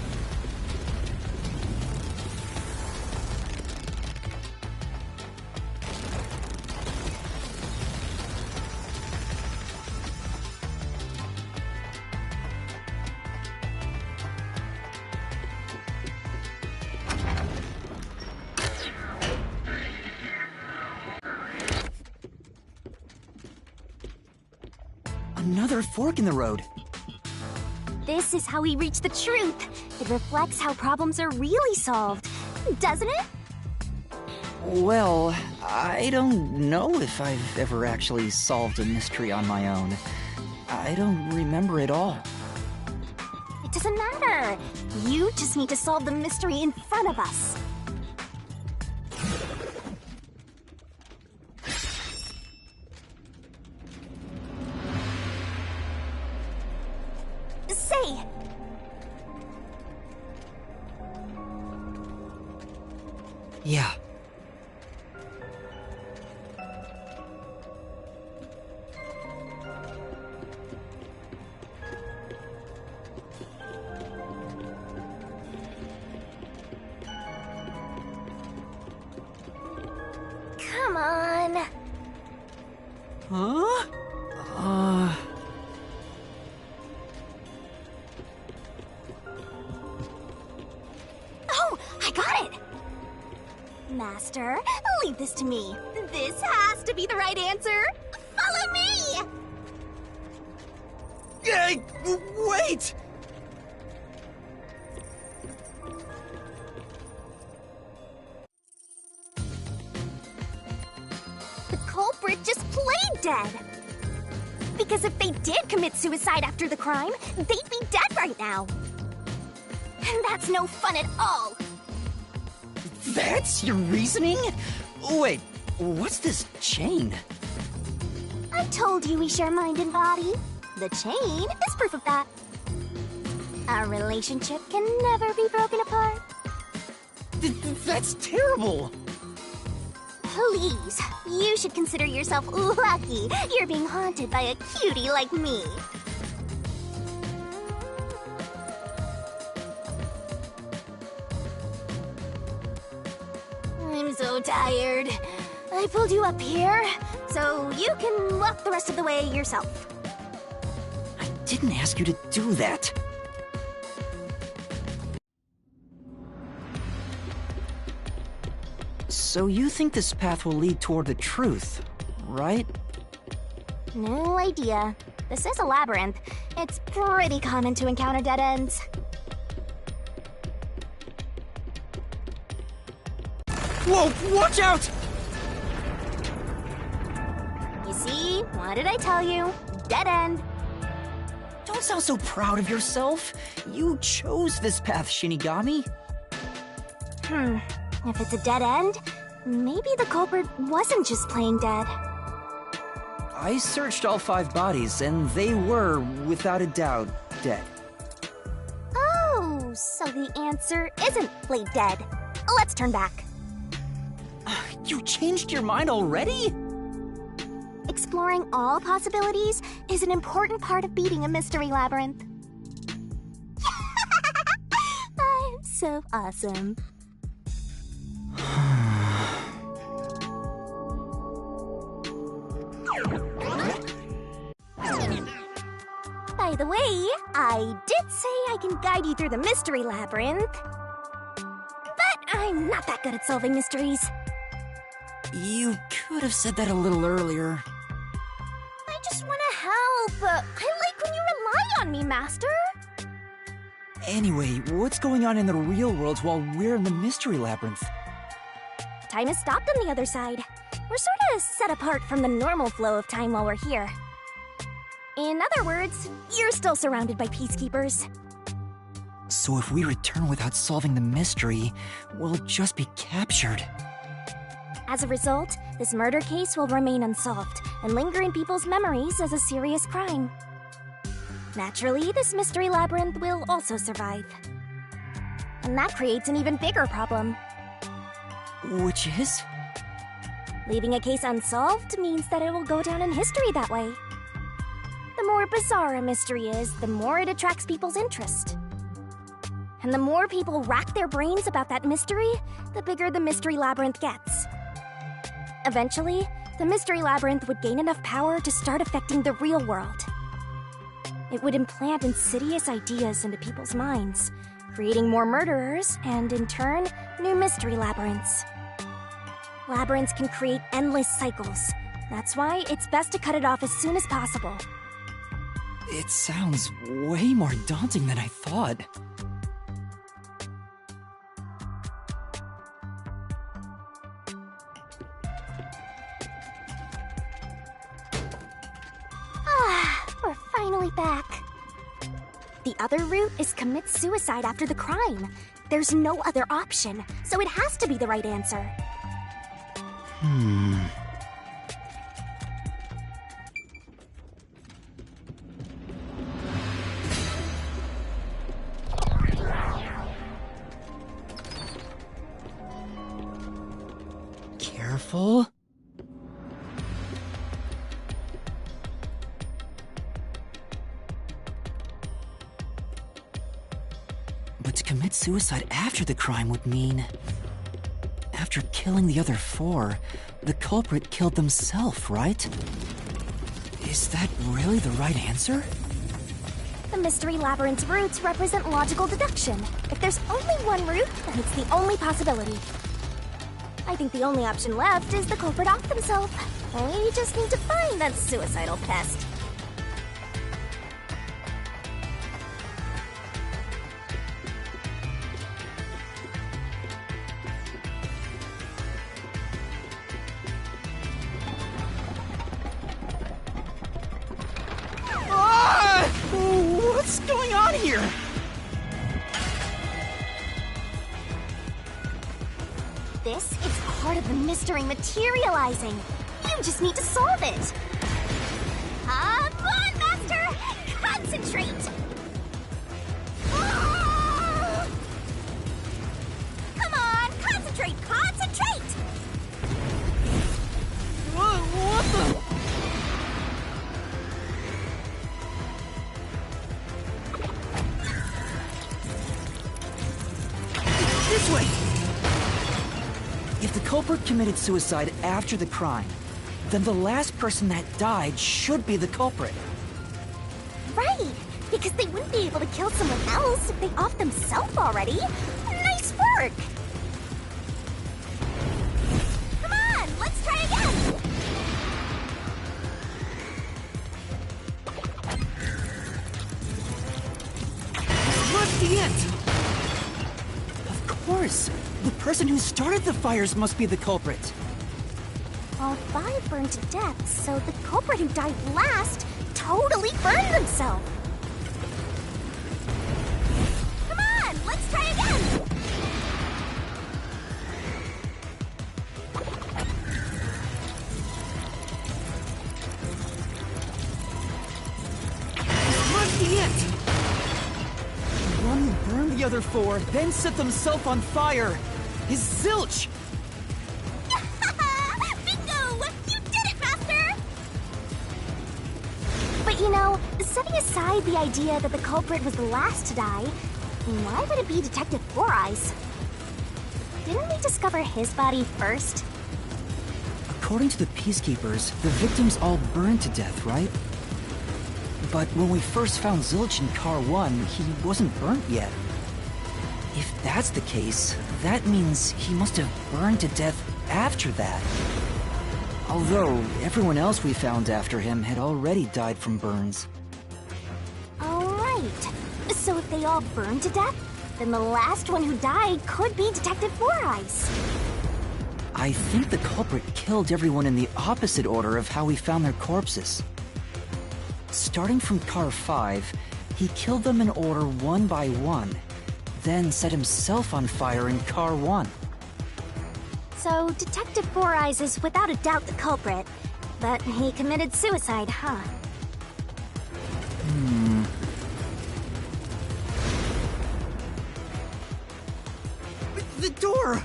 Another fork in the road. This is how we reach the truth. It reflects how problems are really solved, doesn't it? Well, I don't know if I've ever actually solved a mystery on my own. I don't remember it all. It doesn't matter. You just need to solve the mystery in front of us. Say! Yeah. Come on. Huh? Oh, I got it! Master, leave this to me. This has to be the right answer. Follow me! Hey, wait! The culprit just played dead. Because if they did commit suicide after the crime, they'd be dead right now. And that's no fun at all. That's your reasoning? Wait, what's this chain? I told you we share mind and body. The chain is proof of that. Our relationship can never be broken apart. That's terrible! Please, you should consider yourself lucky you're being haunted by a cutie like me. I'm so tired. I pulled you up here, so you can walk the rest of the way yourself. I didn't ask you to do that. So you think this path will lead toward the truth, right? No idea. This is a labyrinth. It's pretty common to encounter dead ends. Whoa, watch out! You see? What did I tell you? Dead end. Don't sound so proud of yourself. You chose this path, Shinigami. If it's a dead end, maybe the culprit wasn't just playing dead. I searched all 5 bodies, and they were, without a doubt, dead. Oh, so the answer isn't play dead. Let's turn back. You changed your mind already? Exploring all possibilities is an important part of beating a mystery labyrinth. I'm so awesome. By the way, I did say I can guide you through the mystery labyrinth. But I'm not that good at solving mysteries. You could have said that a little earlier. I just want to help. I like when you rely on me, Master. Anyway, what's going on in the real world while we're in the Mystery Labyrinth? Time has stopped on the other side. We're sort of set apart from the normal flow of time while we're here. In other words, you're still surrounded by peacekeepers. So if we return without solving the mystery, we'll just be captured. As a result, this murder case will remain unsolved and linger in people's memories as a serious crime. Naturally, this mystery labyrinth will also survive. And that creates an even bigger problem. Which is? Leaving a case unsolved means that it will go down in history that way. The more bizarre a mystery is, the more it attracts people's interest. And the more people rack their brains about that mystery, the bigger the mystery labyrinth gets. Eventually, the mystery labyrinth would gain enough power to start affecting the real world. It would implant insidious ideas into people's minds, creating more murderers and, in turn, new mystery labyrinths. Labyrinths can create endless cycles. That's why it's best to cut it off as soon as possible. It sounds way more daunting than I thought. We're finally back. The other route is commit suicide after the crime. There's no other option, so it has to be the right answer. Careful. But to commit suicide after the crime would mean... After killing the other four, the culprit killed themselves, right? Is that really the right answer? The mystery labyrinth's routes represent logical deduction. If there's only one route, then it's the only possibility. I think the only option left is the culprit off themselves. We just need to find that suicidal pest. What's going on here? This is part of the mystery materializing. You just need to solve it. Come on, Master! Concentrate! Ah! Come on, concentrate! Concentrate! What the... This way! If the culprit committed suicide after the crime, then the last person that died should be the culprit. Right! Because they wouldn't be able to kill someone else if they offed themselves already. Nice work! Come on, let's try again! Look, the end! Of course! The person who started the fires must be the culprit. All 5 burned to death, so the culprit who died last totally burned themselves. Come on, let's try again! Look, the end! One who burned the other 4, then set themselves on fire, is Zilch! Bingo! You did it, Master! But you know, setting aside the idea that the culprit was the last to die, why would it be Detective Four Eyes? Didn't we discover his body first? According to the Peacekeepers, the victims all burned to death, right? But when we first found Zilch in Car 1, he wasn't burnt yet. If that's the case, that means he must have burned to death after that. Although, everyone else we found after him had already died from burns. Alright. So if they all burned to death, then the last one who died could be Detective Four Eyes. I think the culprit killed everyone in the opposite order of how we found their corpses. Starting from Car 5, he killed them in order one by one, then set himself on fire in Car 1. So Detective Four Eyes is without a doubt the culprit, but he committed suicide, huh? The door!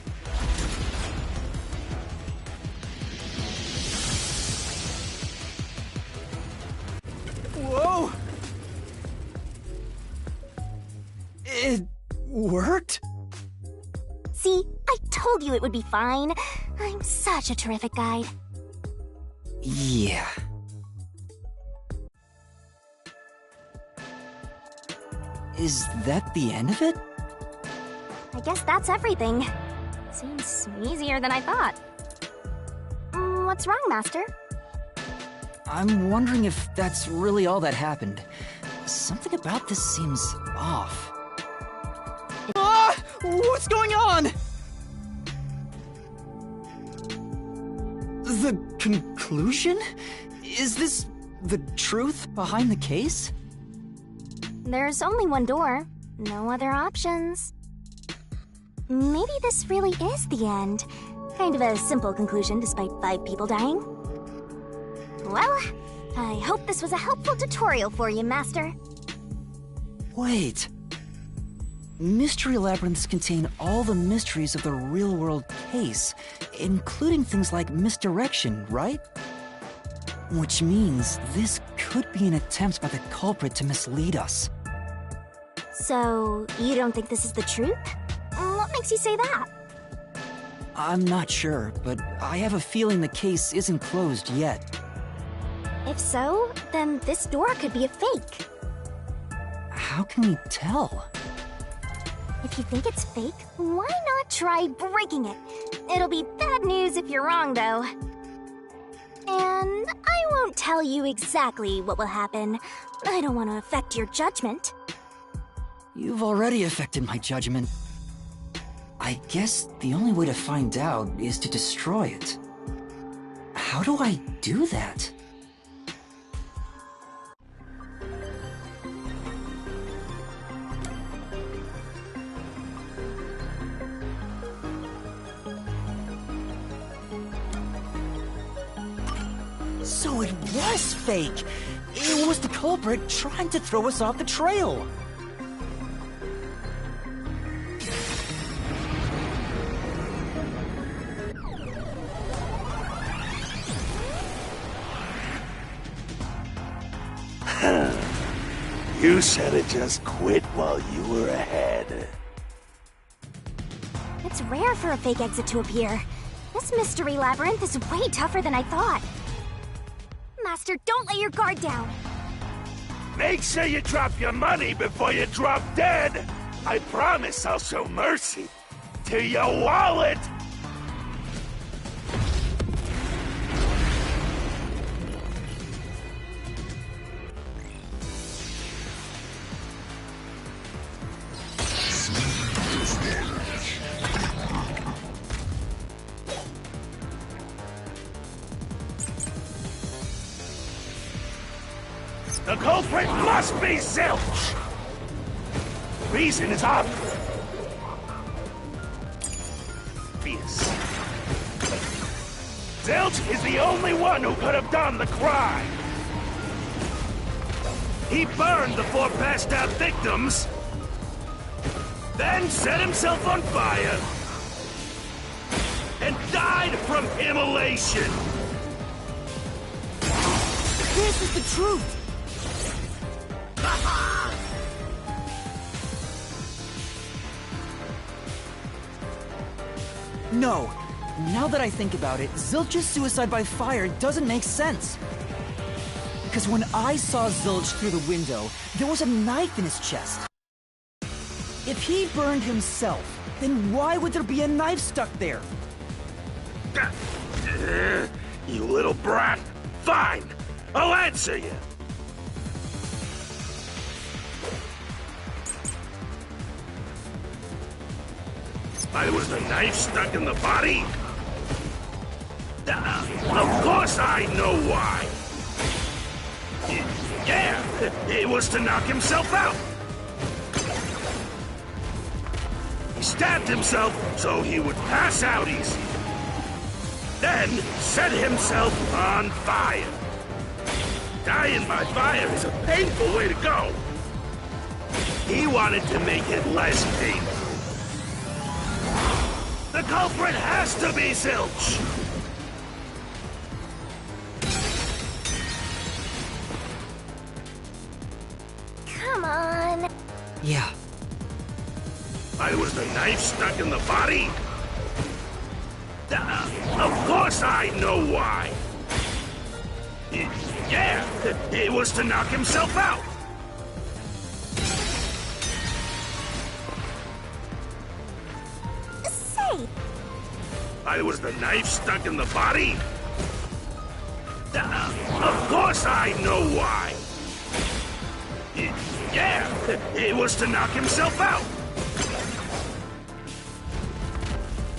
Whoa! It worked? See, I told you it would be fine. I'm such a terrific guide. Yeah. Is that the end of it? I guess that's everything. Seems easier than I thought. What's wrong, Master? I'm wondering if that's really all that happened. Something about this seems off. Ah! What's going on? The conclusion? Is this the truth behind the case? There's only one door. No other options. Maybe this really is the end. Kind of a simple conclusion despite 5 people dying. Well, I hope this was a helpful tutorial for you, Master. Wait. Mystery labyrinths contain all the mysteries of the real-world case, including things like misdirection, right? Which means this could be an attempt by the culprit to mislead us. So, you don't think this is the truth? What makes you say that? I'm not sure, but I have a feeling the case isn't closed yet. If so, then this door could be a fake. How can we tell? If you think it's fake, why not try breaking it? It'll be bad news if you're wrong, though. And I won't tell you exactly what will happen. I don't want to affect your judgment. You've already affected my judgment. I guess the only way to find out is to destroy it. How do I do that? So it was fake! It was the culprit trying to throw us off the trail! You should have just quit while you were ahead. It's rare for a fake exit to appear. This mystery labyrinth is way tougher than I thought. Master, don't let your guard down. Make sure you drop your money before you drop dead. I promise I'll show mercy to your wallet. The culprit must be Zilch! Reason is obvious. Zilch is the only one who could have done the crime. He burned the 4 passed out victims, then set himself on fire, and died from immolation. This is the truth! No. Now that I think about it, Zilch's suicide by fire doesn't make sense. Because when I saw Zilch through the window, there was a knife in his chest. If he burned himself, then why would there be a knife stuck there? You little brat! Fine! I'll answer you! Why was the knife stuck in the body? Of course I know why! Yeah, it was to knock himself out! He stabbed himself so he would pass out easy. Then set himself on fire. Dying by fire is a painful way to go. He wanted to make it less painful. The culprit has to be Zilch! Come on. Yeah. Why was the knife stuck in the body? Of course I know why! Yeah, it was to knock himself out! Say! Why was the knife stuck in the body? Of course I know why! Yeah, it was to knock himself out!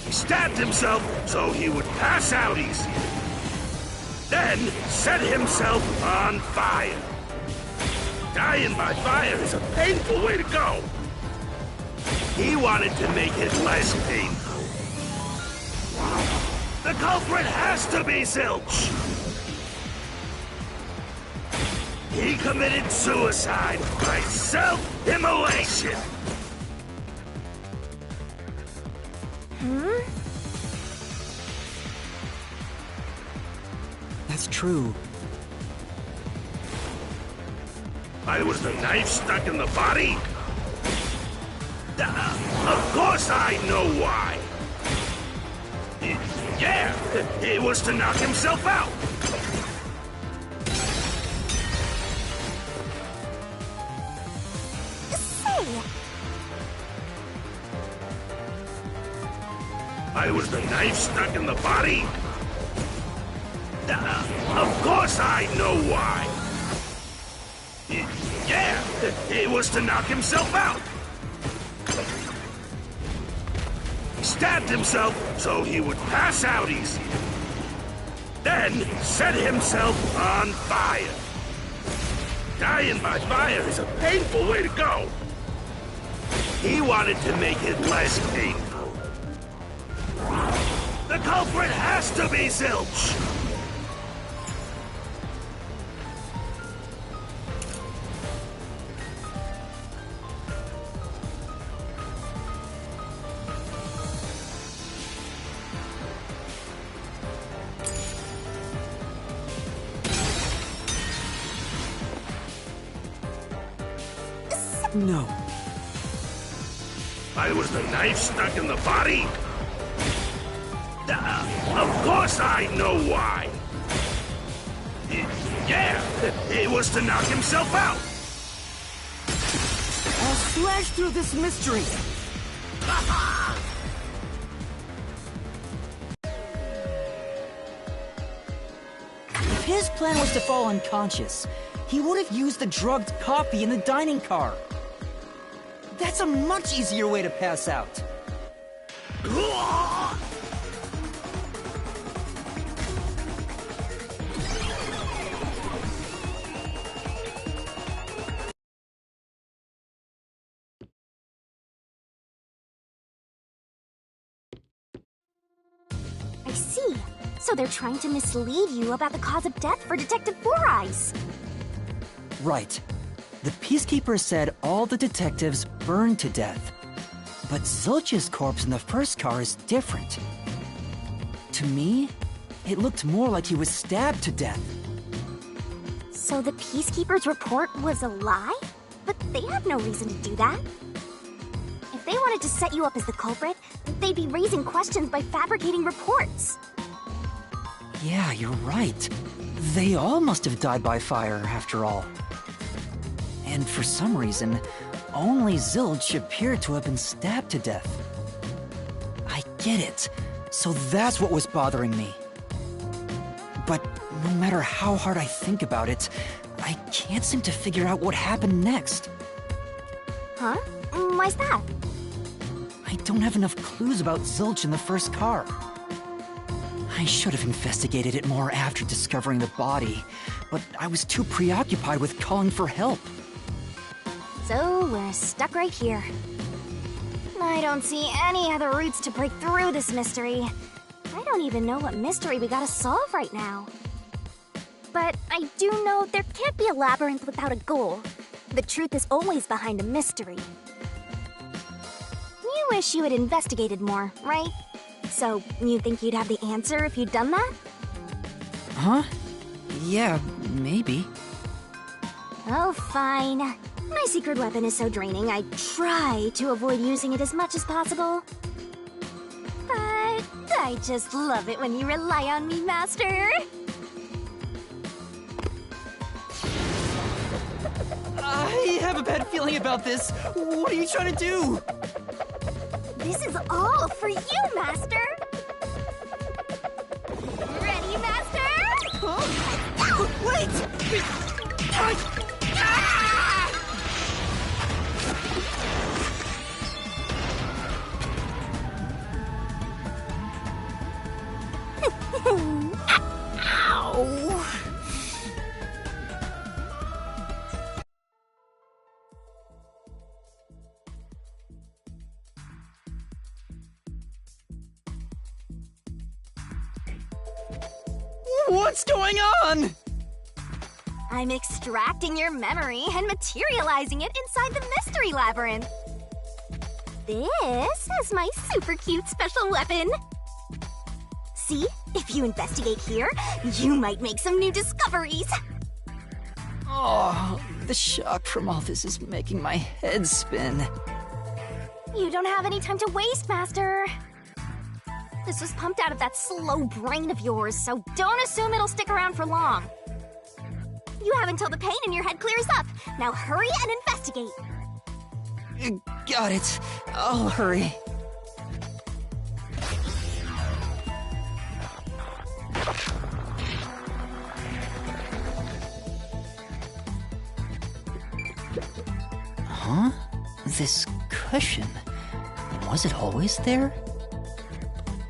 He stabbed himself so he would pass out easy. Then set himself on fire. Dying by fire is a painful way to go. He wanted to make it less painful. The culprit has to be Zilch! He committed suicide by self-immolation! That's true. Why was the knife stuck in the body? Of course I know why! Yeah, it was to knock himself out! Say! Why was the knife stuck in the body? Of course I know why! Yeah, it was to knock himself out! He stabbed himself so he would pass out easy. Then set himself on fire. Dying by fire is a painful way to go. He wanted to make it less painful. The culprit has to be Zilch! No. Why was the knife stuck in the body? Of course I know why! Yeah, it was to knock himself out! I'll slash through this mystery! If his plan was to fall unconscious, he would have used the drugged coffee in the dining car. That's a much easier way to pass out. I see. So they're trying to mislead you about the cause of death for Detective Four Eyes. Right. The Peacekeeper said all the detectives burned to death. But Zilch's corpse in the first car is different. To me, it looked more like he was stabbed to death. So the Peacekeeper's report was a lie? But they have no reason to do that. If they wanted to set you up as the culprit, they'd be raising questions by fabricating reports. Yeah, you're right. They all must have died by fire, after all. And for some reason, only Zilch appeared to have been stabbed to death. I get it. So that's what was bothering me. but no matter how hard I think about it, I can't seem to figure out what happened next. Huh? Why's that? I don't have enough clues about Zilch in the first car. I should have investigated it more after discovering the body, but I was too preoccupied with calling for help. So we're stuck right here. I don't see any other routes to break through this mystery. I don't even know what mystery we gotta solve right now. But I do know there can't be a labyrinth without a goal. The truth is always behind a mystery. You wish you had investigated more, right? So, you think you'd have the answer if you'd done that? Huh? Yeah, maybe. Oh, fine. My secret weapon is so draining, I try to avoid using it as much as possible. But I just love it when you rely on me, Master. I have a bad feeling about this. What are you trying to do? This is all for you, Master! Ready, Master? Huh? Wait! Ow! What's going on? I'm extracting your memory and materializing it inside the mystery labyrinth. This is my super cute special weapon. See? If you investigate here, you might make some new discoveries. Oh, the shock from all this is making my head spin. You don't have any time to waste, Master. This was pumped out of that slow brain of yours, so don't assume it'll stick around for long. You have until the pain in your head clears up. Now hurry and investigate. Got it. I'll hurry. Huh? This cushion. Was it always there?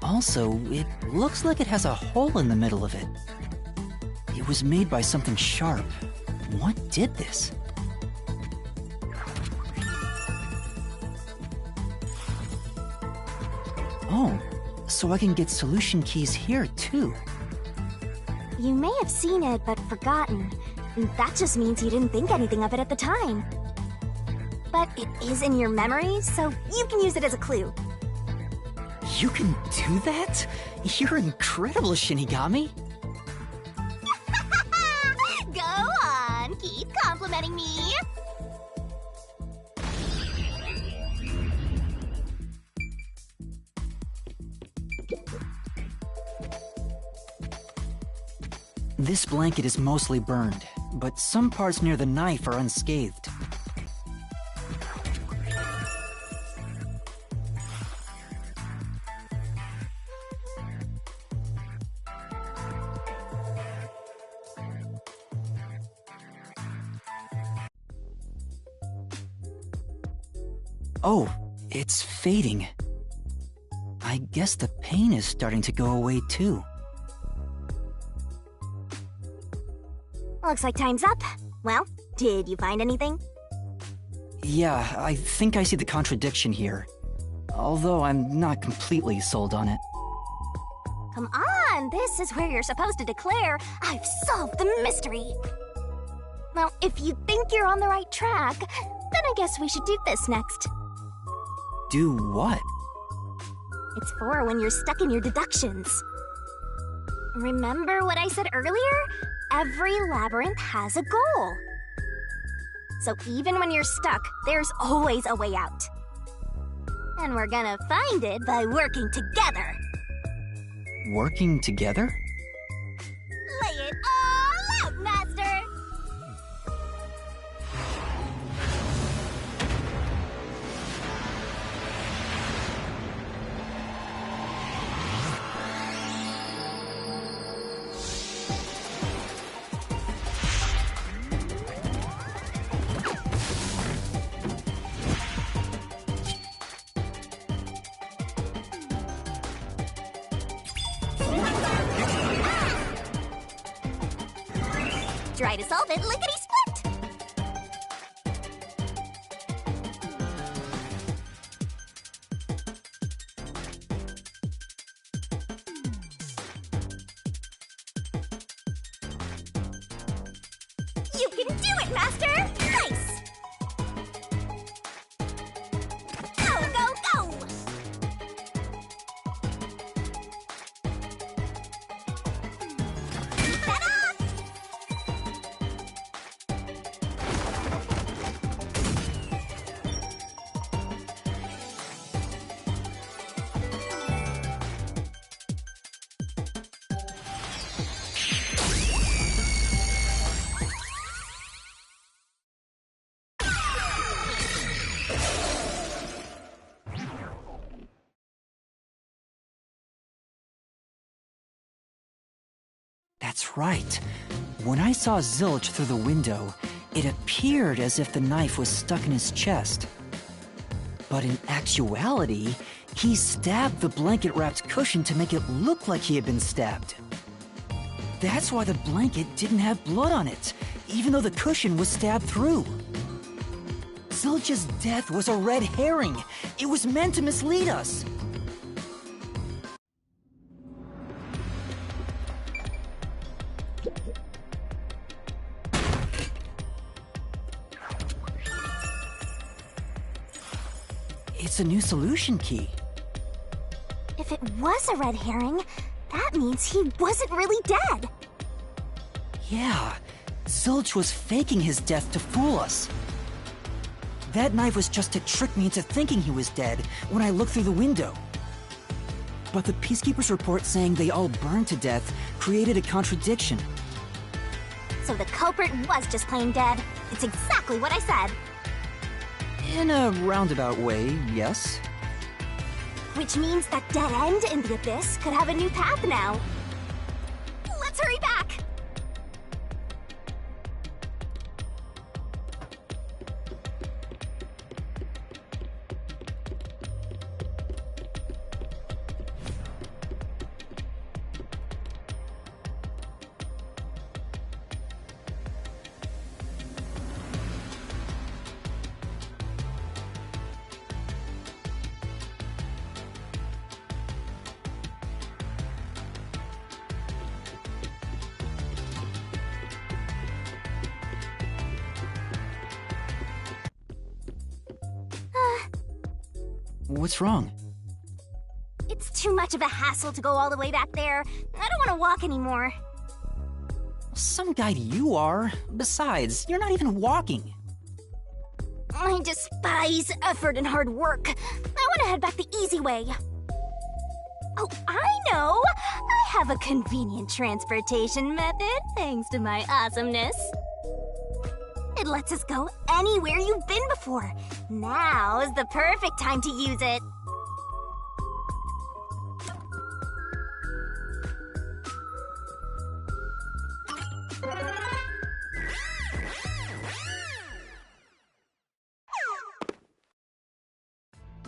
Also, it looks like it has a hole in the middle of it. It was made by something sharp. What did this? Oh, so I can get solution keys here, too. You may have seen it, but forgotten. That just means you didn't think anything of it at the time. But it is in your memory, so you can use it as a clue. You can do that? You're incredible, Shinigami. Go on, keep complimenting me. This blanket is mostly burned, but some parts near the knife are unscathed. Oh, it's fading. I guess the pain is starting to go away too. Looks like time's up. Well, did you find anything? Yeah, I think I see the contradiction here. Although I'm not completely sold on it. Come on, this is where you're supposed to declare, I've solved the mystery. Well, if you think you're on the right track, then I guess we should do this next. Do what? It's for when you're stuck in your deductions. Remember what I said earlier? Every labyrinth has a goal. So even when you're stuck, there's always a way out. And we're gonna find it by working together. Working together? Lay it all out, Master! Try to solve it lickety-split! You can do it, Master! Nice! Go, go, go! That's right. When I saw Zilch through the window, it appeared as if the knife was stuck in his chest. But in actuality, he stabbed the blanket-wrapped cushion to make it look like he had been stabbed. That's why the blanket didn't have blood on it, even though the cushion was stabbed through. Zilch's death was a red herring. It was meant to mislead us. It's a new solution key. If it was a red herring, that means he wasn't really dead. Yeah, Zilch was faking his death to fool us. That knife was just to trick me into thinking he was dead when I looked through the window. But the Peacekeeper's report saying they all burned to death created a contradiction. So the culprit was just plain dead. It's exactly what I said. In a roundabout way, yes. Which means that dead end in the abyss could have a new path now. Let's hurry back! What's wrong? It's too much of a hassle to go all the way back there. I don't want to walk anymore. Some guide you are. Besides, you're not even walking. I despise effort and hard work. I want to head back the easy way. Oh, I know! I have a convenient transportation method, thanks to my awesomeness. It lets us go anywhere you've been before. Now is the perfect time to use it.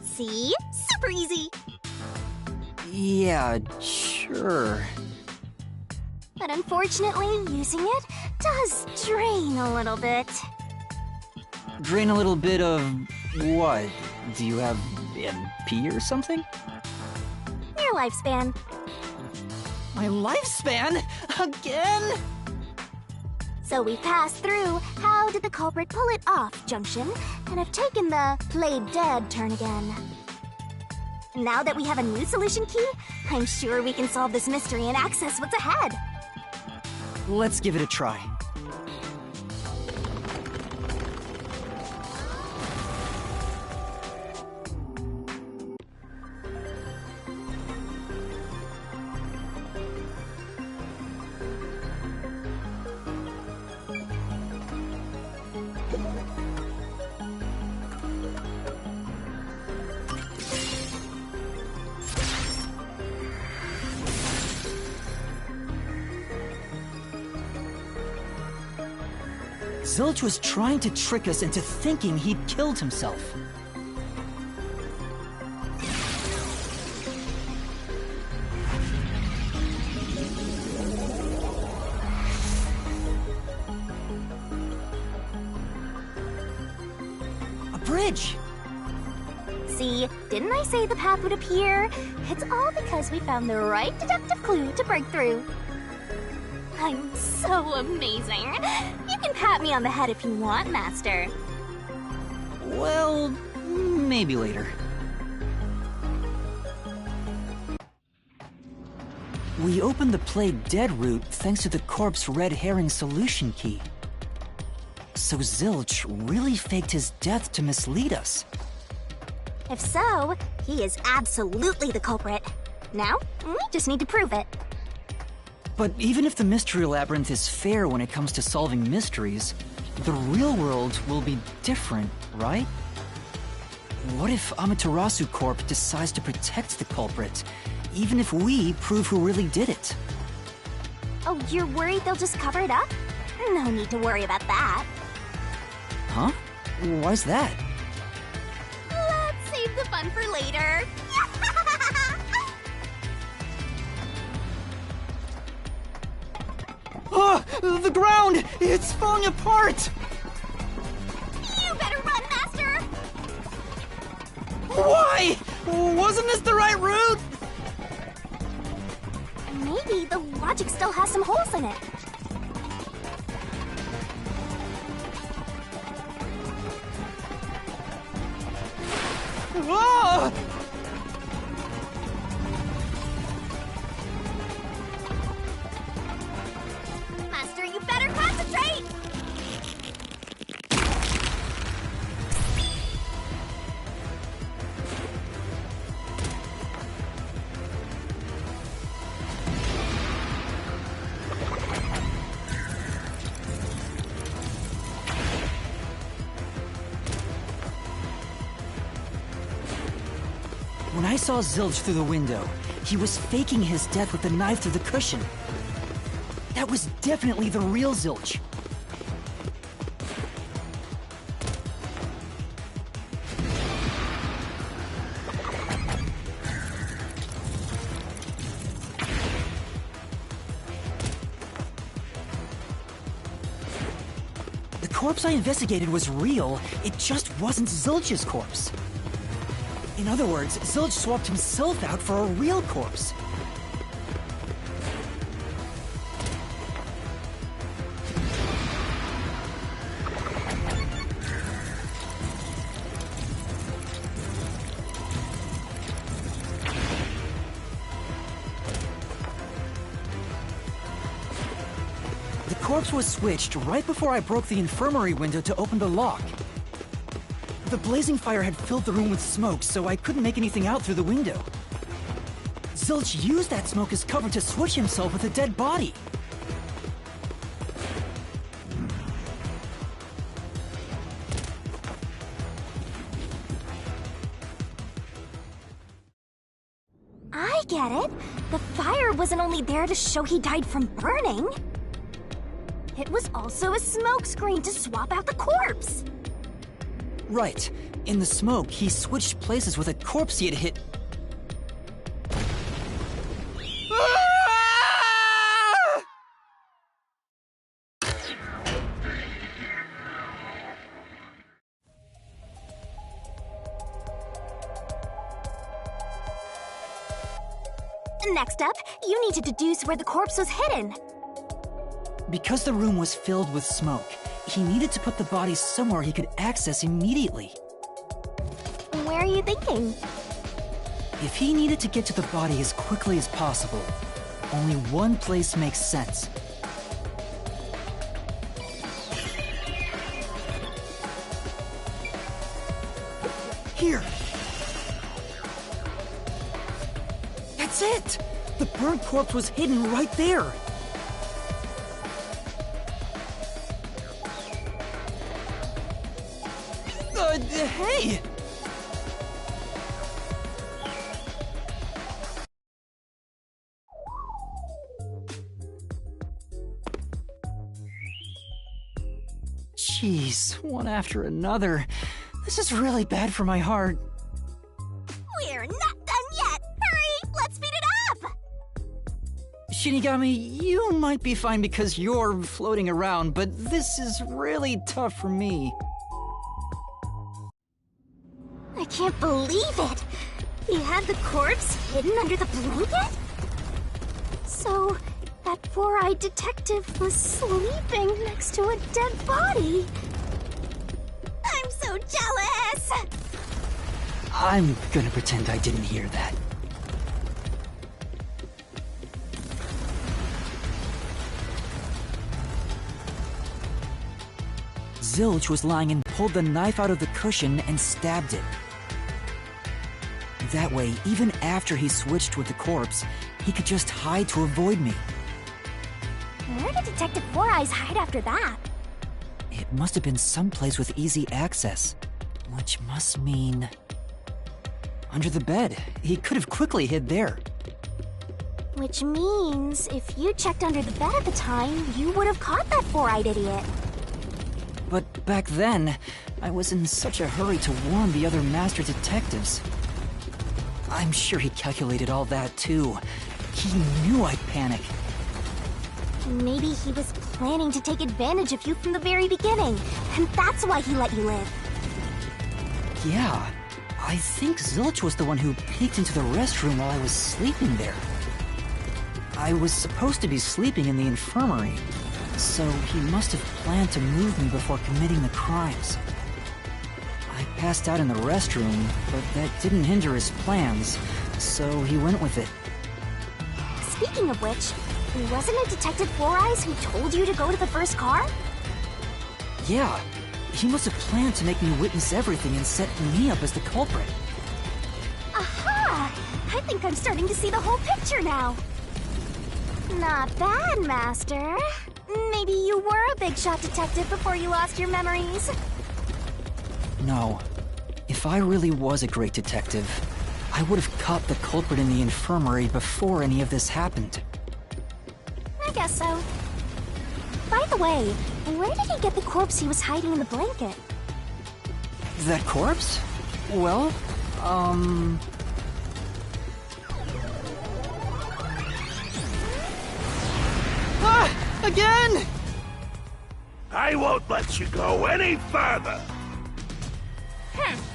See? Super easy! Yeah, sure. But unfortunately, using it does drain a little bit. Drain a little bit of what? Do you have MP or something? Your lifespan. My lifespan? Again? So we passed through how did the culprit pull it off junction and have taken the played dead turn again. Now that we have a new solution key, I'm sure we can solve this mystery and access what's ahead. Let's give it a try. Zilch was trying to trick us into thinking he'd killed himself. bridge! See, didn't I say the path would appear? It's all because we found the right deductive clue to break through. I'm so amazing. You can pat me on the head if you want, Master. Well, maybe later. We opened the Played Dead route thanks to the corpse red herring solution key. So Zilch really faked his death to mislead us. If so, he is absolutely the culprit. Now, we just need to prove it. But even if the Mystery Labyrinth is fair when it comes to solving mysteries, the real world will be different, right? What if Amaterasu Corp decides to protect the culprit, even if we prove who really did it? Oh, you're worried they'll just cover it up? No need to worry about that. Huh? Why's that? Let's save the fun for later. Oh, the ground! It's falling apart! You better run, Master! Why? Wasn't this the right route? Maybe the logic still has some holes in it. Ah! Master, you better concentrate! When I saw Zilch through the window, he was faking his death with the knife through the cushion. That was definitely the real Zilch. The corpse I investigated was real, it just wasn't Zilch's corpse. In other words, Zilch swapped himself out for a real corpse. The corpse was switched right before I broke the infirmary window to open the lock. The blazing fire had filled the room with smoke, so I couldn't make anything out through the window. Zilch used that smoke as cover to switch himself with a dead body. I get it. The fire wasn't only there to show he died from burning. It was also a smokescreen to swap out the corpse. Right. In the smoke, he switched places with a corpse he had hit. Next up, you need to deduce where the corpse was hidden. Because the room was filled with smoke, he needed to put the body somewhere he could access immediately. Where are you thinking? If he needed to get to the body as quickly as possible, only one place makes sense. Here! That's it! The burnt corpse was hidden right there! Hey! Jeez, one after another. This is really bad for my heart. We're not done yet! Hurry! Let's speed it up! Shinigami, you might be fine because you're floating around, but this is really tough for me. can't believe it! He had the corpse hidden under the blanket? So, that four-eyed detective was sleeping next to a dead body. I'm so jealous! I'm gonna pretend I didn't hear that. Zilch was lying and pulled the knife out of the cushion and stabbed it. That way, even after he switched with the corpse, he could just hide to avoid me. Where did Detective Four Eyes hide after that? It must have been someplace with easy access, which must mean... under the bed. He could have quickly hid there. Which means, if you checked under the bed at the time, you would have caught that four-eyed idiot. But back then, I was in such a hurry to warn the other master detectives. I'm sure he calculated all that too. He knew I'd panic. Maybe he was planning to take advantage of you from the very beginning, and that's why he let you live. Yeah, I think Zilch was the one who peeked into the restroom while I was sleeping there. I was supposed to be sleeping in the infirmary, so he must have planned to move me before committing the crimes. I passed out in the restroom, but that didn't hinder his plans, so he went with it. Speaking of which, wasn't it Detective Four Eyes who told you to go to the first car? Yeah, he must have planned to make me witness everything and set me up as the culprit. Aha! I think I'm starting to see the whole picture now. Not bad, Master. Maybe you were a big shot detective before you lost your memories. No. If I really was a great detective, I would have caught the culprit in the infirmary before any of this happened. I guess so. By the way, where did he get the corpse he was hiding in the blanket? That corpse? Well, Ah! Again! I won't let you go any further!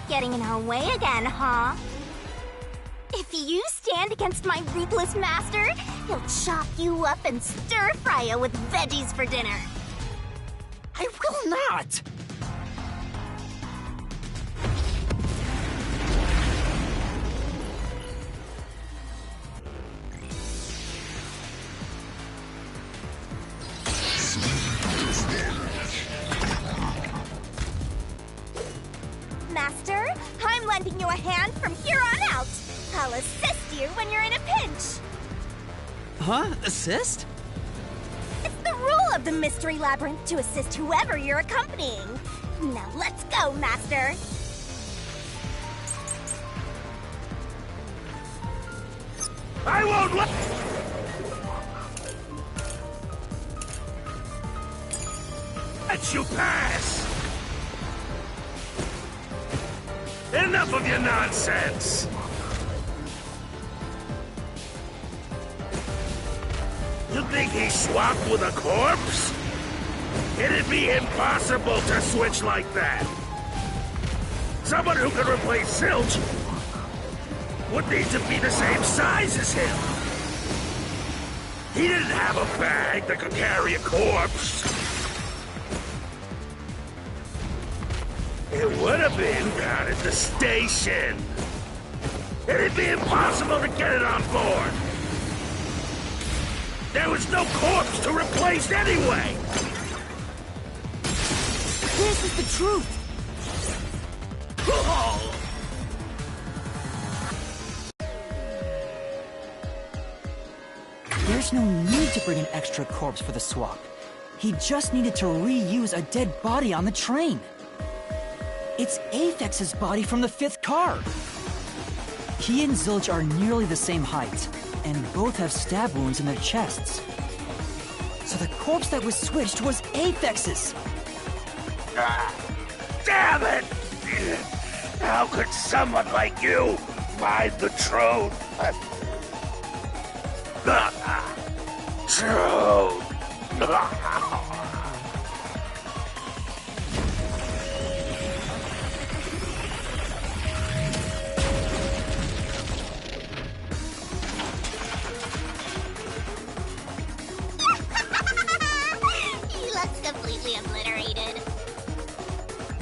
Getting in our way again, huh? If you stand against my ruthless master, he'll chop you up and stir-fry you with veggies for dinner. I will not! Master, I'm lending you a hand from here on out. I'll assist you when you're in a pinch. Huh? Assist? It's the rule of the Mystery Labyrinth to assist whoever you're accompanying. Now let's go, Master. I won't let... let you pass! Enough of your nonsense! You think he swapped with a corpse? It'd be impossible to switch like that. Someone who could replace Zilch would need to be the same size as him. He didn't have a bag that could carry a corpse. It would have been down at the station. It'd be impossible to get it on board. There was no corpse to replace anyway. This is the truth! There's no need to bring an extra corpse for the swap. He just needed to reuse a dead body on the train. It's Aphex's body from the 5th car. He and Zilch are nearly the same height, and both have stab wounds in their chests. So the corpse that was switched was Aphex's. Damn it! How could someone like you find the truth? Truth!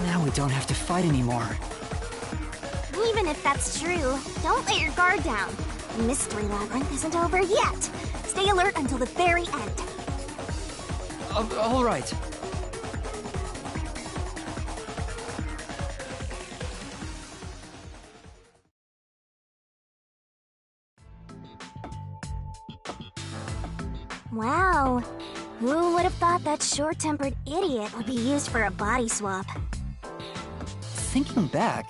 Now we don't have to fight anymore. Even if that's true, don't let your guard down. The mystery labyrinth isn't over yet. Stay alert until the very end. All right. Wow. Who would have thought that short-tempered idiot would be used for a body swap? Thinking back,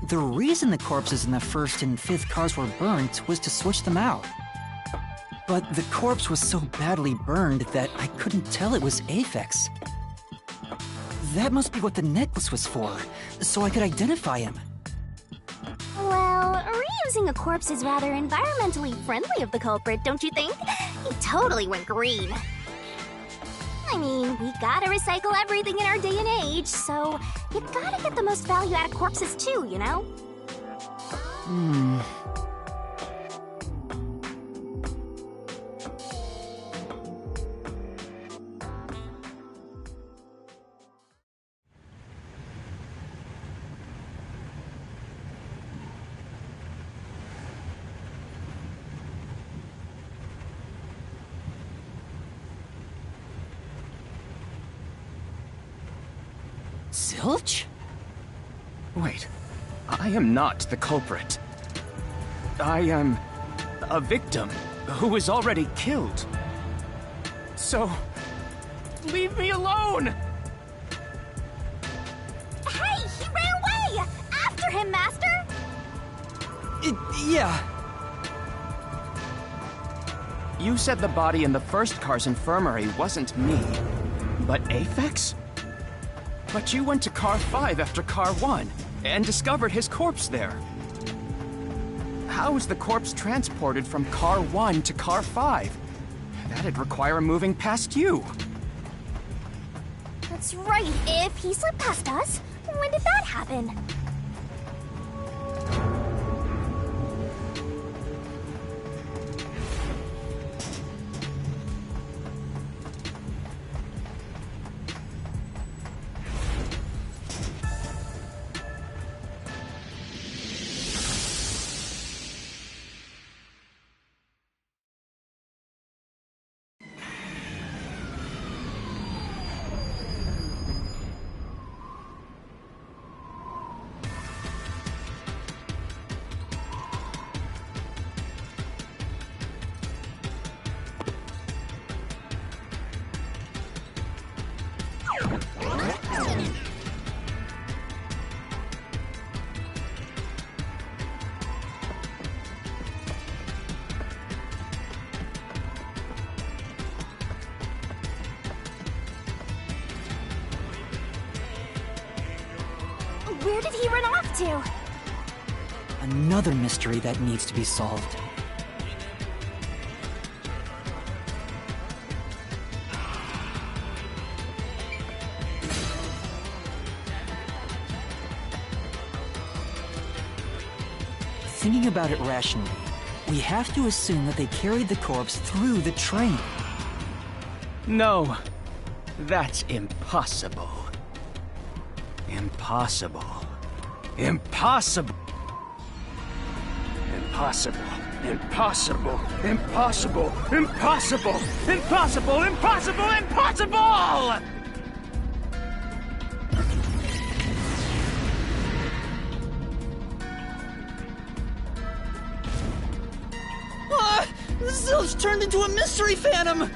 the reason the corpses in the 1st and 5th cars were burnt was to switch them out. But the corpse was so badly burned that I couldn't tell it was Aphex. That must be what the necklace was for, so I could identify him. Well, reusing a corpse is rather environmentally friendly of the culprit, don't you think? He totally went green. I mean, we gotta recycle everything in our day and age, so you gotta get the most value out of corpses too, you know? Zilch? Wait, I am not the culprit. I am a victim who was already killed. So, leave me alone! Hey, he ran away! After him, Master! Yeah. You said the body in the 1st car's infirmary wasn't me, but Aphex? But you went to car 5 after car 1, and discovered his corpse there. How is the corpse transported from car 1 to car 5? That'd require moving past you. That's right, if he slipped past us, when did that happen? Where did he run off to? Another mystery that needs to be solved. Thinking about it rationally, we have to assume that they carried the corpse through the train. No, that's impossible. Impossible. Impossible. Impossible. Impossible. Impossible. Impossible. Impossible. Impossible. Impossible! Zilch turned into a mystery phantom!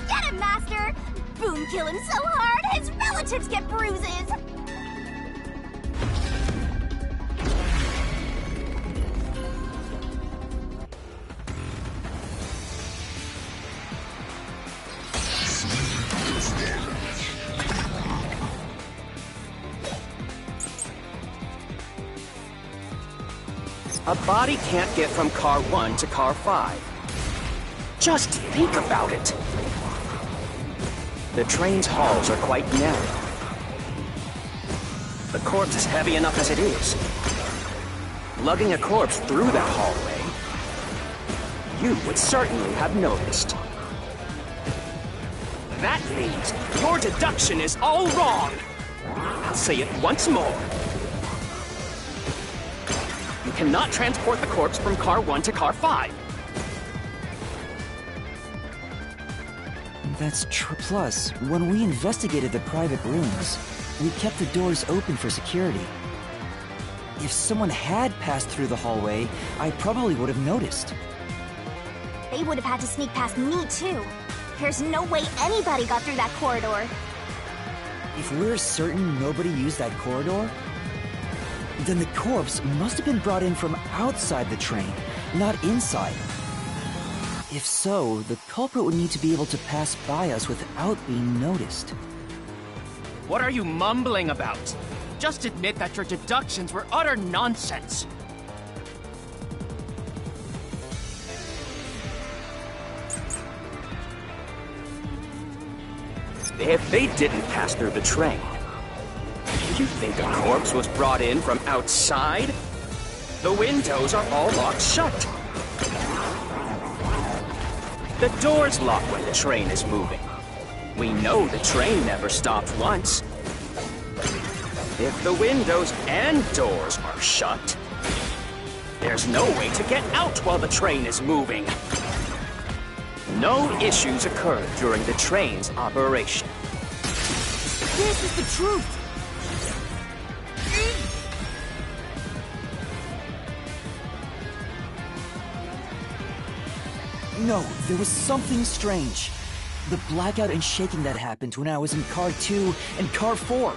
Get him, Master! Boom kill him so hard, his relatives get bruises! A body can't get from car 1 to car 5. Just think about it. The train's halls are quite narrow. The corpse is heavy enough as it is. Lugging a corpse through that hallway, you would certainly have noticed. That means your deduction is all wrong. say it once more. You cannot transport the corpse from Car 1 to Car 5. That's true. Plus, when we investigated the private rooms, we kept the doors open for security. If someone had passed through the hallway, I probably would have noticed. They would have had to sneak past me, too. There's no way anybody got through that corridor. If we're certain nobody used that corridor, then the corpse must have been brought in from outside the train, not inside. If so, the culprit would need to be able to pass by us without being noticed. What are you mumbling about? Just admit that your deductions were utter nonsense. If they didn't pass through the train, you think a corpse was brought in from outside? The windows are all locked shut. The doors lock when the train is moving. We know the train never stopped once. If the windows and doors are shut, there's no way to get out while the train is moving. No issues occurred during the train's operation. This is the truth! No, there was something strange. The blackout and shaking that happened when I was in Car 2 and Car 4.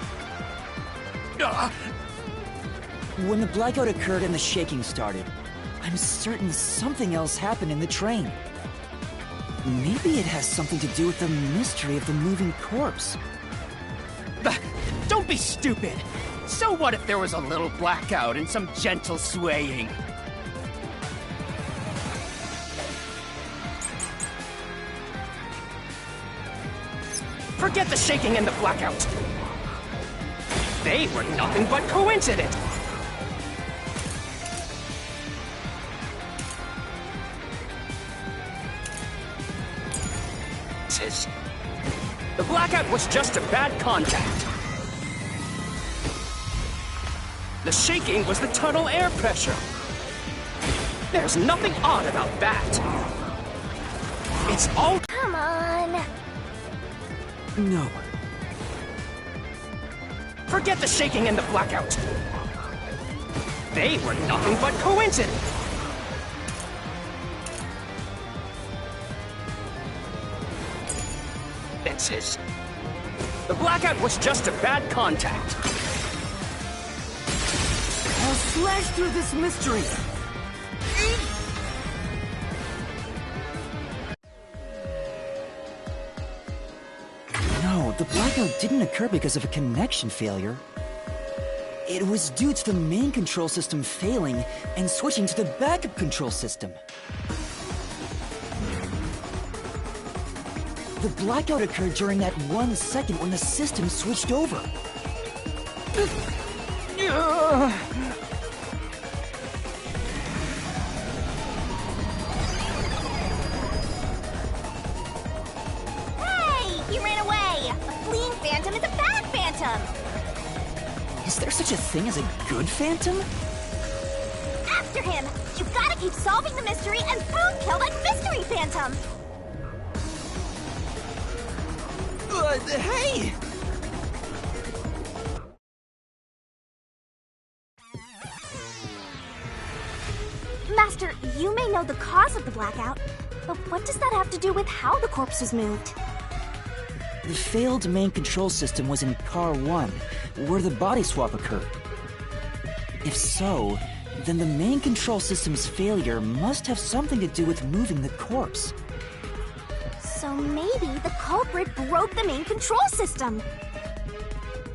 When the blackout occurred and the shaking started, I'm certain something else happened in the train. Maybe it has something to do with the mystery of the moving corpse. Don't be stupid! So what if there was a little blackout and some gentle swaying? Forget the shaking and the blackout! They were nothing but coincidence! The blackout was just a bad contact. The shaking was the tunnel air pressure. There's nothing odd about that. It's all... Come on. No. Forget the shaking and the blackout. They were nothing but coincidence. The blackout was just a bad contact. I'll slash through this mystery! No, the blackout didn't occur because of a connection failure. It was due to the main control system failing and switching to the backup control system. The blackout occurred during that 1 second when the system switched over. Hey! He ran away! A fleeing phantom is a bad phantom! Is there such a thing as a good phantom? After him! You gotta keep solving the mystery and boom kill that mystery phantom! Hey! Master, you may know the cause of the blackout, but what does that have to do with how the corpse was moved? The failed main control system was in Car 1, where the body swap occurred. If so, then the main control system's failure must have something to do with moving the corpse. So maybe the culprit broke the main control system.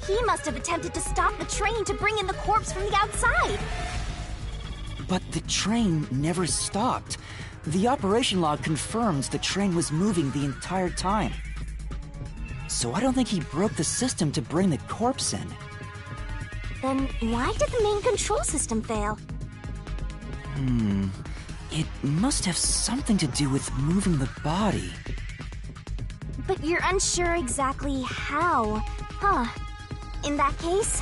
He must have attempted to stop the train to bring in the corpse from the outside. But the train never stopped. The operation log confirms the train was moving the entire time. So I don't think he broke the system to bring the corpse in. Then why did the main control system fail? It must have something to do with moving the body. But you're unsure exactly how, huh? In that case...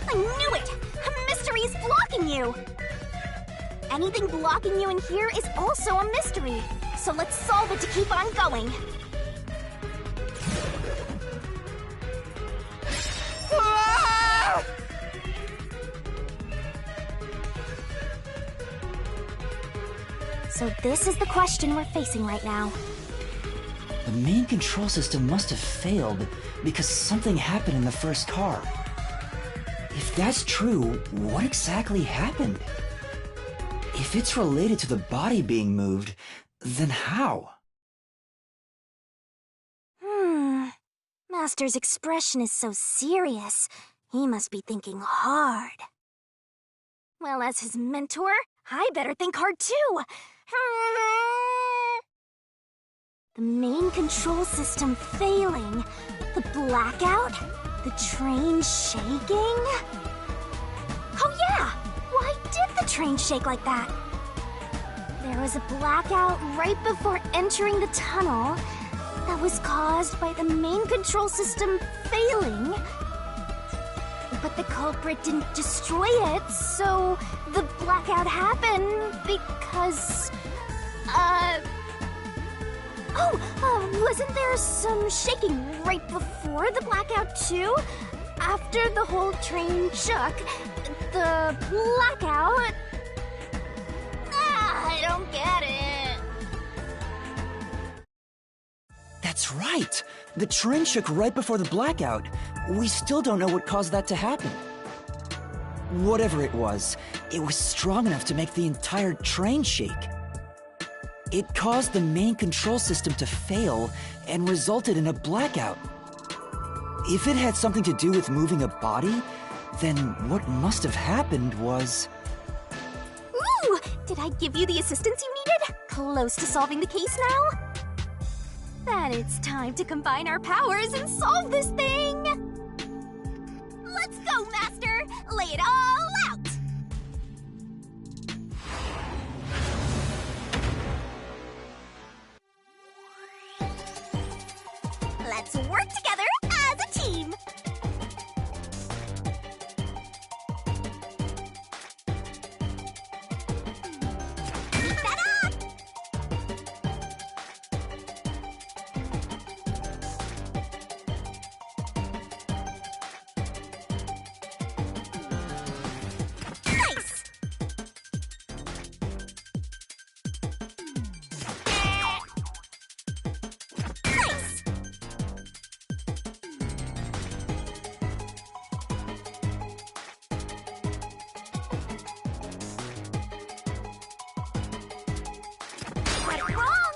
I knew it! A mystery is blocking you! Anything blocking you in here is also a mystery, so let's solve it to keep on going. So this is the question we're facing right now. The main control system must have failed because something happened in the first car. If that's true, what exactly happened? If it's related to the body being moved, then how? Master's expression is so serious. He must be thinking hard. Well, as his mentor, I better think hard too. The main control system failing. The blackout? The train shaking? Oh yeah! Why did the train shake like that? There was a blackout right before entering the tunnel that was caused by the main control system failing. But the culprit didn't destroy it, so the blackout happened because... wasn't there some shaking right before the blackout too? After the whole train shook, the blackout... I don't get it. That's right! The train shook right before the blackout. We still don't know what caused that to happen. Whatever it was strong enough to make the entire train shake. It caused the main control system to fail and resulted in a blackout. If it had something to do with moving a body, then what must have happened was... Ooh! Did I give you the assistance you needed? Close to solving the case now? Then it's time to combine our powers and solve this thing! Let's go, Master! Lay it all out! Let's work together as a team! Keep that up! Nice! Nice! Right, wrong!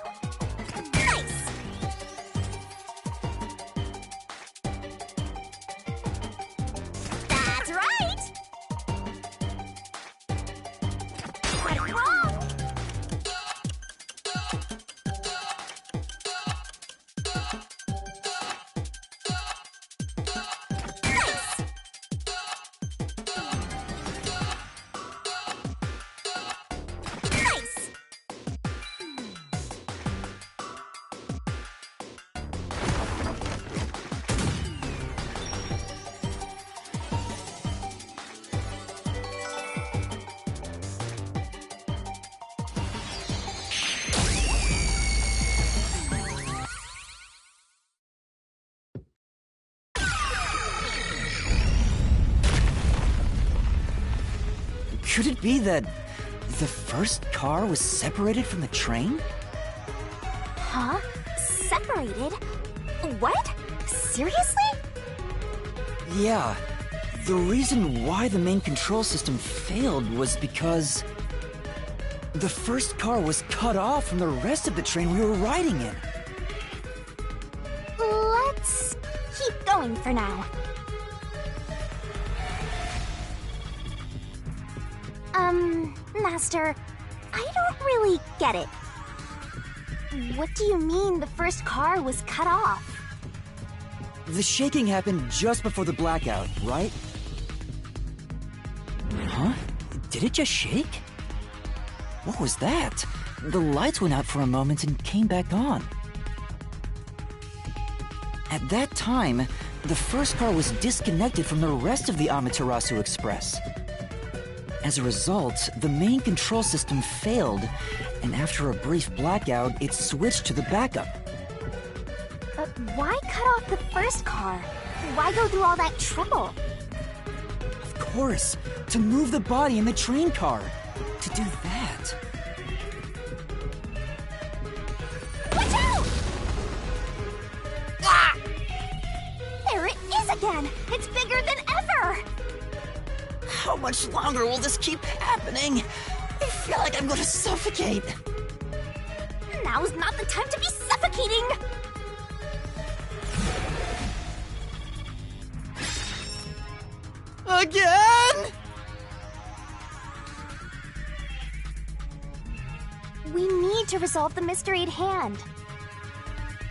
Nice! That's right! Right, wrong! Nice! Nice! Could it be that the first car was separated from the train? Huh? Separated? What? Seriously? Yeah. The reason why the main control system failed was because... the first car was cut off from the rest of the train we were riding in. Let's keep going for now. Master, I don't really get it. What do you mean the first car was cut off? The shaking happened just before the blackout, right? Huh? Did it just shake? What was that? the lights went out for a moment and came back on. At that time, the first car was disconnected from the rest of the Amaterasu Express. As a result, the main control system failed, and after a brief blackout, it switched to the backup. But why cut off the first car? Why go through all that trouble? Of course, to move the body in the train car. To do that... Watch out! Ah! There it is again! It's bigger than ever! How much longer will this keep happening? I feel like I'm going to suffocate. Now's not the time to be suffocating! Again? We need to resolve the mystery at hand.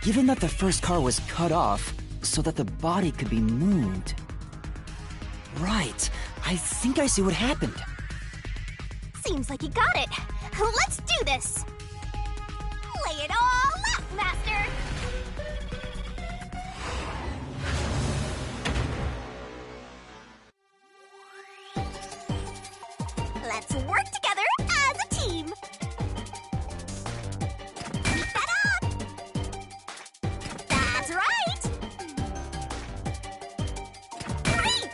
Given that the first car was cut off so that the body could be moved... Right, I think I see what happened. Seems like you got it. Let's do this! Lay it all out, Master! Let's work together as a team! Keep that up! That's right! Great!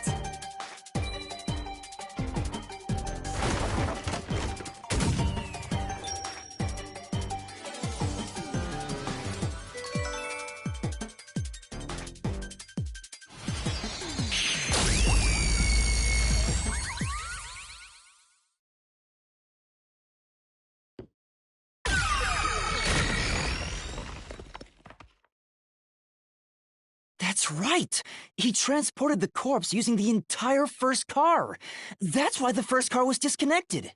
That's right! He transported the corpse using the entire first car. That's why the first car was disconnected.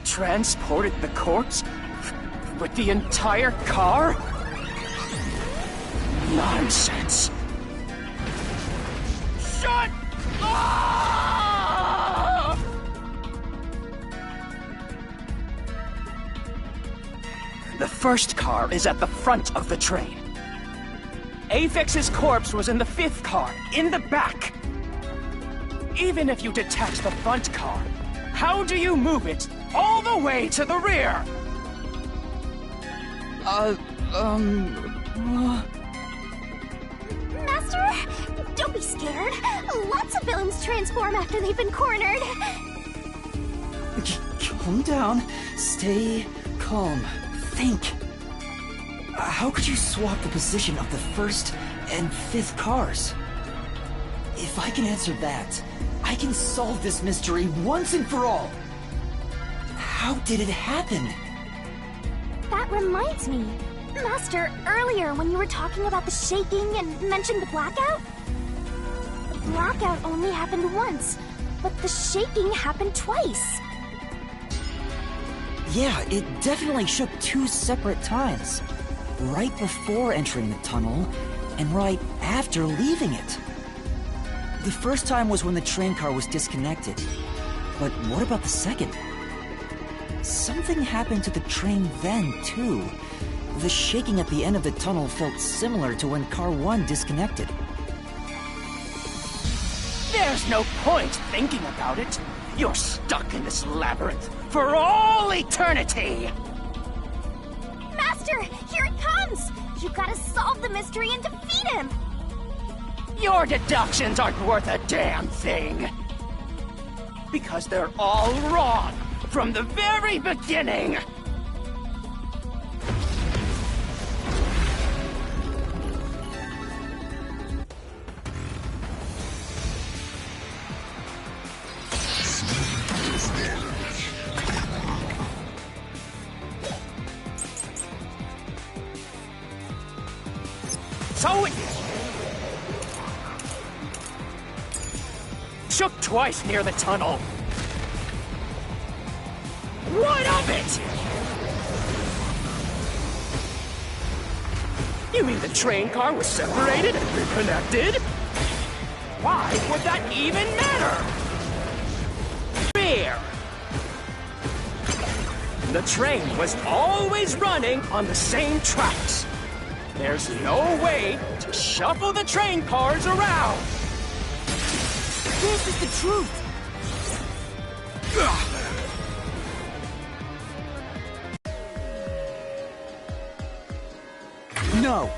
Transported the corpse? With the entire car? Nonsense. Shut up! The first car is at the front of the train. Apex's corpse was in the fifth car, in the back. Even if you detach the front car, how do you move it all the way to the rear? Master, don't be scared. Lots of villains transform after they've been cornered. Calm down. Stay calm. Think. How could you swap the position of the first and fifth cars? If I can answer that, I can solve this mystery once and for all. How did it happen? That reminds me. Master, earlier when you were talking about the shaking and mentioned the blackout? The blackout only happened once, but the shaking happened twice. Yeah, it definitely shook 2 separate times. Right before entering the tunnel, and right after leaving it. The first time was when the train car was disconnected. But what about the second? Something happened to the train then, too. The shaking at the end of the tunnel felt similar to when Car 1 disconnected. There's no point thinking about it. You're stuck in this labyrinth for all eternity! Master, here it comes! You gotta solve the mystery and defeat him! Your deductions aren't worth a damn thing! Because they're all wrong from the very beginning! So it shook twice near the tunnel. What of it? You mean the train car was separated and reconnected? Why would that even matter? Fair. The train was always running on the same tracks. There's no way to shuffle the train cars around. This is the truth! No!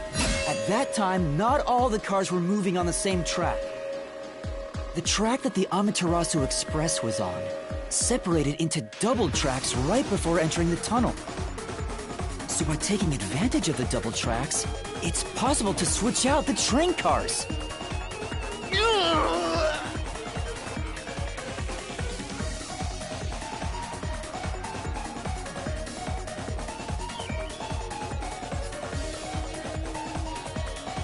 At that time, not all the cars were moving on the same track. The track that the Amaterasu Express was on separated into double tracks right before entering the tunnel. So by taking advantage of the double tracks, it's possible to switch out the train cars.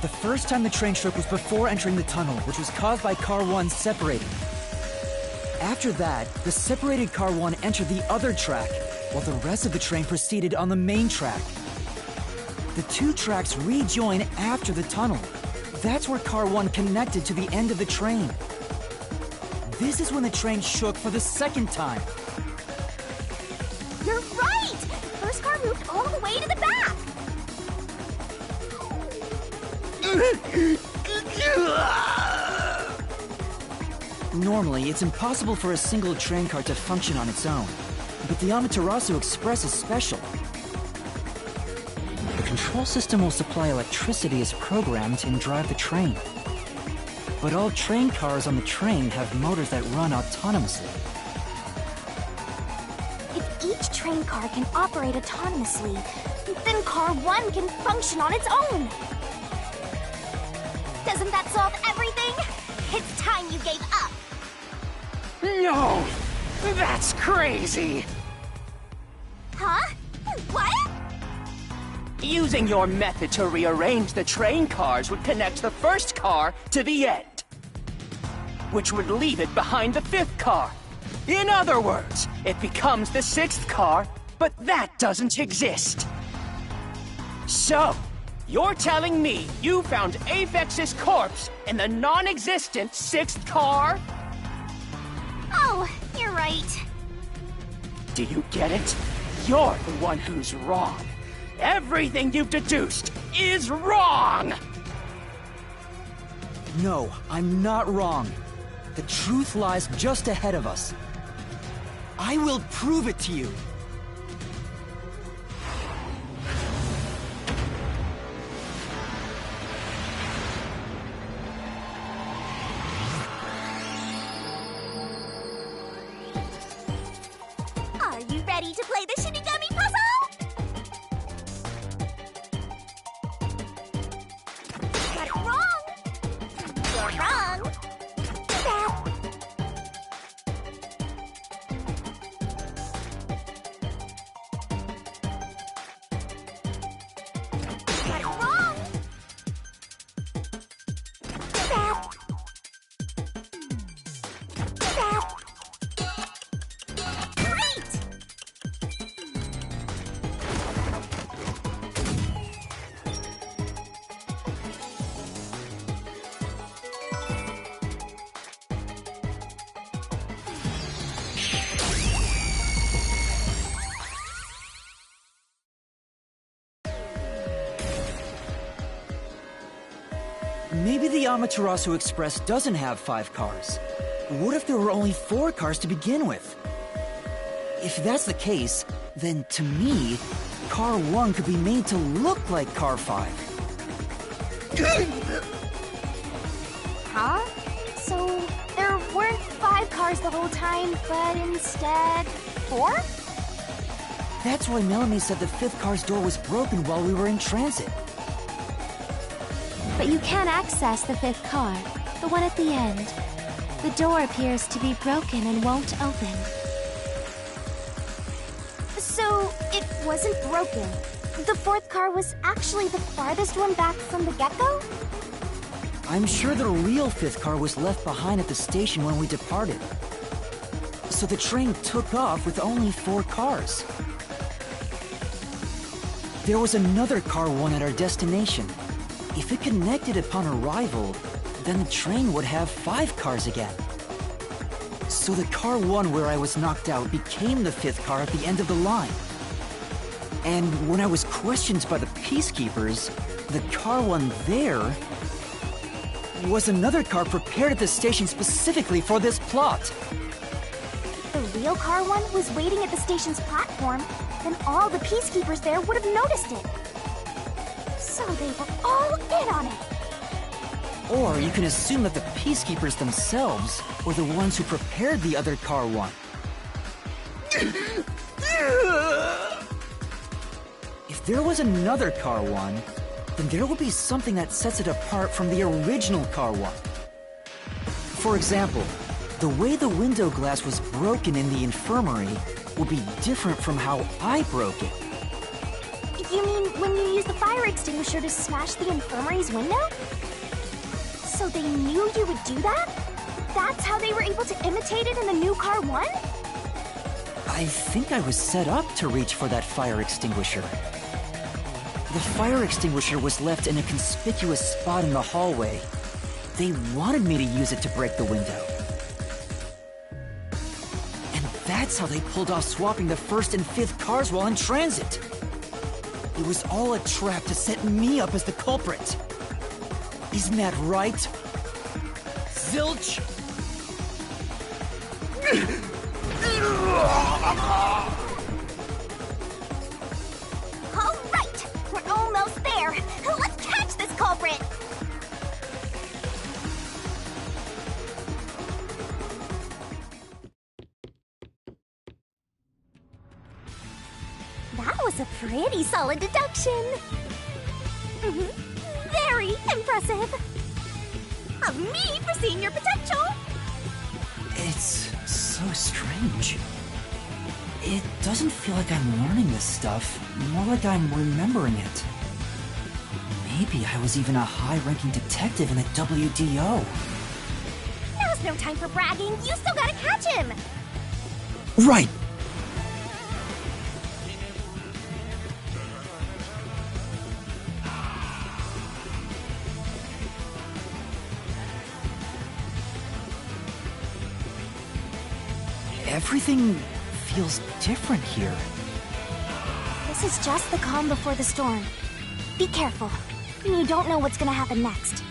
The first time the train shook was before entering the tunnel, which was caused by Car 1 separating. After that, the separated Car 1 entered the other track, while the rest of the train proceeded on the main track. The two tracks rejoin after the tunnel. That's where Car 1 connected to the end of the train. This is when the train shook for the second time. You're right! The first car moved all the way to the back! Normally, it's impossible for a single train car to function on its own. But the Amaterasu Express is special. The control system will supply electricity as programmed and drive the train. But all train cars on the train have motors that run autonomously. If each train car can operate autonomously, then Car 1 can function on its own! Doesn't that solve everything? It's time you gave up! No! That's crazy! Huh? What? Using your method to rearrange the train cars would connect the first car to the end, which would leave it behind the fifth car. In other words, it becomes the sixth car, but that doesn't exist. So, you're telling me you found Aphex's corpse in the non-existent sixth car? Oh, you're right. Do you get it? You're the one who's wrong. Everything you've deduced is wrong! No, I'm not wrong. The truth lies just ahead of us. I will prove it to you. Are you ready to play the Shinigami puzzle? Got it wrong! You're wrong! That. Got it wrong! That. That. Great! Maybe the Amaterasu Express doesn't have 5 cars. What if there were only 4 cars to begin with? If that's the case, then to me, Car 1 could be made to look like Car 5. Huh? So, there weren't 5 cars the whole time, but instead 4? That's why Melanie said the 5th car's door was broken while we were in transit. But you can access the fifth car, the one at the end. The door appears to be broken and won't open. So, it wasn't broken. The 4th car was actually the farthest one back from the get-go? I'm sure the real 5th car was left behind at the station when we departed. So the train took off with only 4 cars. There was another Car 1 at our destination. If it connected upon arrival, then the train would have 5 cars again. So the Car 1 where I was knocked out became the 5th car at the end of the line. And when I was questioned by the Peacekeepers, the car one there was another car prepared at the station specifically for this plot. The real car one was waiting at the station's platform, then all the Peacekeepers there would have noticed it. So they were all in on it. Or you can assume that the Peacekeepers themselves were the ones who prepared the other car one. If there was another car one, then there will be something that sets it apart from the original car one. For example, the way the window glass was broken in the infirmary will be different from how I broke it. You mean when you used the fire extinguisher to smash the infirmary's window? So they knew you would do that? That's how they were able to imitate it in the new car one? I think I was set up to reach for that fire extinguisher. The fire extinguisher was left in a conspicuous spot in the hallway. They wanted me to use it to break the window. And that's how they pulled off swapping the first and fifth cars while in transit. It was all a trap to set me up as the culprit. Isn't that right? Zilch? All right, we're almost there. Let's catch this culprit. That was a pretty solid deduction. Very impressive. Of me foreseeing your potential. It's so strange. It doesn't feel like I'm learning this stuff, more like I'm remembering it. Maybe I was even a high-ranking detective in the WDO. Now's no time for bragging. You still gotta catch him. Right! Everything feels different here. This is just the calm before the storm. Be careful. You don't know what's gonna happen next.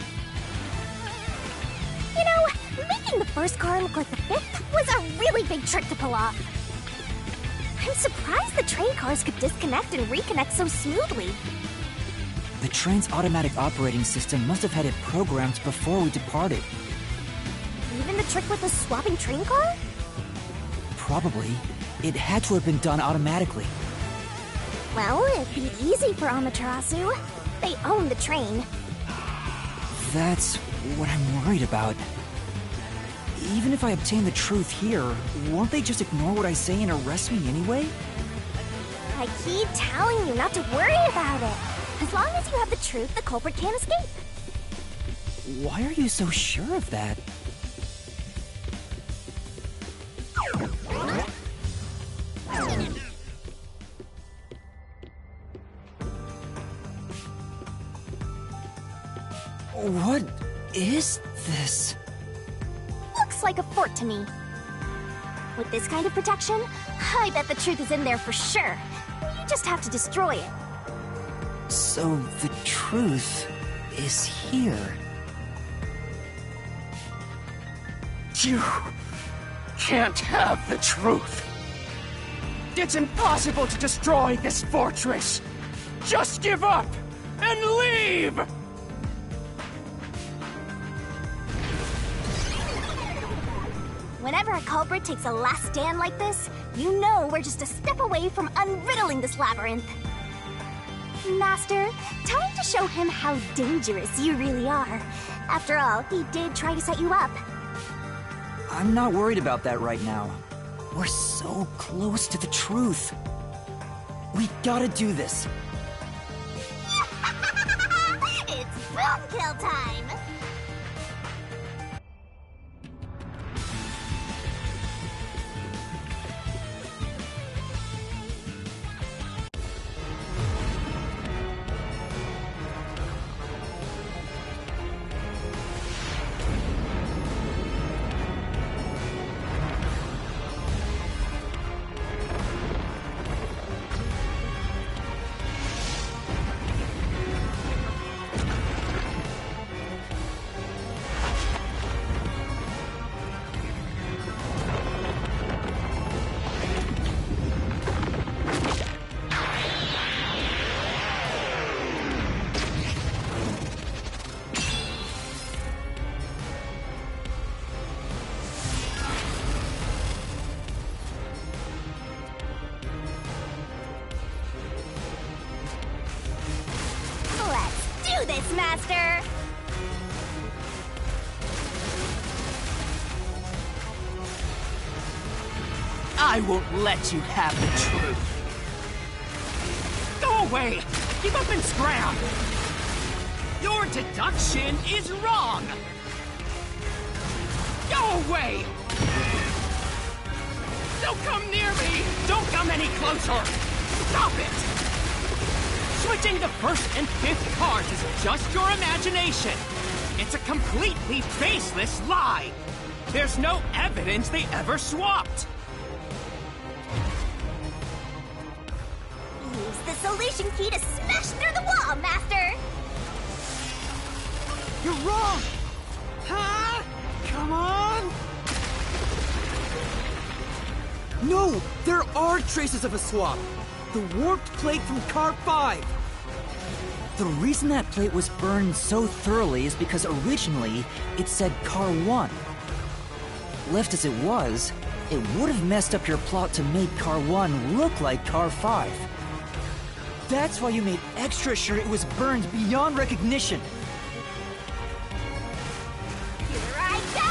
You know, making the first car look like the fifth was a really big trick to pull off. I'm surprised the train cars could disconnect and reconnect so smoothly. The train's automatic operating system must have had it programmed before we departed. Even the trick with the swapping train car? Probably. It had to have been done automatically. Well, it'd be easy for Amaterasu. They own the train. That's what I'm worried about. Even if I obtain the truth here, won't they just ignore what I say and arrest me anyway? I keep telling you not to worry about it. As long as you have the truth, the culprit can't escape. Why are you so sure of that? What is this? Looks like a fort to me. With this kind of protection, I bet the truth is in there for sure. You just have to destroy it. So the truth is here. You can't have the truth. It's impossible to destroy this fortress. Just give up and leave! Whenever a culprit takes a last stand like this, you know we're just a step away from unriddling this labyrinth. Master, time to show him how dangerous you really are. After all, he did try to set you up. I'm not worried about that right now. We're so close to the truth. We gotta do this. It's boom kill time! do this, Master! I won't let you have the truth. Go away! Give up and scram! Your deduction is wrong! Go away! Don't come near me! Don't come any closer! Stop it! Switching the first and fifth cars is just your imagination. It's a completely baseless lie. There's no evidence they ever swapped. Use the solution key to smash through the wall, Master! You're wrong! Huh? Come on! No! There are traces of a swap! The warped plate from Car 5! The reason that plate was burned so thoroughly is because originally it said Car 1. Left as it was, it would have messed up your plot to make Car 1 look like Car 5. That's why you made extra sure it was burned beyond recognition. Here I go!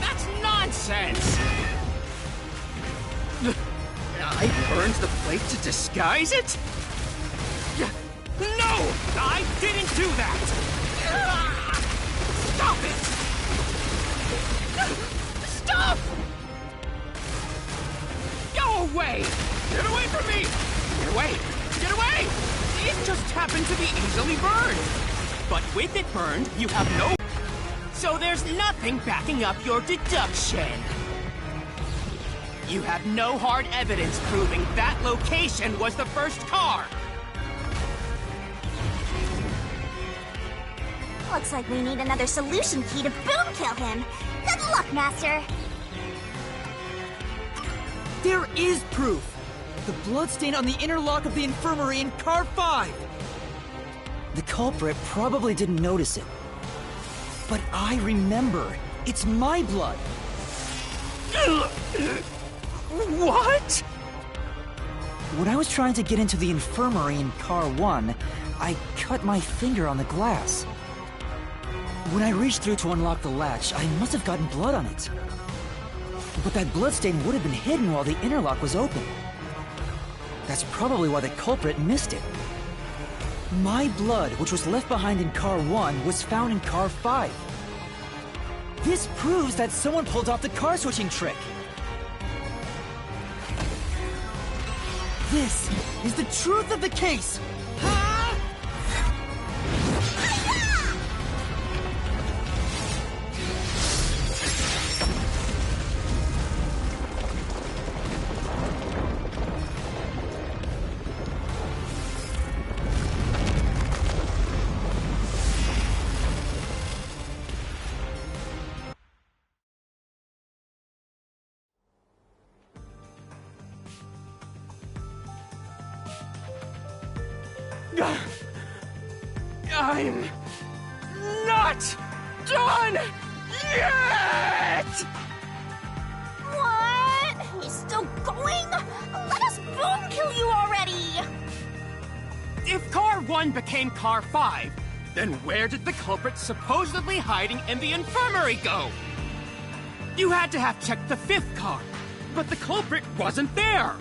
That's nonsense! I burned the plate to disguise it? No! I didn't do that! Stop it! Stop! Go away! Get away from me! Get away! Get away! It just happened to be easily burned. But with it burned, you have no... So there's nothing backing up your deduction. You have no hard evidence proving that location was the first car. Looks like we need another solution key to boom kill him. Good luck, Master. There is proof! The bloodstain on the interlock of the infirmary in Car 5! The culprit probably didn't notice it. But I remember. It's my blood. What? When I was trying to get into the infirmary in Car 1, I cut my finger on the glass. When I reached through to unlock the latch, I must have gotten blood on it. But that bloodstain would have been hidden while the interlock was open. That's probably why the culprit missed it. My blood, which was left behind in Car 1, was found in Car 5. This proves that someone pulled off the car switching trick. This is the truth of the case! I'm not done yet! What? He's still going? Let us boom kill you already! If Car 1 became Car 5, then where did the culprit supposedly hiding in the infirmary go? You had to have checked the 5th car, but the culprit wasn't there!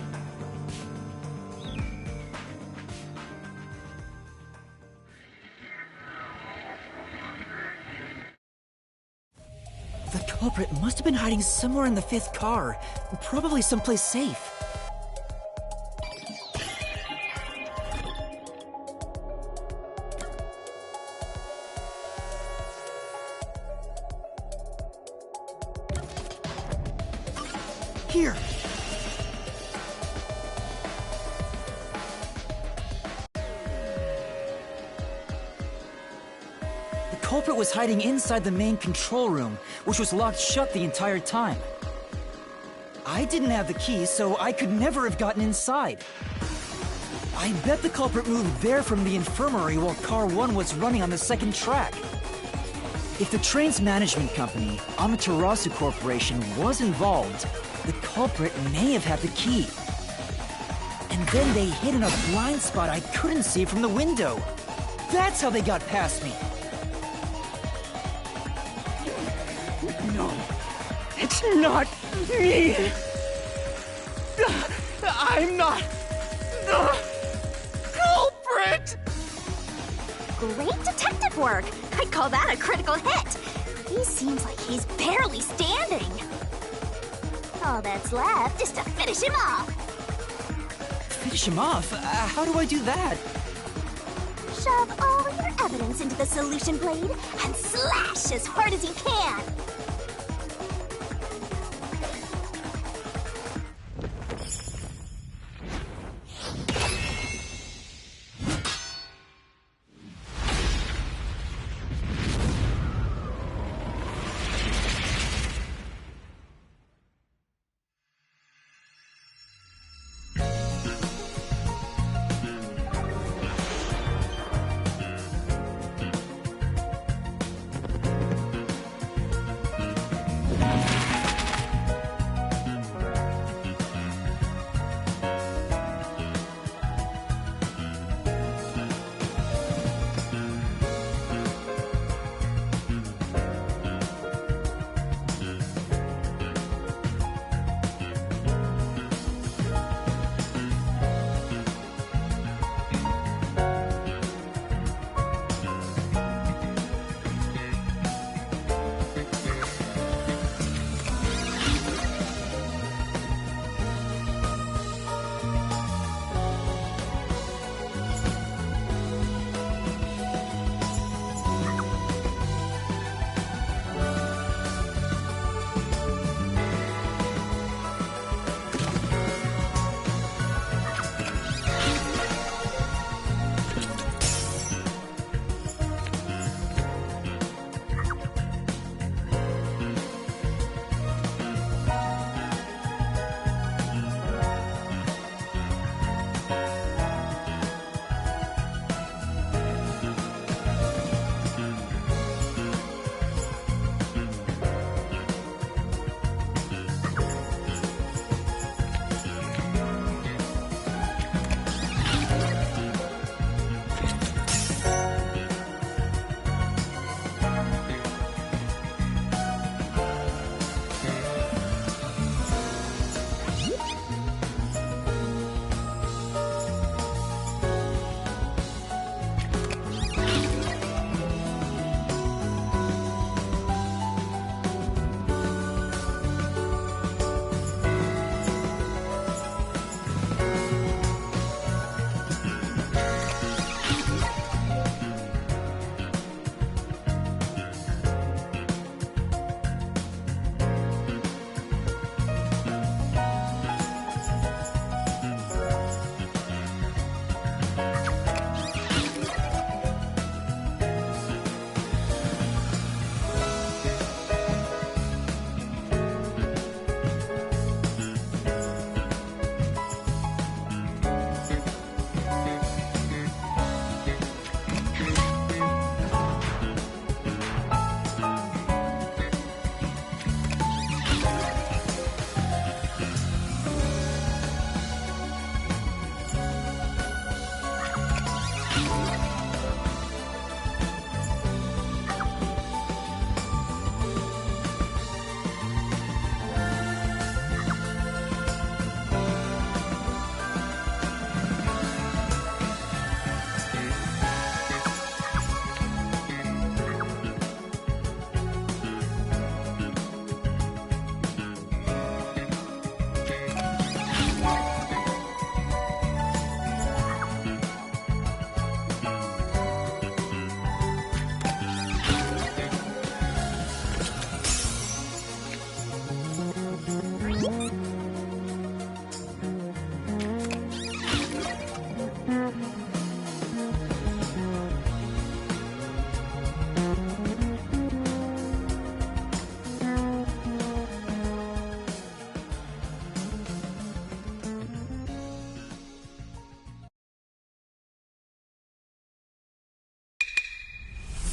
The culprit must have been hiding somewhere in the 5th car, probably someplace safe. Here! The culprit was hiding inside the main control room, which was locked shut the entire time. I didn't have the key, so I could never have gotten inside. I bet the culprit moved there from the infirmary while Car 1 was running on the 2nd track. If the train's management company, Amaterasu Corporation, was involved, the culprit may have had the key. And then they hid in a blind spot I couldn't see from the window. That's how they got past me. No, it's not me. I'm not the culprit! Great detective work! I'd call that a critical hit! He seems like he's barely standing. All that's left is to finish him off. Finish him off? How do I do that? Shove all your evidence into the solution blade and slash as hard as you can.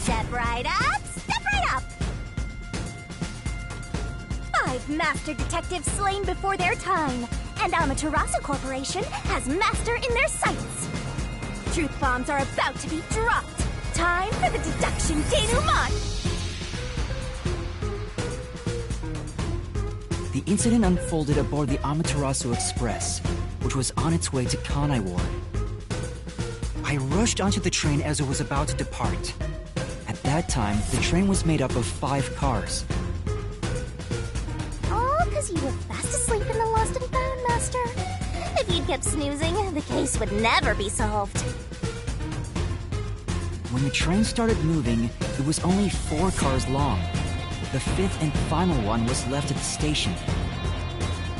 Step right up, 5 master detectives slain before their time, and Amaterasu Corporation has master in their sights. Truth bombs are about to be dropped. Time for the deduction denouement! The incident unfolded aboard the Amaterasu Express, which was on its way to Kanai Ward. I rushed onto the train as it was about to depart. At that time, the train was made up of 5 cars. All because you were fast asleep in the Lost and Found, Master. If you'd kept snoozing, the case would never be solved. When the train started moving, it was only 4 cars long. The 5th and final one was left at the station.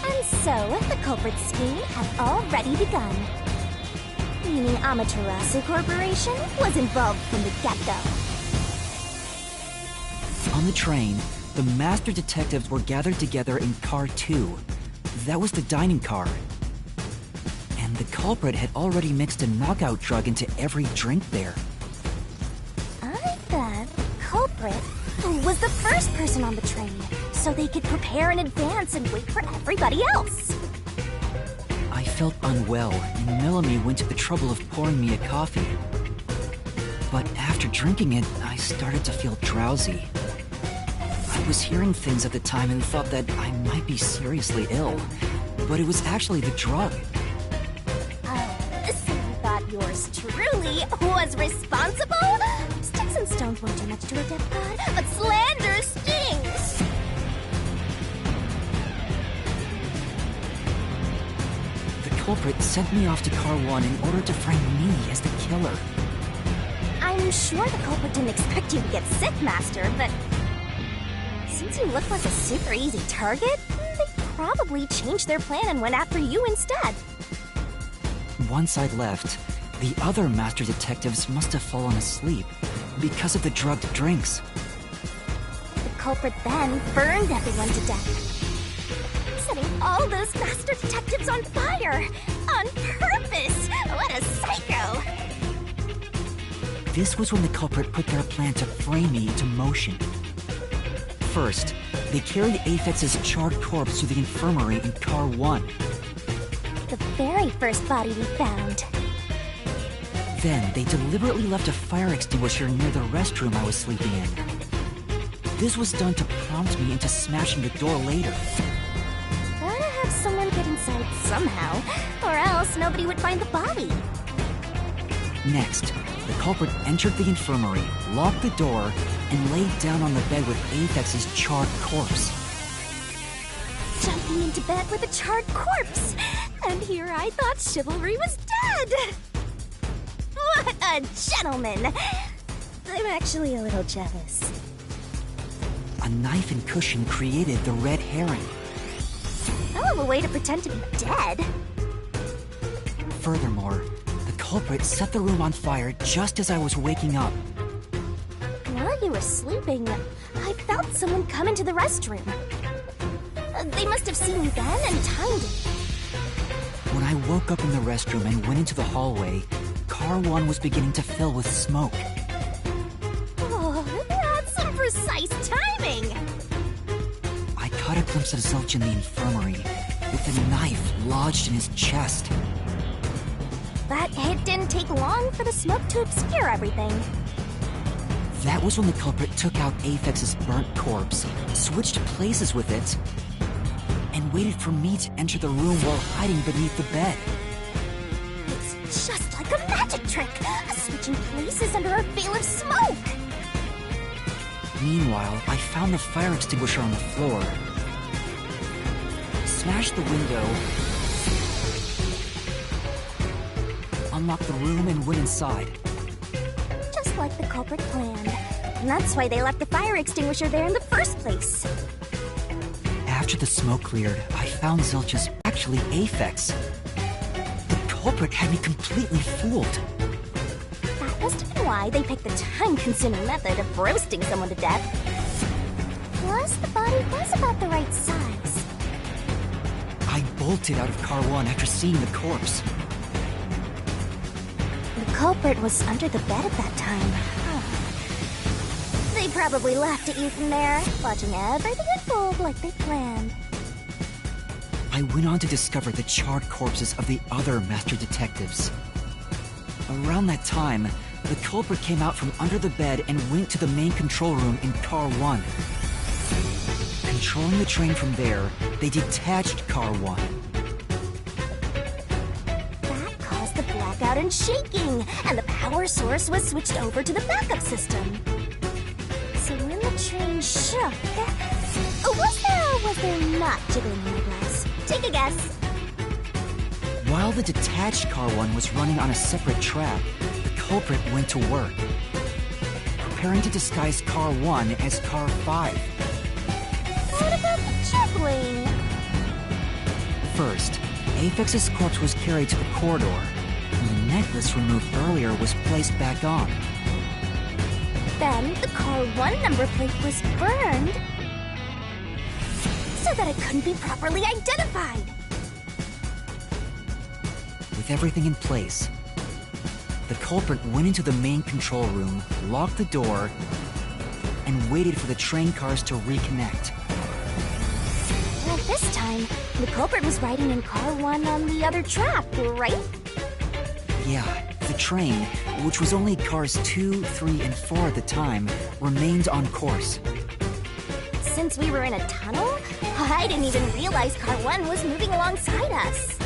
And so, the culprit's scheme had already begun. Meaning Amaterasu Corporation was involved from the get-go. On the train, the master detectives were gathered together in car 2. That was the dining car. And the culprit had already mixed a knockout drug into every drink there. I thought the culprit was the first person on the train, so they could prepare in advance and wait for everybody else. I felt unwell, and Melanie went to the trouble of pouring me a coffee. But after drinking it, I started to feel drowsy. I was hearing things at the time and thought that I might be seriously ill, but it was actually the drug. So you thought yours truly was responsible? Sticks and stones won't do much to a dead god, but slander stings! The culprit sent me off to car 1 in order to frame me as the killer. I'm sure the culprit didn't expect you to get sick, Master, but since you look like a super easy target, they probably changed their plan and went after you instead. Once I'd left, the other master detectives must have fallen asleep because of the drugged drinks. The culprit then burned everyone to death, setting all those master detectives on fire! On purpose! What a psycho! This was when the culprit put their plan to frame me into motion. First, they carried Aphex's charred corpse to the infirmary in car 1. The very first body we found. Then, they deliberately left a fire extinguisher near the restroom I was sleeping in. This was done to prompt me into smashing the door later. Gotta have someone get inside somehow, or else nobody would find the body. Next, the culprit entered the infirmary, locked the door, and laid down on the bed with Aphex's charred corpse. Jumping into bed with a charred corpse! And here I thought chivalry was dead! What a gentleman! I'm actually a little jealous. A knife and cushion created the red herring. Hell of a way to pretend to be dead. Furthermore, the culprit set the room on fire just as I was waking up. While you were sleeping, I felt someone come into the restroom. They must have seen me then and timed it. When I woke up in the restroom and went into the hallway, car 1 was beginning to fill with smoke. Oh, that's some precise timing! I caught a glimpse of Zilch in the infirmary, with a knife lodged in his chest. But it didn't take long for the smoke to obscure everything. That was when the culprit took out Aphex's burnt corpse, switched places with it, and waited for me to enter the room while hiding beneath the bed. It's just like a magic trick, switching places under a veil of smoke! Meanwhile, I found the fire extinguisher on the floor, smashed the window, unlocked the room, and went inside. Just like the culprit planned. And that's why they left the fire extinguisher there in the first place. After the smoke cleared, I found Zilch's actually Aphex. The culprit had me completely fooled. That must have been why they picked the time-consuming method of roasting someone to death. Plus, the body was about the right size. I bolted out of car 1 after seeing the corpse. The culprit was under the bed at that time. Huh. They probably laughed at you from there, watching everything unfold like they planned. I went on to discover the charred corpses of the other master detectives. Around that time, the culprit came out from under the bed and went to the main control room in Car 1. Controlling the train from there, they detached Car 1. That caused the blackout and shaking, and the power source was switched over to the backup system. So when the train shook, was there not jiggling in the glass? Take a guess. While the detached Car 1 was running on a separate track, the culprit went to work, preparing to disguise Car 1 as Car 5. What about the jiggling? First, Aphex's corpse was carried to the corridor, and the necklace removed earlier was placed back on. Then the Car 1 number plate was burned so that it couldn't be properly identified. With everything in place, the culprit went into the main control room, locked the door, and waited for the train cars to reconnect. Well, this time, the culprit was riding in Car 1 on the other track, right? Yeah, the train, which was only cars 2, 3, and 4 at the time, remained on course. Since we were in a tunnel, I didn't even realize Car 1 was moving alongside us.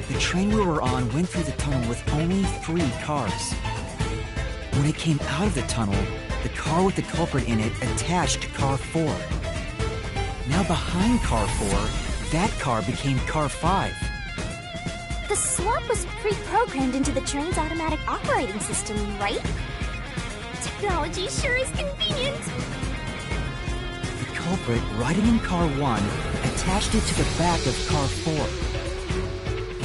The train we were on went through the tunnel with only 3 cars. When it came out of the tunnel, the car with the culprit in it attached to Car 4. Now behind Car 4, that car became Car 5. The swap was pre-programmed into the train's automatic operating system, right? Technology sure is convenient. The culprit, riding in Car 1, attached it to the back of Car 4.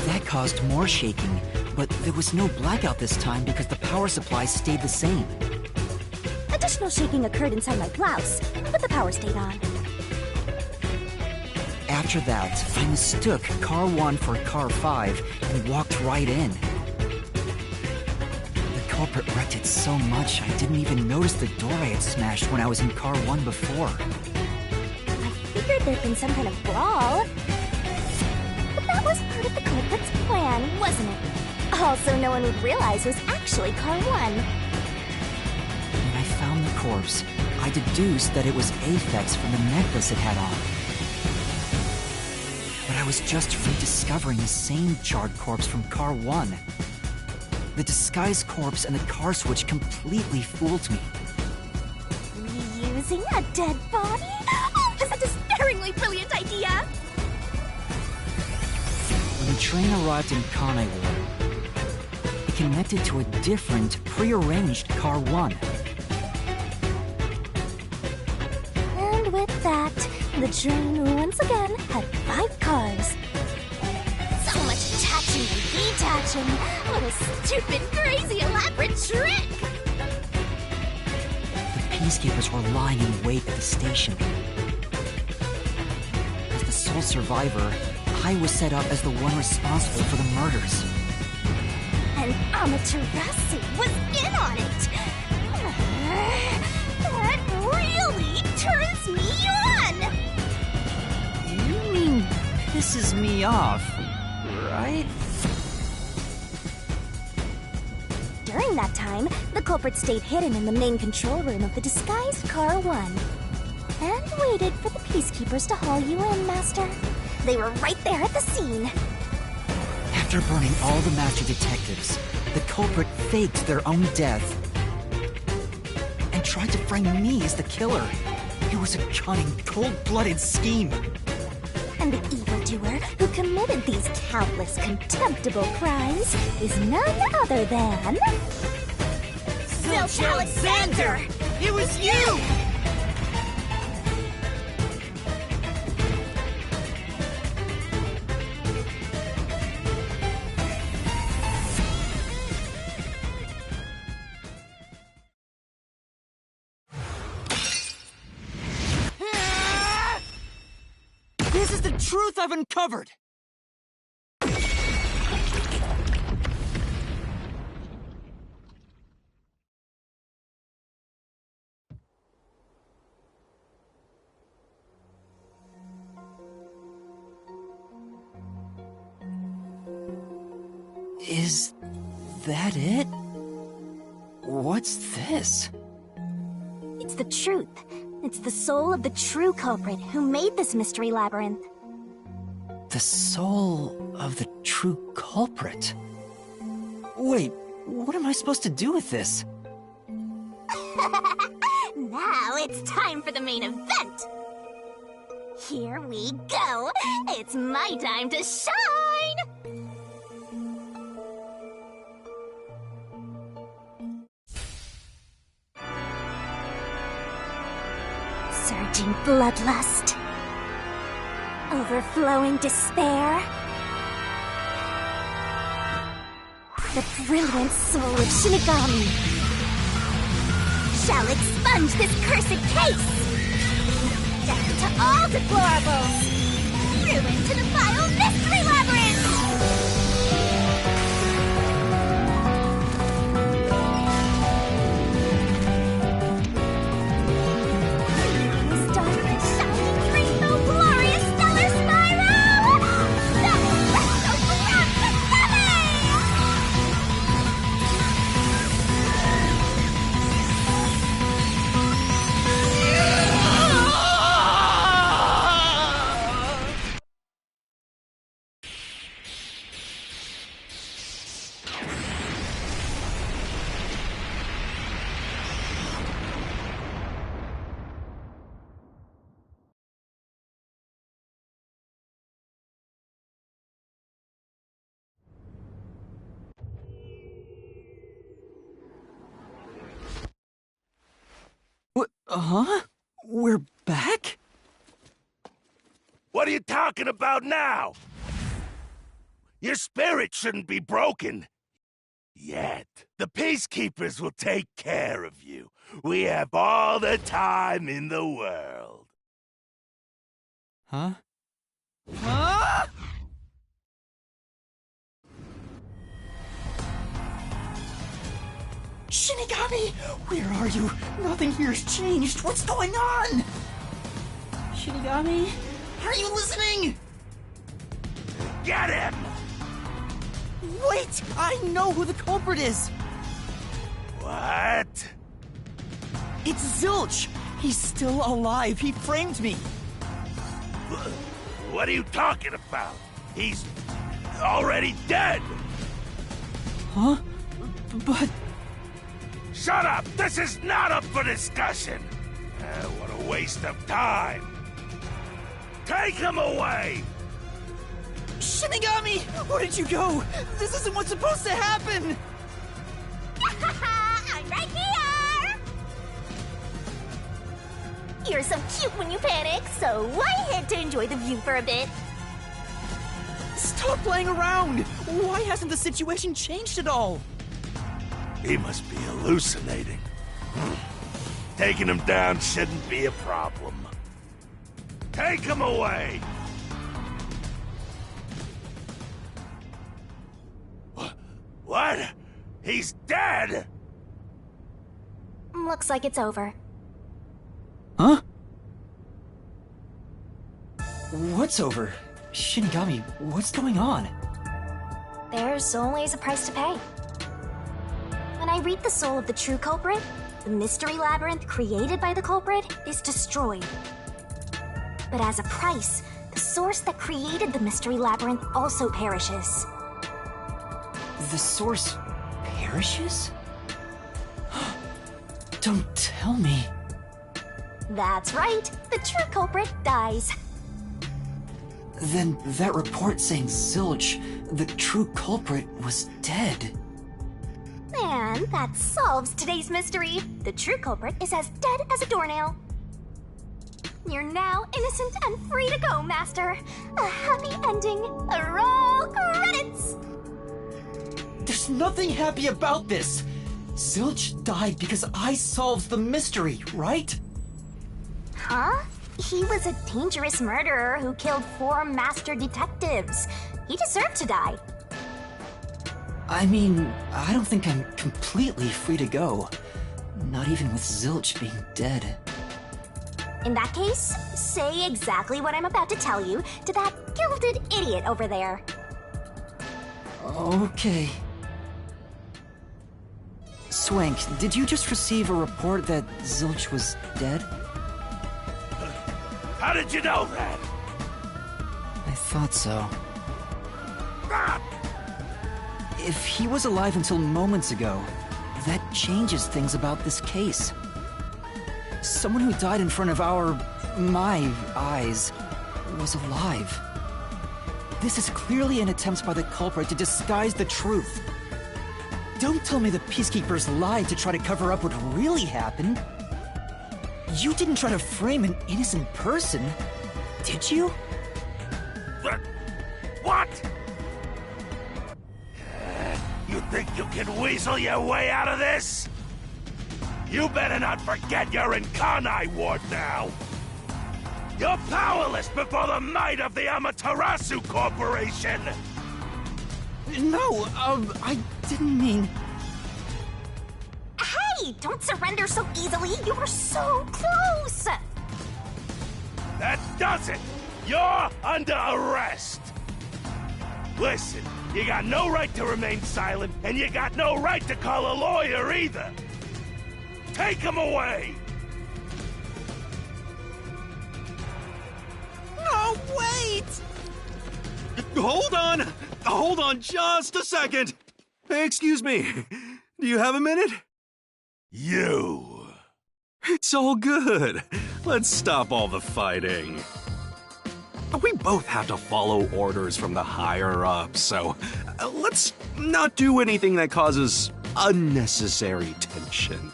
That caused more shaking, but there was no blackout this time because the power supply stayed the same. Additional shaking occurred inside my blouse, but the power stayed on. After that, I mistook Car 1 for Car 5 and walked right in. The culprit wrecked it so much I didn't even notice the door I had smashed when I was in Car 1 before. I figured there'd been some kind of brawl. But that was part of the culprit's plan, wasn't it? Also, no one would realize was actually Car 1. When I found the corpse, I deduced that it was Aphex from the necklace it had on. But I was just rediscovering the same charred corpse from Car 1. The disguised corpse and the car switch completely fooled me. Reusing a dead body? Oh, that's a despairingly brilliant idea! When the train arrived in Kanai Ward, it connected to a different, prearranged Car 1. And with that, the train once again had 5 cars. So much attaching and detaching! What a stupid, crazy, elaborate trick! The peacekeepers were lying in wait at the station. As the sole survivor, I was set up as the one responsible for the murders. And Amaterasu was in on it! That really turns me on! You mean pisses me off, right? During that time, the culprit stayed hidden in the main control room of the disguised Car 1. And waited for the peacekeepers to haul you in, Master. They were right there at the scene. After burning all the master detectives, the culprit faked their own death and tried to frame me as the killer. It was a cunning, cold-blooded scheme. And the evildoer who committed these countless contemptible crimes is none other than... Zilch Alexander! It was you! This is the truth I've uncovered! Is that it? What's this? It's the truth. It's the soul of the true culprit who made this mystery labyrinth. The soul of the true culprit? Wait, what am I supposed to do with this? Now it's time for the main event! Here we go! It's my time to shine! Surging bloodlust. Overflowing despair. The brilliant soul of Shinigami shall expunge this cursed case! Death to all deplorables! Ruin to the vile mystery labyrinth! Huh? We're back? What are you talking about now? Your spirit shouldn't be broken. Yet. The Peacekeepers will take care of you. We have all the time in the world. Huh? Huh? Shinigami! Where are you? Nothing here's changed. What's going on? Shinigami? Are you listening? Get him! Wait! I know who the culprit is! What? It's Zilch! He's still alive. He framed me. What are you talking about? He's already dead! Huh? But... Shut up! This is not up for discussion! What a waste of time! Take him away! Shinigami! Where did you go? This isn't what's supposed to happen! I'm right here! You're so cute when you panic, so I had to enjoy the view for a bit. Stop playing around! Why hasn't the situation changed at all? He must be hallucinating. Taking him down shouldn't be a problem. Take him away! What? He's dead? Looks like it's over. Huh? What's over? Shinigami, what's going on? There's always a price to pay. When I reap the soul of the true culprit, the mystery labyrinth created by the culprit is destroyed. But as a price, the source that created the mystery labyrinth also perishes. The source perishes? Don't tell me. That's right, the true culprit dies. Then that report saying Zilch, the true culprit, was dead. And that solves today's mystery. The true culprit is as dead as a doornail. You're now innocent and free to go, Master. A happy ending. Roll credits! There's nothing happy about this. Zilch died because I solved the mystery, right? Huh? He was a dangerous murderer who killed 4 master detectives. He deserved to die. I mean, I don't think I'm completely free to go. Not even with Zilch being dead. In that case, say exactly what I'm about to tell you to that gilded idiot over there. Okay. Swank, did you just receive a report that Zilch was dead? How did you know that? I thought so. If he was alive until moments ago, that changes things about this case. Someone who died in front of my eyes, was alive. This is clearly an attempt by the culprit to disguise the truth. Don't tell me the Peacekeepers lied to try to cover up what really happened. You didn't try to frame an innocent person, did you? What? You think you can weasel your way out of this? You better not forget you're in Kanai Ward now! You're powerless before the might of the Amaterasu Corporation! No, I didn't mean... Hey, don't surrender so easily. You were so close. That does it! You're under arrest! Listen, you got no right to remain silent, and you got no right to call a lawyer either! Take him away! No, wait! Hold on just a second! Hey, excuse me, do you have a minute? You! It's all good. Let's stop all the fighting. We both have to follow orders from the higher-ups, so let's not do anything that causes unnecessary tension.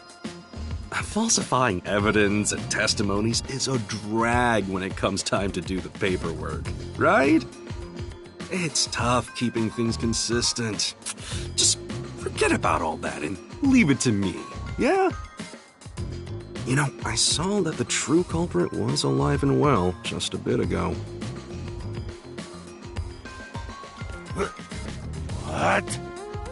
Falsifying evidence and testimonies is a drag when it comes time to do the paperwork, right? It's tough keeping things consistent. Just forget about all that and leave it to me, yeah? You know, I saw that the true culprit was alive and well just a bit ago. What?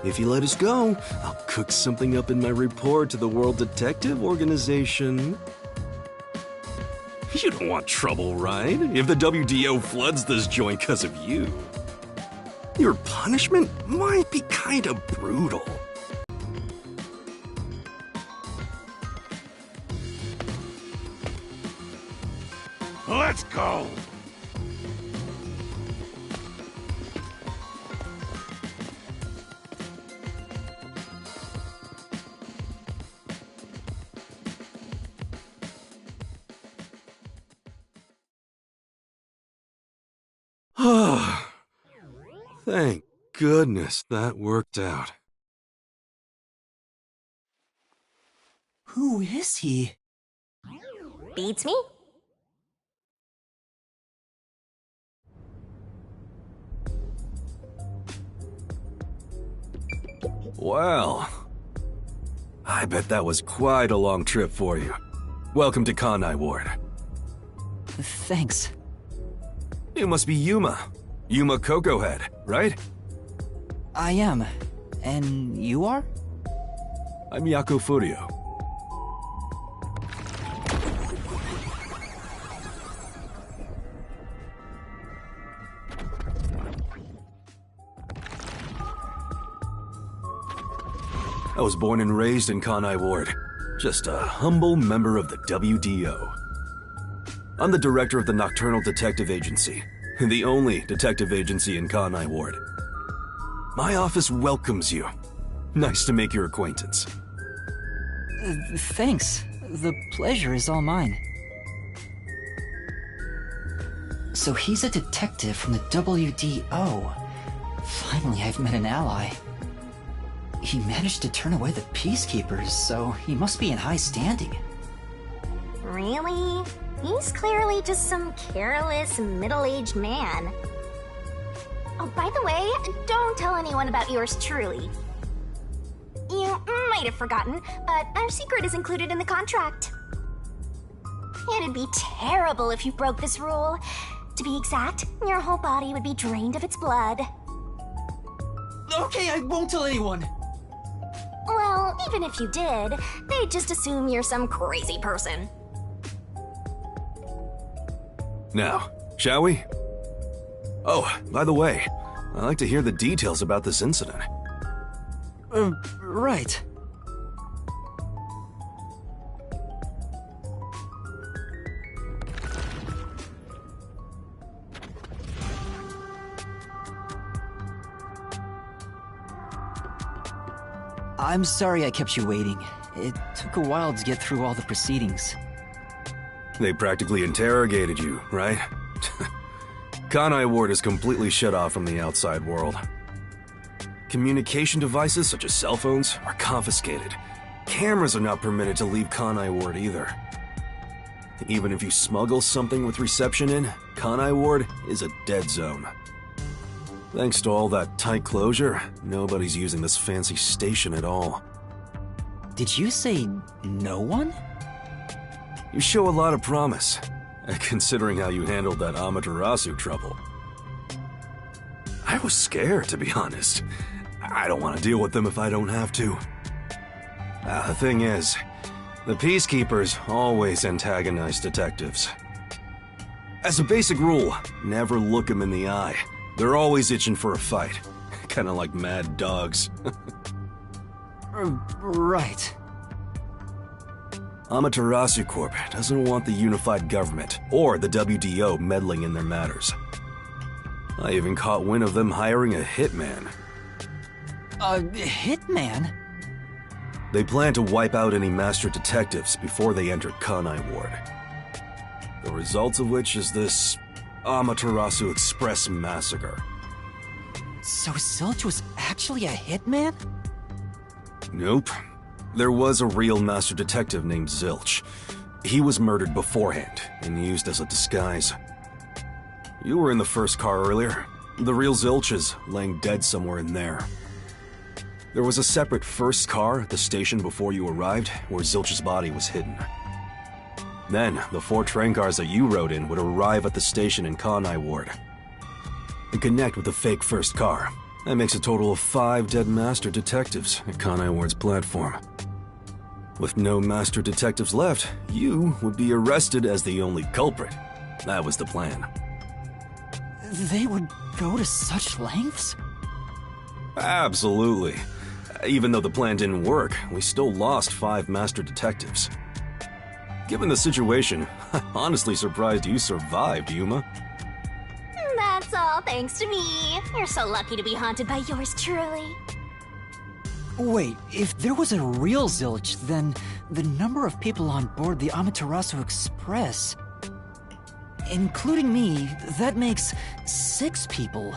If you let us go, I'll cook something up in my report to the World Detective Organization. You don't want trouble, right? If the WDO floods this joint because of you. Your punishment might be kinda brutal. Let's go! Thank goodness that worked out. Who is he? Beats me? Well, I bet that was quite a long trip for you. Welcome to Kanai Ward. Thanks. You must be Yuma. Yuma Cocohead, right? I am. And you are? I'm Yaku Furio. I was born and raised in Kanai Ward. Just a humble member of the WDO. I'm the director of the Nocturnal Detective Agency, the only detective agency in Kanai Ward. My office welcomes you. Nice to make your acquaintance. Thanks. The pleasure is all mine. So he's a detective from the WDO. Finally, I've met an ally. He managed to turn away the Peacekeepers, so he must be in high standing. Really? He's clearly just some careless, middle-aged man. Oh, by the way, don't tell anyone about yours truly. You might have forgotten, but our secret is included in the contract. It'd be terrible if you broke this rule. To be exact, your whole body would be drained of its blood. Okay, I won't tell anyone. Well, even if you did, they'd just assume you're some crazy person. Now, shall we? Oh, by the way, I'd like to hear the details about this incident. Right. I'm sorry I kept you waiting. It took a while to get through all the proceedings. They practically interrogated you, right? Kanai Ward is completely shut off from the outside world. Communication devices, such as cell phones, are confiscated. Cameras are not permitted to leave Kanai Ward either. Even if you smuggle something with reception in, Kanai Ward is a dead zone. Thanks to all that tight closure, nobody's using this fancy station at all. Did you say no one? You show a lot of promise, considering how you handled that Amaterasu trouble. I was scared, to be honest. I don't want to deal with them if I don't have to. The thing is, the Peacekeepers always antagonize detectives. As a basic rule, never look them in the eye. They're always itching for a fight. Kinda like mad dogs. Right. Amaterasu Corp doesn't want the unified government or the WDO meddling in their matters. I even caught wind of them hiring a hitman. A hitman? They plan to wipe out any master detectives before they enter Kanai Ward. The result of which is this Amaterasu Express massacre. So Zilch was actually a hitman? Nope. There was a real master detective named Zilch. He was murdered beforehand and used as a disguise. You were in the first car earlier. The real Zilch is laying dead somewhere in there. There was a separate first car at the station before you arrived where Zilch's body was hidden. Then, the 4 train cars that you rode in would arrive at the station in Kanai Ward and connect with the fake first car. That makes a total of 5 dead master detectives at Kanai Ward's platform. With no master detectives left, you would be arrested as the only culprit. That was the plan. They would go to such lengths? Absolutely. Even though the plan didn't work, we still lost 5 master detectives. Given the situation, I'm honestly surprised you survived, Yuma. That's all thanks to me. You're so lucky to be haunted by yours truly. Wait, if there was a real Zilch, then the number of people on board the Amaterasu Express, including me, that makes 6 people.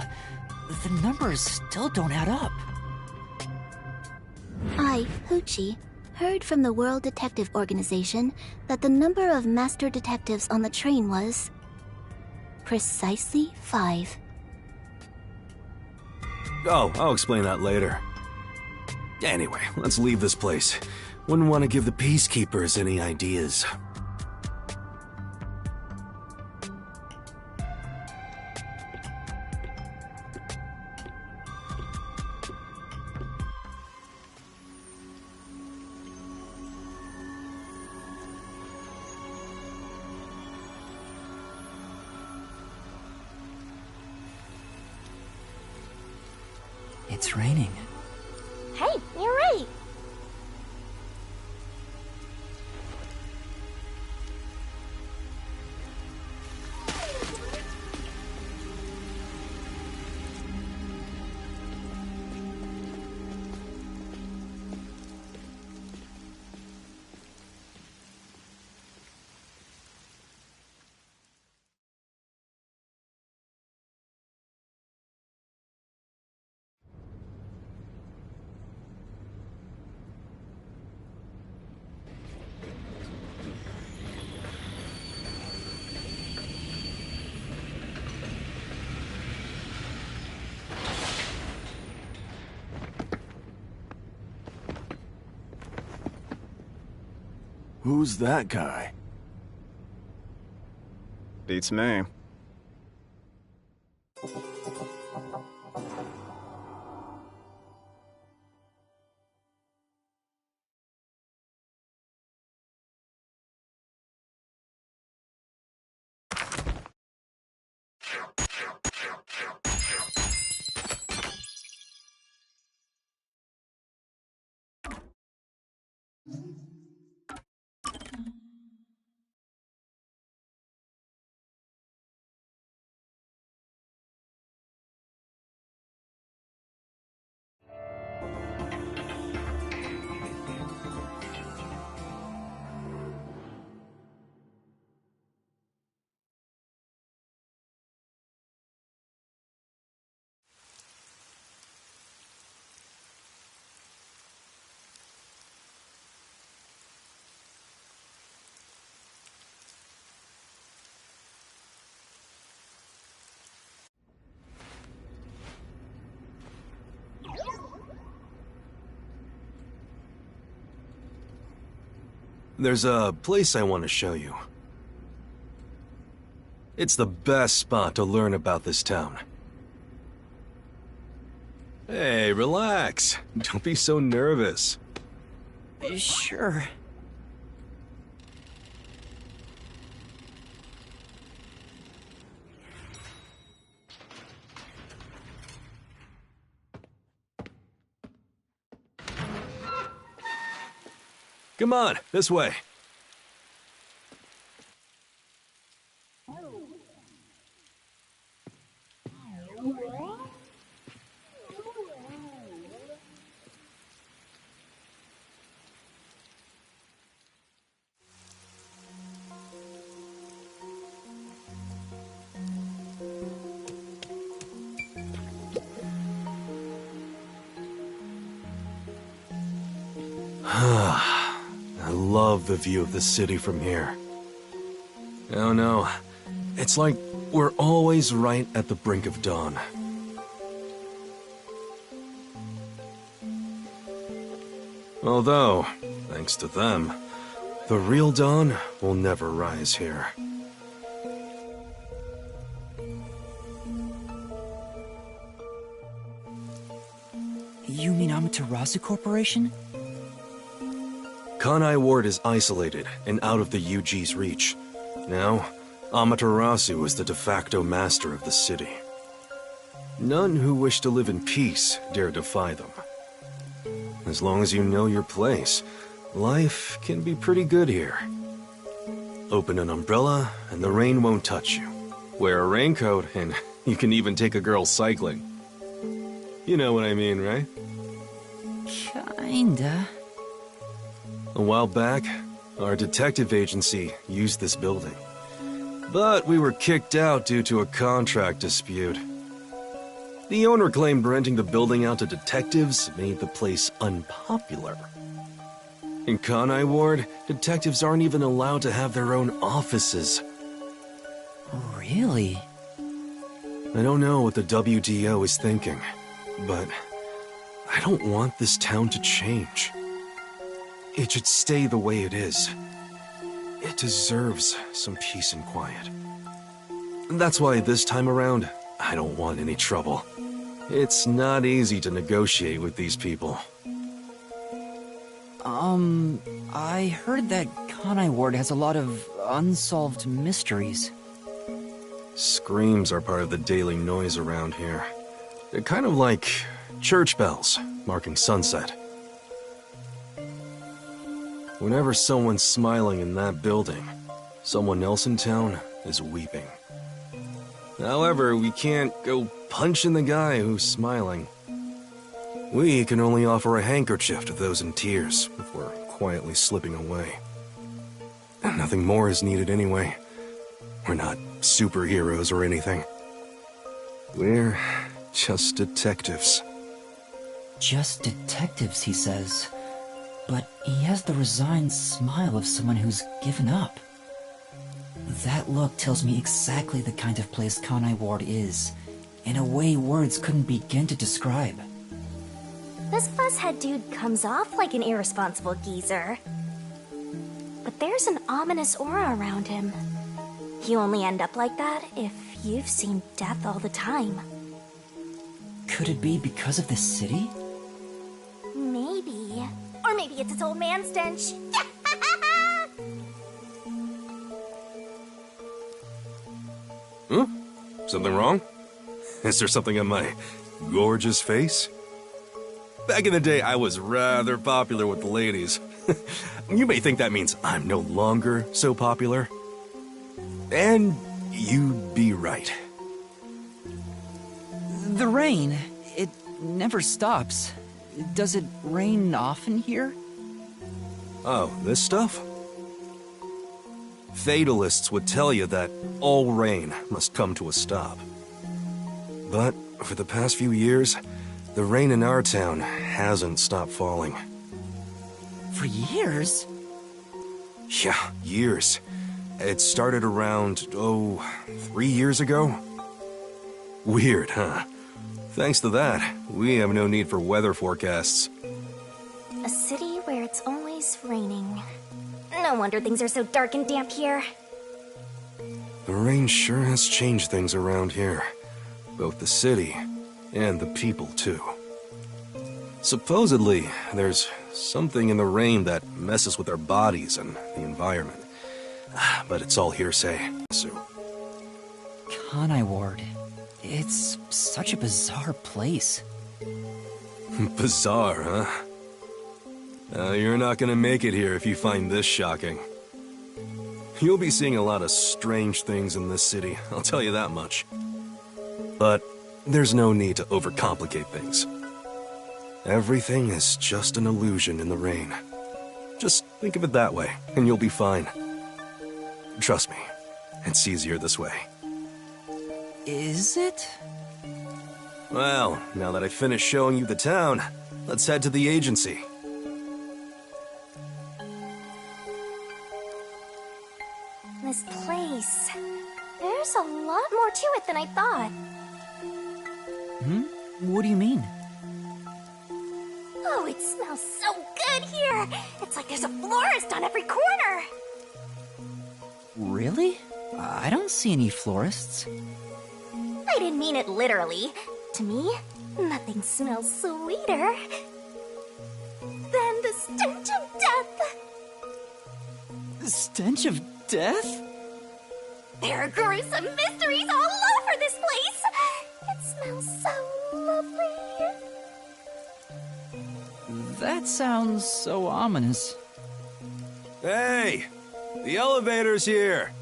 The numbers still don't add up. I, Hoochie, heard from the World Detective Organization that the number of master detectives on the train was precisely 5. Oh, I'll explain that later. Anyway, let's leave this place. Wouldn't want to give the Peacekeepers any ideas. It's raining. Hey, you're right. Who's that guy? Beats me. There's a place I want to show you. It's the best spot to learn about this town. Hey, relax. Don't be so nervous. Sure. Come on, this way. I love the view of the city from here. Oh no, it's like we're always right at the brink of dawn. Although, thanks to them, the real dawn will never rise here. You mean Amaterasu Corporation? Kanai Ward is isolated and out of the UG's reach. Now, Amaterasu is the de facto master of the city. None who wish to live in peace dare defy them. As long as you know your place, life can be pretty good here. Open an umbrella and the rain won't touch you. Wear a raincoat and you can even take a girl cycling. You know what I mean, right? Kinda. A while back, our detective agency used this building. But we were kicked out due to a contract dispute. The owner claimed renting the building out to detectives made the place unpopular. In Kanai Ward, detectives aren't even allowed to have their own offices. Really? I don't know what the WDO is thinking, but I don't want this town to change. It should stay the way it is. It deserves some peace and quiet. That's why this time around, I don't want any trouble. It's not easy to negotiate with these people. I heard that Kanai Ward has a lot of unsolved mysteries. Screams are part of the daily noise around here. They're kind of like church bells marking sunset. Whenever someone's smiling in that building, someone else in town is weeping. However, we can't go punching the guy who's smiling. We can only offer a handkerchief to those in tears if we're quietly slipping away. And nothing more is needed anyway. We're not superheroes or anything. We're just detectives. Just detectives, he says. But he has the resigned smile of someone who's given up. That look tells me exactly the kind of place Kanai Ward is, in a way words couldn't begin to describe. This fuzzhead dude comes off like an irresponsible geezer. But there's an ominous aura around him. You only end up like that if you've seen death all the time. Could it be because of this city? Maybe. Or maybe it's its old man stench. Something wrong? Is there something on my gorgeous face? Back in the day, I was rather popular with the ladies. You may think that means I'm no longer so popular. And you'd be right. The rain, it never stops. Does it rain often here? Oh, this stuff? Fatalists would tell you that all rain must come to a stop. But for the past few years, the rain in our town hasn't stopped falling. For years? Yeah, years. It started around, 3 years ago? Weird, huh? Thanks to that, we have no need for weather forecasts. A city where it's always raining. No, No wonder things are so dark and damp here. The rain sure has changed things around here. Both the city and the people, too. Supposedly, there's something in the rain that messes with our bodies and the environment. But it's all hearsay, so... Kanai Ward. It's such a bizarre place. Bizarre, huh? You're not gonna make it here if you find this shocking. You'll be seeing a lot of strange things in this city, I'll tell you that much. But there's no need to overcomplicate things. Everything is just an illusion in the rain. Just think of it that way, and you'll be fine. Trust me, it's easier this way. Is it? Well, now that I've finished showing you the town, let's head to the agency. This place... There's a lot more to it than I thought. What do you mean? Oh, it smells so good here! It's like there's a florist on every corner! Really? I don't see any florists. I didn't mean it literally. To me, nothing smells sweeter than the stench of death. The stench of death? There are gruesome mysteries all over this place! It smells so lovely. That sounds so ominous. Hey! The elevator's here!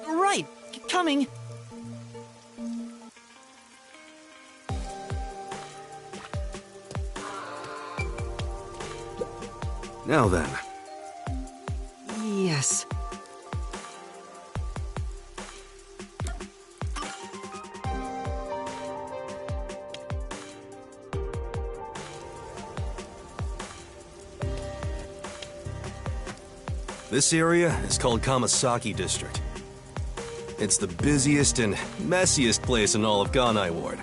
Right! Coming! Now then. Yes. This area is called Kamasaki District. It's the busiest and messiest place in all of Kanai Ward.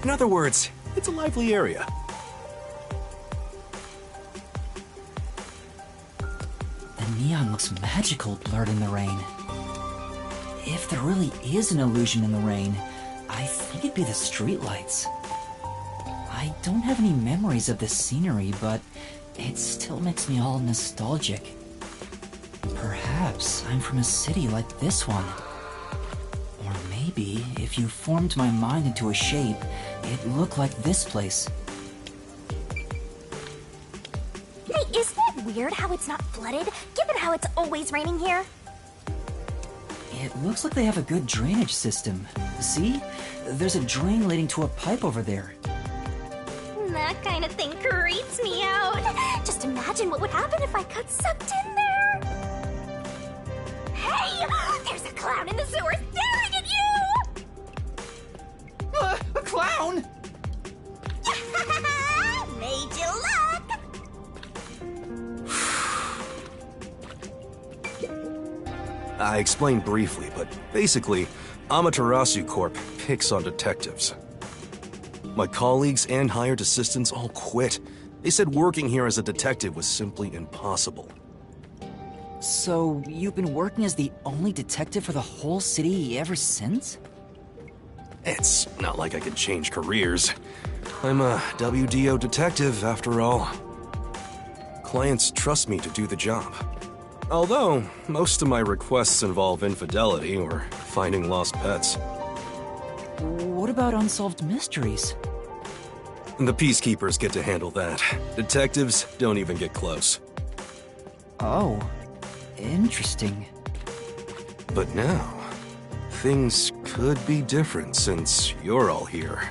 In other words, it's a lively area. The neon looks magical blurred in the rain. If there really is an illusion in the rain, I think it'd be the streetlights. I don't have any memories of this scenery, but it still makes me all nostalgic. Perhaps I'm from a city like this one. Or maybe, if you formed my mind into a shape, it'd look like this place. Hey, isn't it weird how it's not flooded, given how it's always raining here? It looks like they have a good drainage system. See? There's a drain leading to a pipe over there. That kind of thing creeps me out. Just imagine what would happen if I got sucked in there. Hey! There's a clown in the sewer staring at you! A clown? Made you look! I explained briefly, but basically, Amaterasu Corp picks on detectives. My colleagues and hired assistants all quit. They said working here as a detective was simply impossible. So, you've been working as the only detective for the whole city ever since? It's not like I could change careers. I'm a WDO detective, after all. Clients trust me to do the job. Although, most of my requests involve infidelity or finding lost pets. What about unsolved mysteries? The peacekeepers get to handle that. Detectives don't even get close. Oh, interesting. But now, things could be different since you're all here.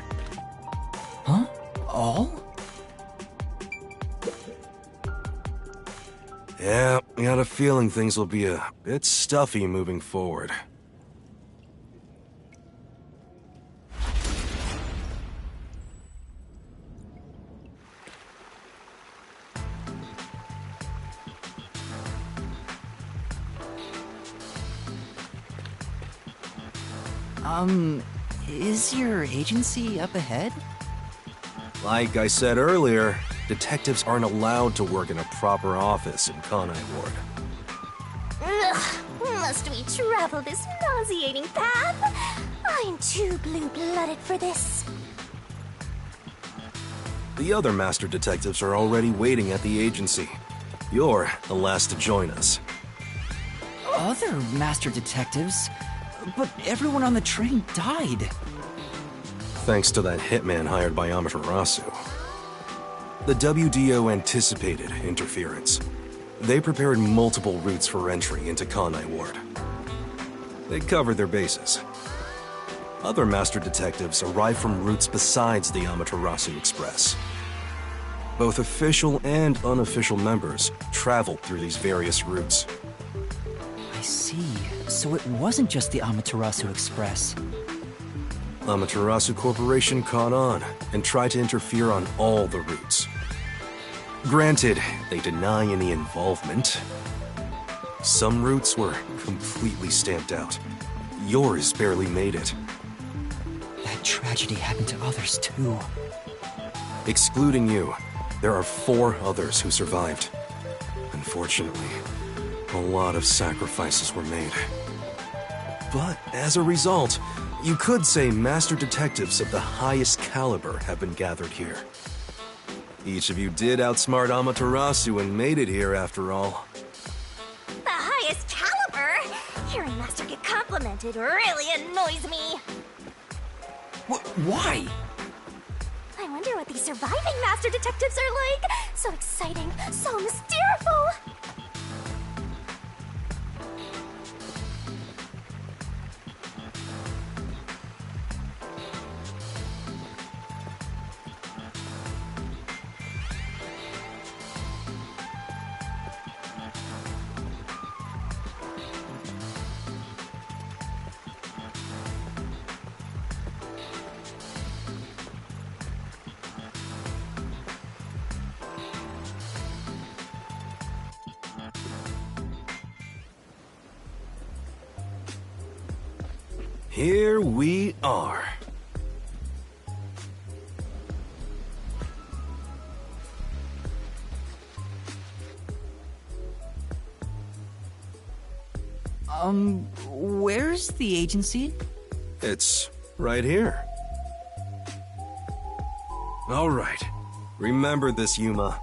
Huh? All? Yeah, I got a feeling things will be a bit stuffy moving forward. Is your agency up ahead? Like I said earlier, detectives aren't allowed to work in a proper office in Kanai Ward. Ugh, must we travel this nauseating path? I'm too blue-blooded for this. The other master detectives are already waiting at the agency. You're the last to join us. Other master detectives? But everyone on the train died. Thanks to that hitman hired by Amaterasu. The WDO anticipated interference. They prepared multiple routes for entry into Kanai Ward. They covered their bases. Other master detectives arrived from routes besides the Amaterasu Express. Both official and unofficial members traveled through these various routes. I see. So it wasn't just the Amaterasu Express. Amaterasu Corporation caught on and tried to interfere on all the routes. Granted, they deny any involvement. Some routes were completely stamped out. Yours barely made it. That tragedy happened to others too. Excluding you, there are 4 others who survived. Unfortunately, a lot of sacrifices were made. But as a result, you could say master detectives of the highest caliber have been gathered here. Each of you did outsmart Amaterasu and made it here after all. The highest caliber? Hearing Master get complimented really annoys me. Why? I wonder what these surviving master detectives are like. So exciting, so mysteriful. Here we are. Where's the agency? It's right here. All right. Remember this, Yuma.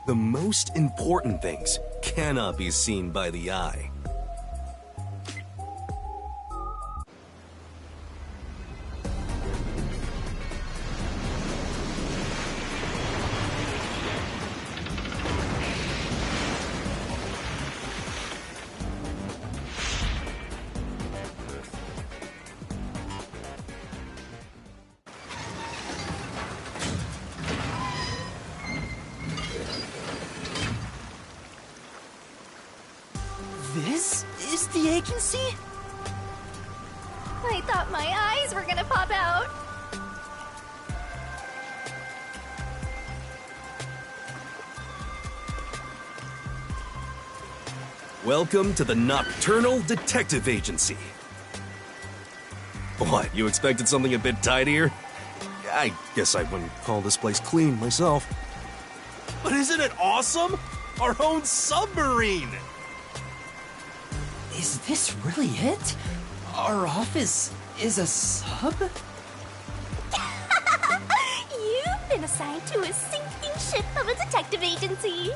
The most important things cannot be seen by the eye. This is the agency? I thought my eyes were gonna pop out. Welcome to the Nocturnal Detective Agency. What, you expected something a bit tidier? I guess I wouldn't call this place clean myself. But isn't it awesome? Our own submarine! Is this really it? Our office is a sub? You've been assigned to a sinking ship of a detective agency.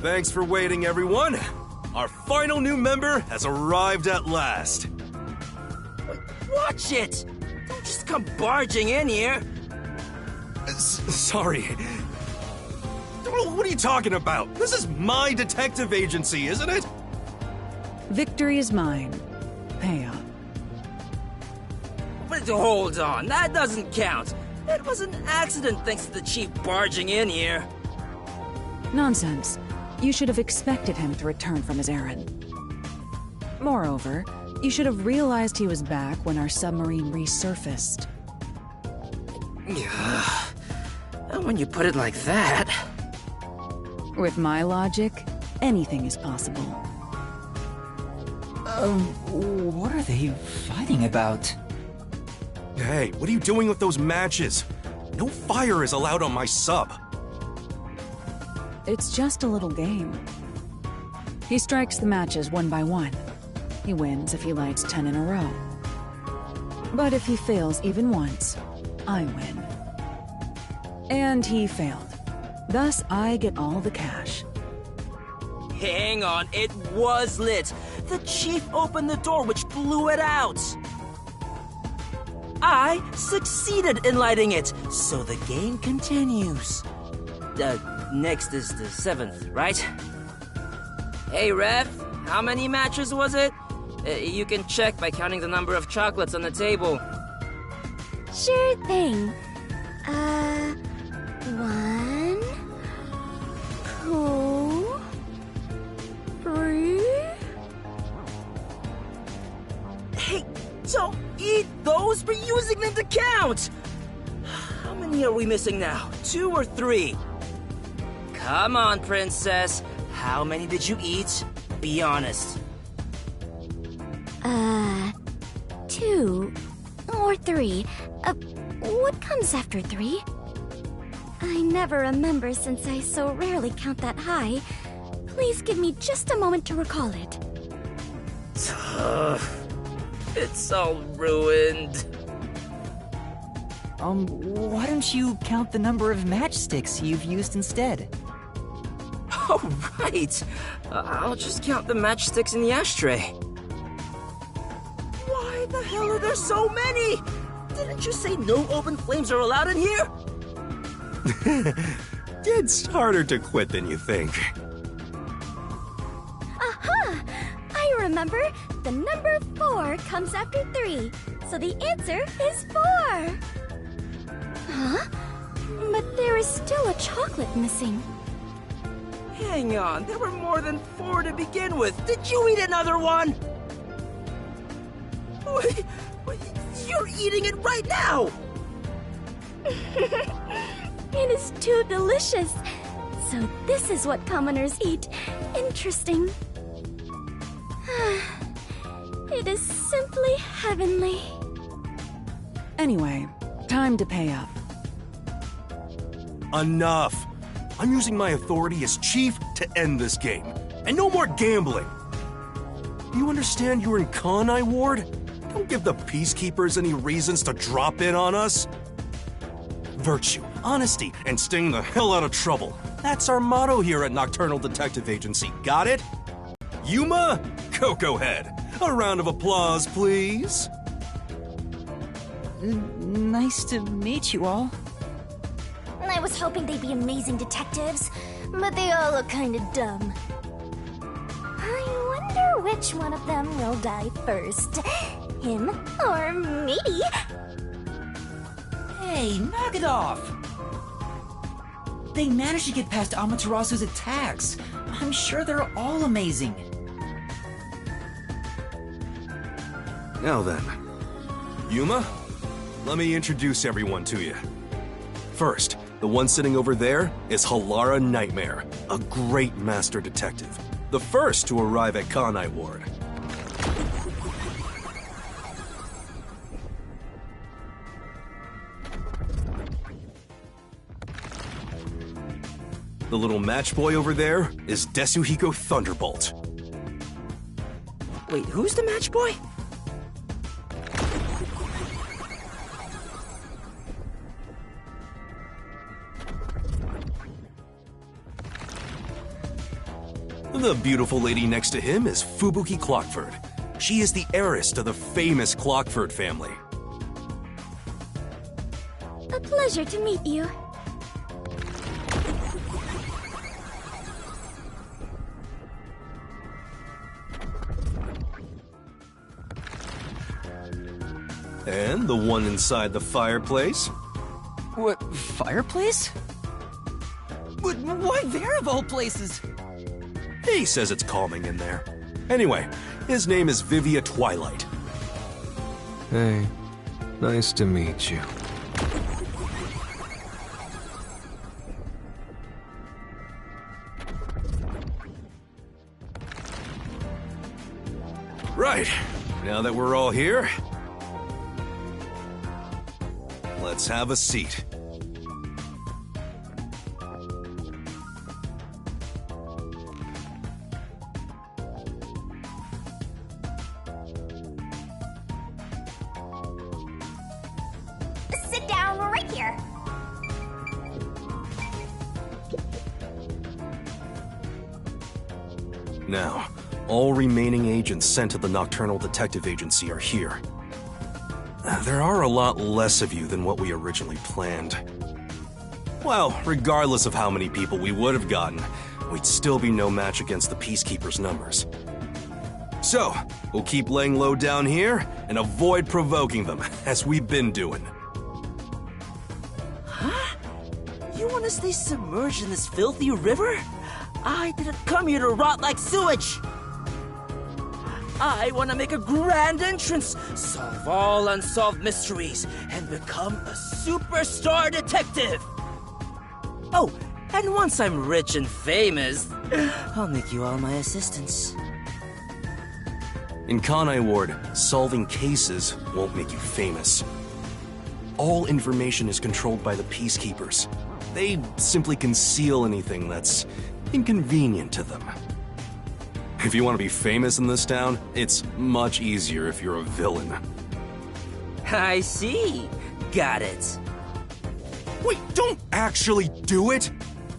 Thanks for waiting, everyone. Our final new member has arrived at last. Watch it! Don't just come barging in here. Sorry. What are you talking about? This is my detective agency, isn't it? Victory is mine. Pay up. But hold on, that doesn't count. It was an accident thanks to the chief barging in here. Nonsense. You should have expected him to return from his errand. Moreover, you should have realized he was back when our submarine resurfaced. When you put it like that... With my logic, anything is possible. What are they fighting about? Hey, what are you doing with those matches? No fire is allowed on my sub. It's just a little game. He strikes the matches one by one. He wins if he lights 10 in a row. But if he fails even once, I win. And he failed. Thus, I get all the cash. Hang on, it was lit. The chief opened the door, which blew it out. I succeeded in lighting it, so the game continues. Next is the 7th, right? Hey, Ref, how many matches was it? You can check by counting the number of chocolates on the table. Sure thing. 1, 2, 3. Hey, don't eat those! We're using them to count! How many are we missing now? 2 or 3? Come on, princess. How many did you eat? Be honest. 2 or 3. What comes after 3? I never remember since I so rarely count that high. Please give me just a moment to recall it. It's all ruined. Why don't you count the number of matchsticks you've used instead? Oh, right. I'll just count the matchsticks in the ashtray. Why the hell are there so many? Didn't you say no open flames are allowed in here? It's harder to quit than you think. Aha! I remember. The number 4 comes after 3, so the answer is 4. Huh? But there is still a chocolate missing. Hang on, there were more than 4 to begin with. Did you eat another one? Wait, you're eating it right now! It is too delicious. So this is what commoners eat. Interesting. It is simply heavenly. Anyway, time to pay up. Enough! I'm using my authority as chief to end this game. And no more gambling! You understand you're in Kanai Ward? Don't give the peacekeepers any reasons to drop in on us. Virtue, honesty, and staying the hell out of trouble. That's our motto here at Nocturnal Detective Agency, got it? Yuma, Cocoa Head. A round of applause, please. Nice to meet you all. I was hoping they'd be amazing detectives, but they all look kind of dumb. I wonder which one of them will die first. Him or me? Hey, knock it off! They managed to get past Amaterasu's attacks. I'm sure they're all amazing. Now then, Yuma, let me introduce everyone to you. First, the one sitting over there is Halara Nightmare, a great master detective. The first to arrive at Kanai Ward. The little match boy over there is Desuhiko Thunderbolt. Wait, who's the match boy? The beautiful lady next to him is Fubuki Clockford. She is the heiress to the famous Clockford family. A pleasure to meet you. And the one inside the fireplace? What, fireplace? Why there of all places? He says it's calming in there. Anyway, his name is Vivia Twilight. Hey, nice to meet you. Right, now that we're all here, let's have a seat. Sit down right here. Now, all remaining agents sent to the Nocturnal Detective Agency are here. There are a lot less of you than what we originally planned. Well, regardless of how many people we would have gotten, we'd still be no match against the Peacekeepers' numbers. So, we'll keep laying low down here and avoid provoking them, as we've been doing. Huh? You want to stay submerged in this filthy river? I didn't come here to rot like sewage! I want to make a grand entrance, solve all unsolved mysteries, and become a superstar detective! Oh, and once I'm rich and famous, I'll make you all my assistants. In Kanai Ward, solving cases won't make you famous. All information is controlled by the Peacekeepers. They simply conceal anything that's inconvenient to them. If you want to be famous in this town, it's much easier if you're a villain. I see. Got it. Wait, don't actually do it!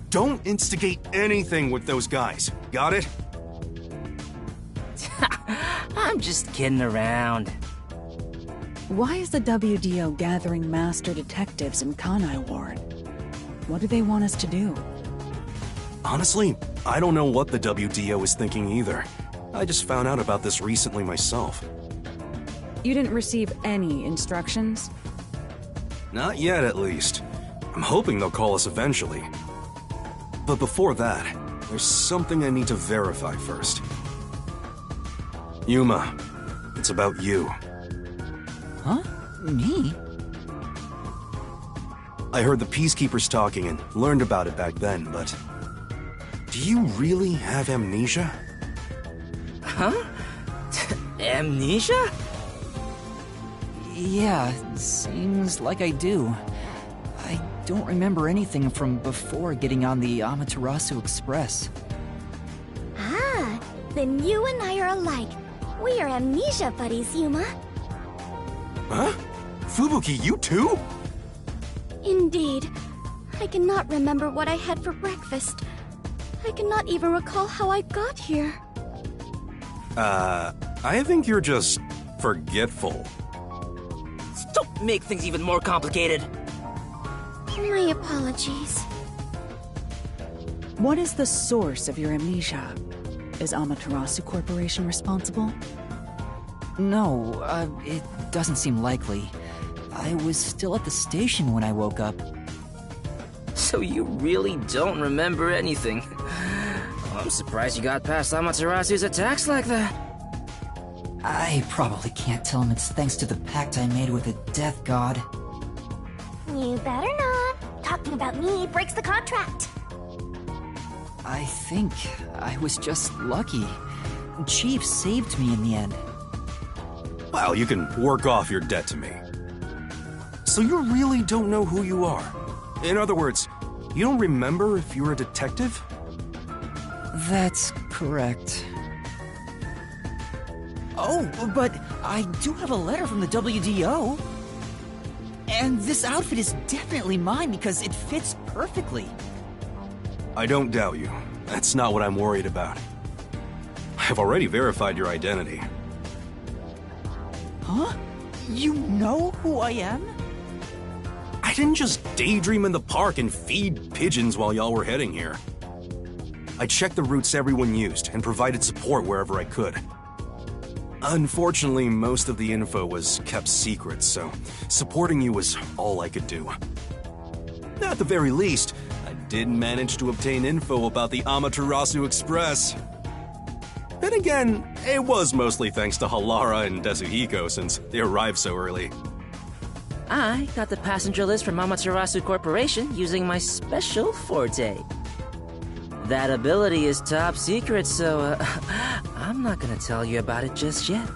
Don't instigate anything with those guys. Got it? I'm just kidding around. Why is the WDO gathering master detectives in Kanai Ward? What do they want us to do? Honestly, I don't know what the WDO is thinking either. I just found out about this recently myself. You didn't receive any instructions? Not yet, at least. I'm hoping they'll call us eventually. But before that, there's something I need to verify first. Yuma, it's about you. Huh? Me? I heard the Peacekeepers talking and learned about it back then, but... do you really have amnesia? Huh? Amnesia? Yeah, seems like I do. I don't remember anything from before getting on the Amaterasu Express. Ah, then you and I are alike. We are amnesia buddies, Yuma. Huh? Fubuki, you too? Indeed. I cannot remember what I had for breakfast. I cannot even recall how I got here. I think you're just forgetful. Don't make things even more complicated. My apologies. What is the source of your amnesia? Is Amaterasu Corporation responsible? No, it doesn't seem likely. I was still at the station when I woke up. So you really don't remember anything. I'm surprised you got past Amaterasu's attacks like that. I probably can't tell him it's thanks to the pact I made with the Death God. You better not. Talking about me breaks the contract. I think I was just lucky. Chief saved me in the end. Well, you can work off your debt to me. So you really don't know who you are? In other words, you don't remember if you're a detective? That's correct. Oh, but I do have a letter from the WDO. And this outfit is definitely mine because it fits perfectly. I don't doubt you. That's not what I'm worried about. I've already verified your identity. Huh? You know who I am? I didn't just daydream in the park and feed pigeons while y'all were heading here. I checked the routes everyone used and provided support wherever I could. Unfortunately, most of the info was kept secret, so supporting you was all I could do. At the very least, I did manage to obtain info about the Amaterasu Express. Then again, it was mostly thanks to Halara and Desuhiko since they arrived so early. I got the passenger list from Amaterasu Corporation using my special forte. That ability is top secret, so I'm not gonna tell you about it just yet.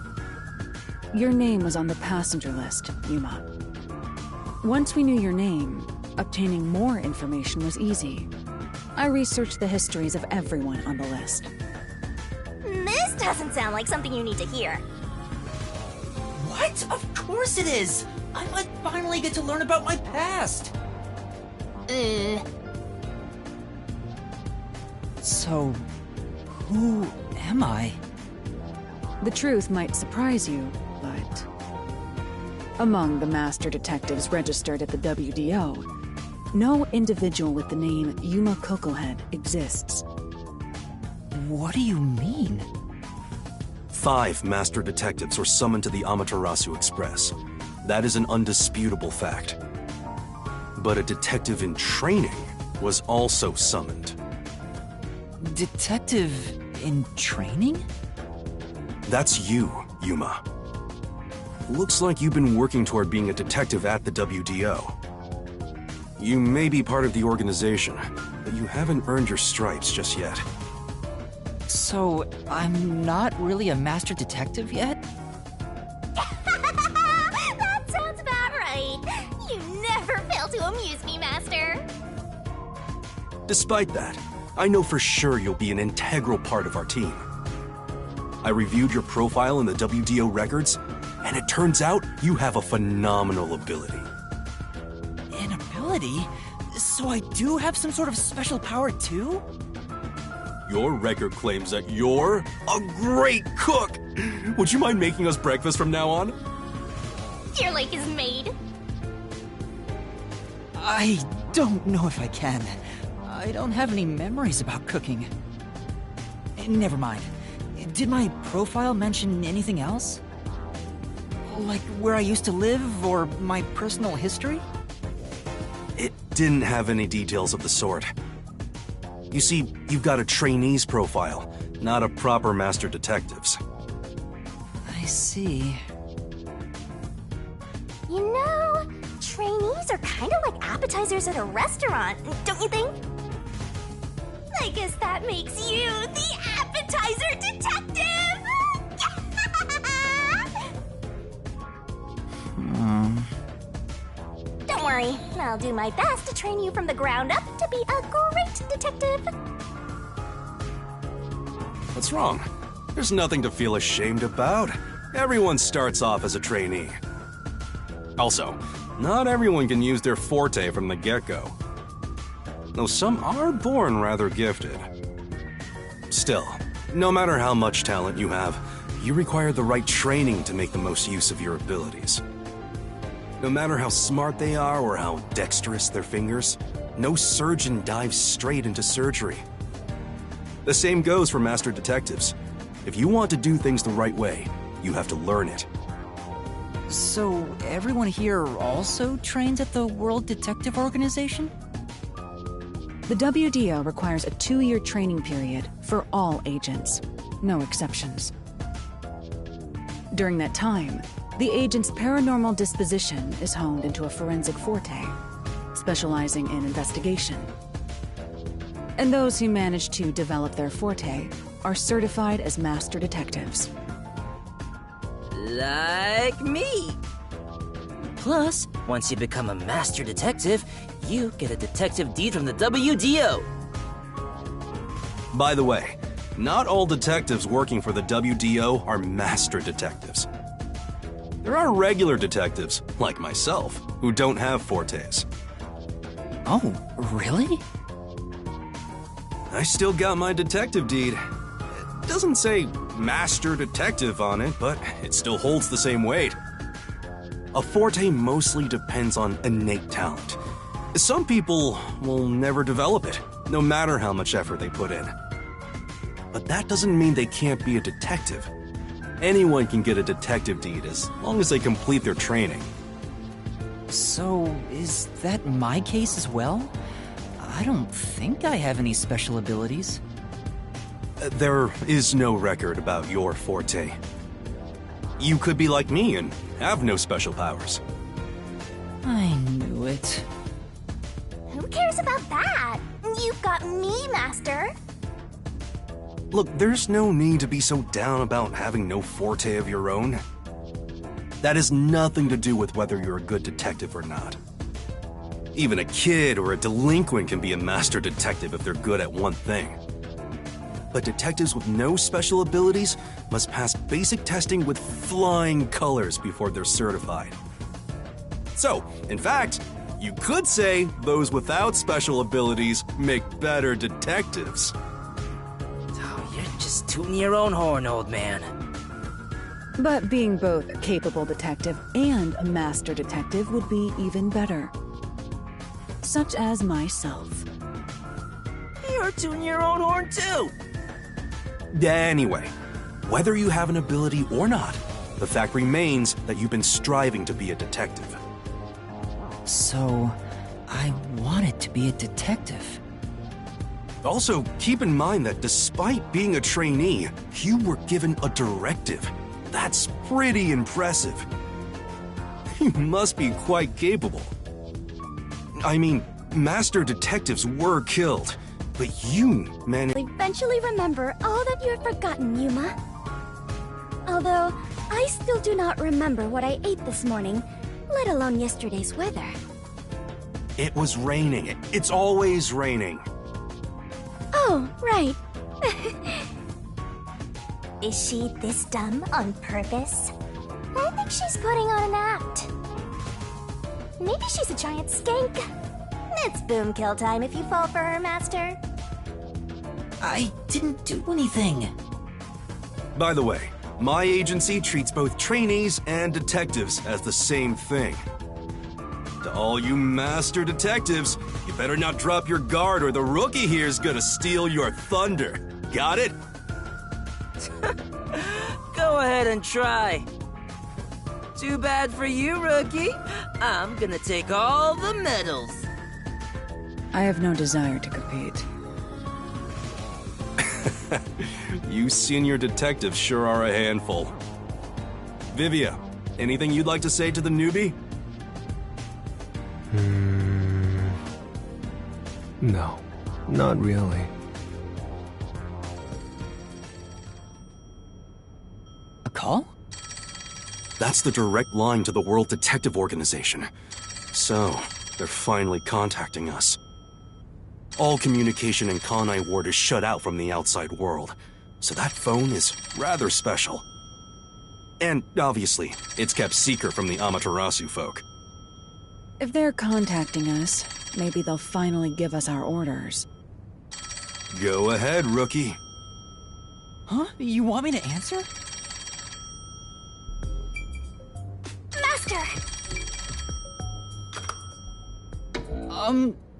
Your name was on the passenger list, Yuma. Once we knew your name, obtaining more information was easy. I researched the histories of everyone on the list. This doesn't sound like something you need to hear. What? Of course it is! I might finally get to learn about my past! So, who am I? The truth might surprise you, but... among the master detectives registered at the WDO, no individual with the name Yuma Cocohead exists. What do you mean? 5 master detectives were summoned to the Amaterasu Express. That is an undisputable fact. But a detective in training was also summoned. Detective in training? That's you, Yuma. Looks like you've been working toward being a detective at the WDO. You may be part of the organization, but you haven't earned your stripes just yet. So, I'm not really a master detective yet? That sounds about right. You never fail to amuse me, Master. Despite that, I know for sure you'll be an integral part of our team. I reviewed your profile in the WDO records, and it turns out you have a phenomenal ability. An ability? So I do have some sort of special power too? Your record claims that you're a great cook! Would you mind making us breakfast from now on? Your lake is made. I don't know if I can. I don't have any memories about cooking. Never mind. Did my profile mention anything else? Like where I used to live or my personal history? It didn't have any details of the sort. You see, you've got a trainee's profile, not a proper master detective's. I see. You know, trainees are kind of like appetizers at a restaurant, don't you think? I guess that makes you the appetizer detective! Don't worry, I'll do my best to train you from the ground up to be a great detective. What's wrong? There's nothing to feel ashamed about. Everyone starts off as a trainee. Also, not everyone can use their forte from the get-go. Though some are born rather gifted. Still, no matter how much talent you have, you require the right training to make the most use of your abilities. No matter how smart they are or how dexterous their fingers, no surgeon dives straight into surgery. The same goes for master detectives. If you want to do things the right way, you have to learn it. So, everyone here also trains at the World Detective Organization? The WDO requires a 2-year training period for all agents, no exceptions. During that time, the agent's paranormal disposition is honed into a forensic forte, specializing in investigation. And those who manage to develop their forte are certified as master detectives. Like me. Plus, once you become a master detective, you get a detective deed from the WDO. By the way, not all detectives working for the WDO are master detectives. There are regular detectives, like myself, who don't have fortes. Oh, really? I still got my detective deed. doesn't say Master Detective on it, but it still holds the same weight. A forte mostly depends on innate talent. Some people will never develop it, no matter how much effort they put in. But that doesn't mean they can't be a detective. Anyone can get a detective deed as long as they complete their training. So, is that my case as well? I don't think I have any special abilities. There is no record about your forte. You could be like me and have no special powers. I knew it. Who cares about that? You've got me, Master. Look, there's no need to be so down about having no forte of your own. That has nothing to do with whether you're a good detective or not. Even a kid or a delinquent can be a master detective if they're good at one thing. But detectives with no special abilities must pass basic testing with flying colors before they're certified. So, in fact, you could say those without special abilities make better detectives. Oh, you're just tooting your own horn, old man. But being both a capable detective and a master detective would be even better. Such as myself. You're tooting your own horn, too. Anyway, whether you have an ability or not, the fact remains that you've been striving to be a detective. So, I wanted to be a detective. Also, keep in mind that despite being a trainee, you were given a directive. That's pretty impressive. You must be quite capable. I mean, master detectives were killed, but you managed. Eventually remember all that you have forgotten, Yuma. Although, I still do not remember what I ate this morning, let alone yesterday's weather. It was raining. It's always raining. Oh, right. Is she this dumb on purpose? I think she's putting on an act. Maybe she's a giant skank. It's boom kill time if you fall for her, Master. I didn't do anything. By the way, my agency treats both trainees and detectives as the same thing. To all you master detectives, you better not drop your guard or the rookie here's gonna steal your thunder. Got it? Go ahead and try. Too bad for you, rookie. I'm gonna take all the medals. I have no desire to compete. You senior detectives sure are a handful. Vivia, anything you'd like to say to the newbie? No, not really. A call? That's the direct line to the World Detective Organization. So, they're finally contacting us. All communication in Kanai Ward is shut out from the outside world, so that phone is rather special. And, obviously, it's kept secret from the Amaterasu folk. If they're contacting us, maybe they'll finally give us our orders. Go ahead, rookie. Huh? You want me to answer? Master!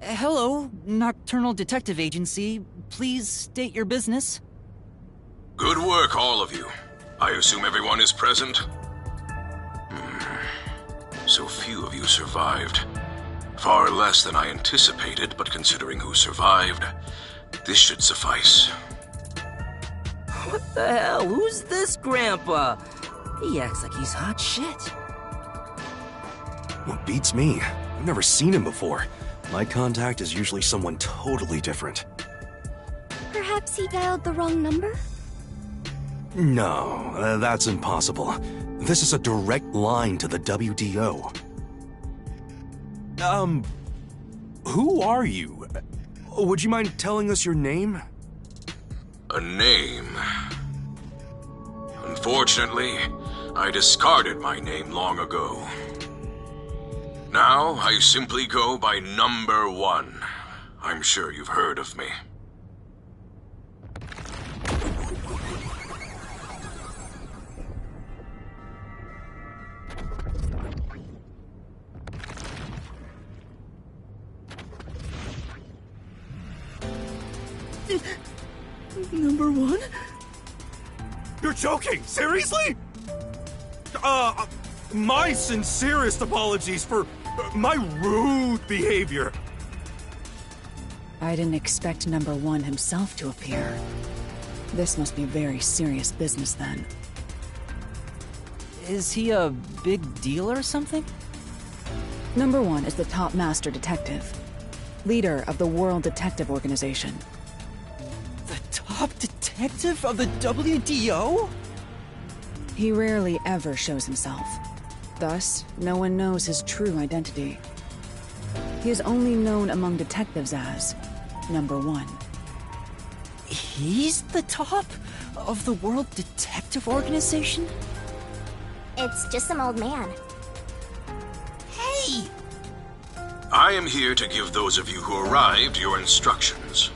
Hello, Nocturnal Detective Agency. Please state your business. Good work, all of you. I assume everyone is present? So few of you survived. Far less than I anticipated, but considering who survived, this should suffice. What the hell? Who's this grandpa? He acts like he's hot shit. What beats me? I've never seen him before. My contact is usually someone totally different. Perhaps he dialed the wrong number? No, that's impossible. This is a direct line to the WDO. Who are you? Would you mind telling us your name? A name? Unfortunately, I discarded my name long ago. Now, I simply go by Number 1. I'm sure you've heard of me. Number one? You're joking! Seriously? My sincerest apologies for my rude behavior. I didn't expect number one himself to appear. This must be very serious business then. Is he a big deal or something? Number one is the top master detective, leader of the World Detective Organization. The top detective of the WDO? He rarely ever shows himself. Thus, no one knows his true identity. He is only known among detectives as number one. He's the top of the World Detective Organization? It's just some old man. Hey! I am here to give those of you who arrived your instructions.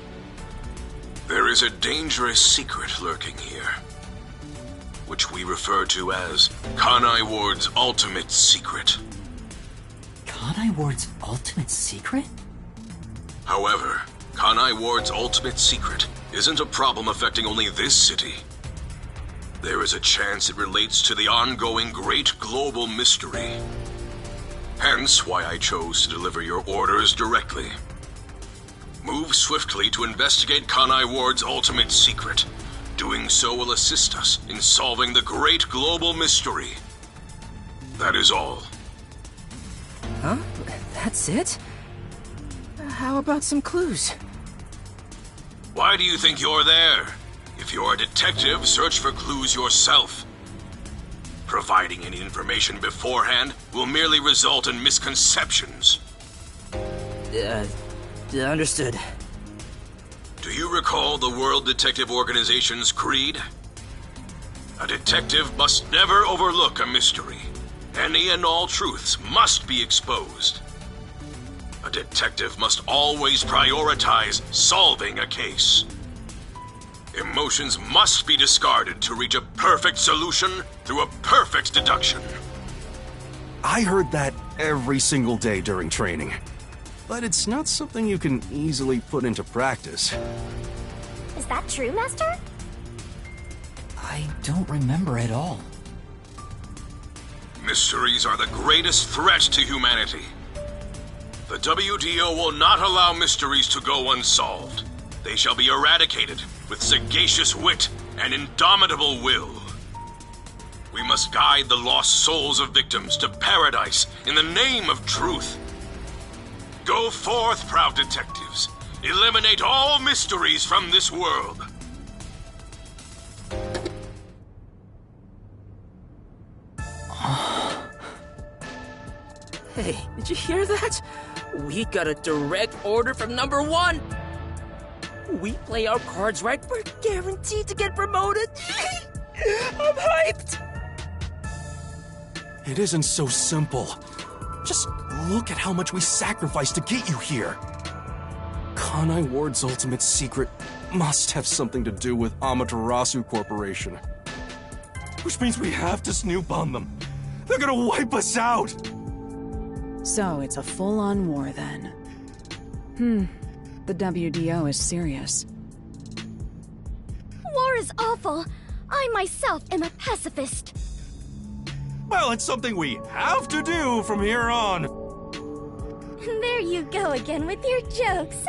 There is a dangerous secret lurking here, which we refer to as Kanai Ward's ultimate secret. Kanai Ward's ultimate secret? However, Kanai Ward's ultimate secret isn't a problem affecting only this city. There is a chance it relates to the ongoing great global mystery. Hence why I chose to deliver your orders directly. Move swiftly to investigate Kanai Ward's ultimate secret. Doing so will assist us in solving the great global mystery. That is all. Huh? That's it? How about some clues? Why do you think you're there? If you're a detective, search for clues yourself. Providing any information beforehand will merely result in misconceptions. Understood. Do you recall the World Detective Organization's creed? A detective must never overlook a mystery. Any and all truths must be exposed. A detective must always prioritize solving a case. Emotions must be discarded to reach a perfect solution through a perfect deduction. I heard that every single day during training. But it's not something you can easily put into practice. Is that true, Master? I don't remember at all. Mysteries are the greatest threat to humanity. The WDO will not allow mysteries to go unsolved. They shall be eradicated with sagacious wit and indomitable will. We must guide the lost souls of victims to paradise in the name of truth. Go forth, proud detectives. Eliminate all mysteries from this world. Hey, did you hear that? We got a direct order from number one. We play our cards right, we're guaranteed to get promoted. I'm hyped. It isn't so simple. Just look at how much we sacrificed to get you here. Kanai Ward's ultimate secret must have something to do with Amaterasu Corporation. Which means we have to snoop on them. They're gonna wipe us out! So it's a full-on war then. The WDO is serious. War is awful. I myself am a pacifist. Well, it's something we have to do from here on. There you go again with your jokes.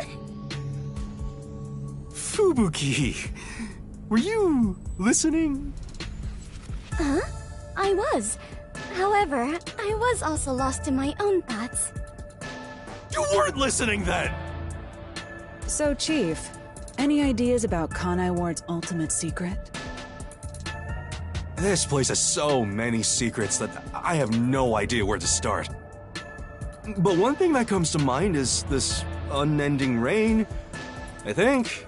Fubuki, were you listening? Huh? I was. However, I was also lost in my own thoughts. You weren't listening then! So, Chief, any ideas about Kanai Ward's ultimate secret? This place has so many secrets that I have no idea where to start. But one thing that comes to mind is this unending rain, I think.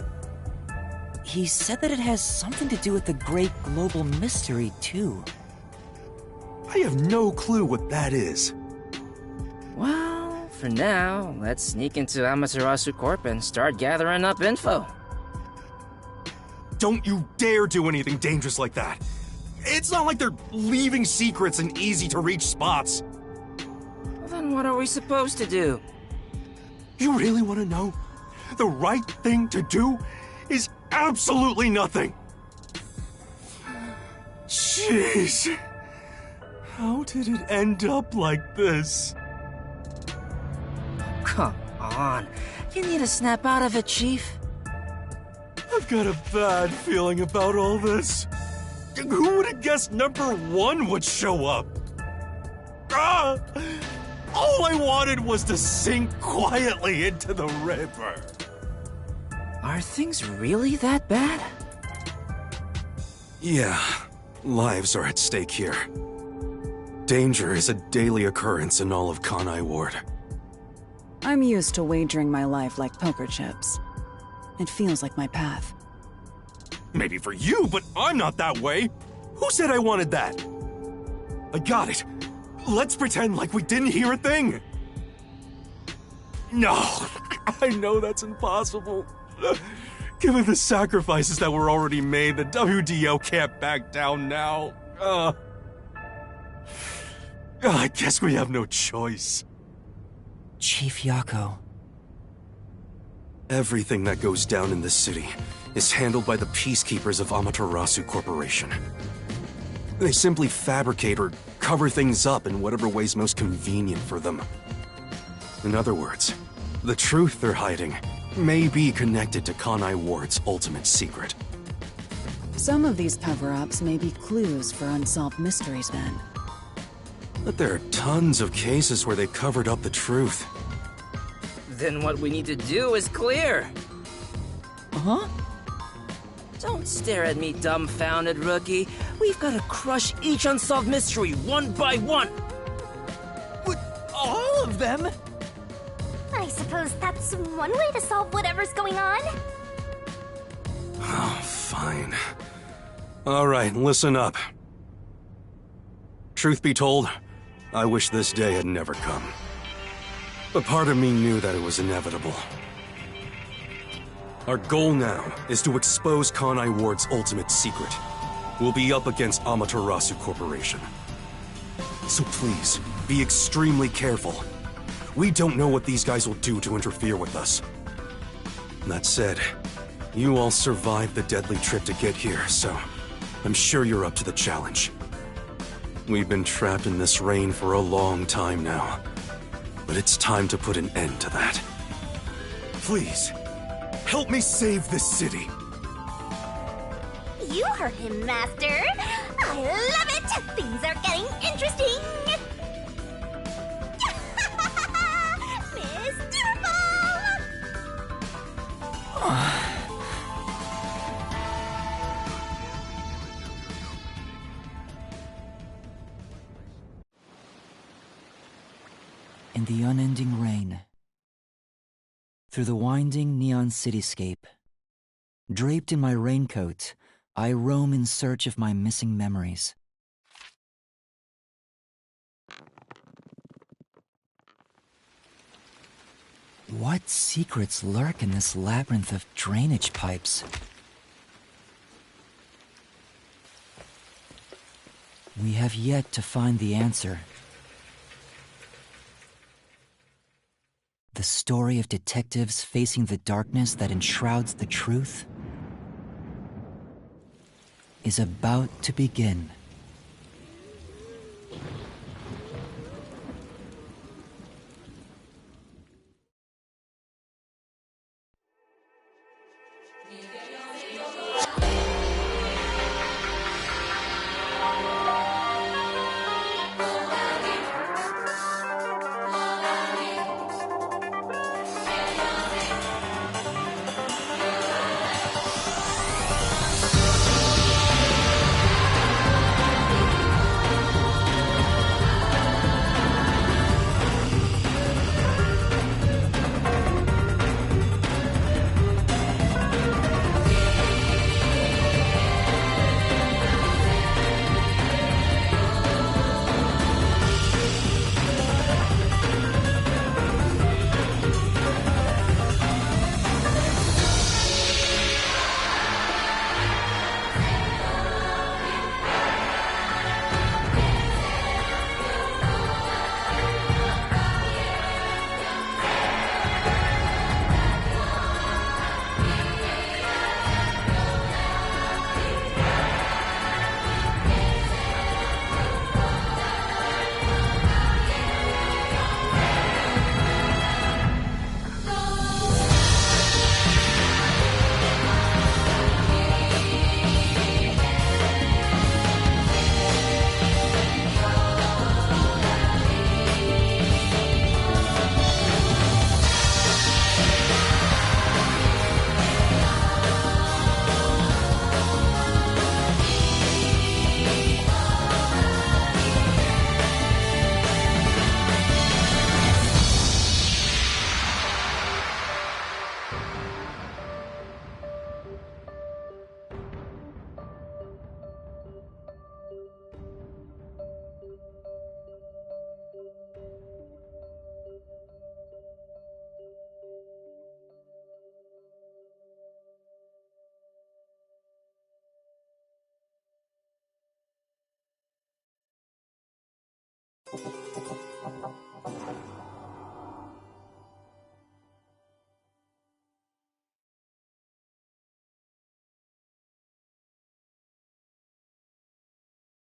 He said that it has something to do with the great global mystery, too. I have no clue what that is. Well, for now, let's sneak into Amaterasu Corp and start gathering up info. Don't you dare do anything dangerous like that. It's not like they're leaving secrets in easy-to-reach spots. Well, then what are we supposed to do? You really want to know? The right thing to do is absolutely nothing. Jeez. How did it end up like this? Come on. You need to snap out of it, Chief. I've got a bad feeling about all this. Who would have guessed number 1 would show up? Ah! All I wanted was to sink quietly into the river. Are things really that bad? Yeah, lives are at stake here. Danger is a daily occurrence in all of Kanai Ward. I'm used to wagering my life like poker chips. It feels like my path. Maybe for you, but I'm not that way. Who said I wanted that? I got it. Let's pretend like we didn't hear a thing. No, I know that's impossible. Given the sacrifices that were already made, the WDO can't back down now. I guess we have no choice. Chief Yako. Everything that goes down in this city is handled by the peacekeepers of Amaterasu Corporation. They simply fabricate or cover things up in whatever way's most convenient for them. In other words, the truth they're hiding may be connected to Kanai Ward's ultimate secret. Some of these cover-ups may be clues for unsolved mysteries then. But there are tons of cases where they covered up the truth. Then what we need to do is clear. Huh? Don't stare at me, dumbfounded rookie. We've got to crush each unsolved mystery one by one. All of them? I suppose that's one way to solve whatever's going on. Oh, fine. All right, listen up. Truth be told, I wish this day had never come. But part of me knew that it was inevitable. Our goal now is to expose Kanai Ward's ultimate secret. We'll be up against Amaterasu Corporation. So please, be extremely careful. We don't know what these guys will do to interfere with us. That said, you all survived the deadly trip to get here, so I'm sure you're up to the challenge. We've been trapped in this rain for a long time now, but it's time to put an end to that. Please, help me save this city. You heard him, Master. I love it. Things are getting interesting. In the unending rain, through the winding neon cityscape, draped in my raincoat, I roam in search of my missing memories. What secrets lurk in this labyrinth of drainage pipes? We have yet to find the answer. The story of detectives facing the darkness that enshrouds the truth is about to begin.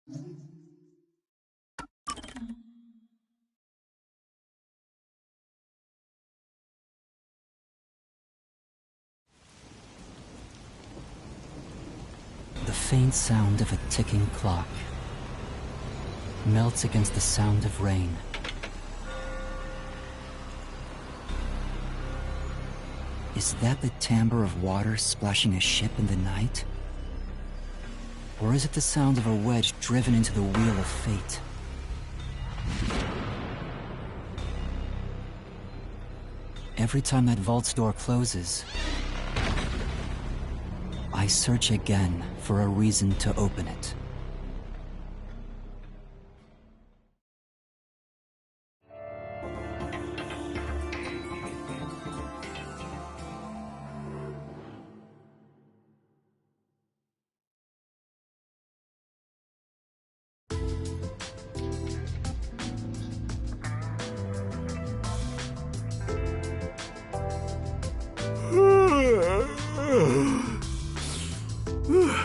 The faint sound of a ticking clock melts against the sound of rain. Is that the timbre of water splashing a ship in the night? Or is it the sound of a wedge driven into the wheel of fate? Every time that vault's door closes, I search again for a reason to open it.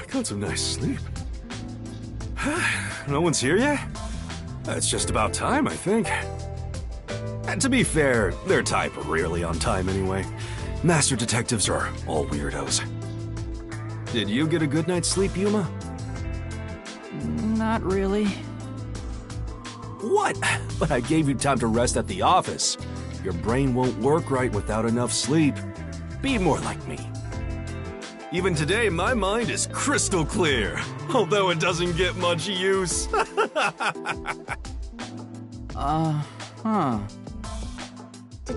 Got some nice sleep. No one's here yet? It's just about time, I think. And to be fair, their type are rarely on time anyway. Master detectives are all weirdos. Did you get a good night's sleep, Yuma? Not really. What? But I gave you time to rest at the office. Your brain won't work right without enough sleep. Be more like me. Even today, my mind is crystal clear, although it doesn't get much use. To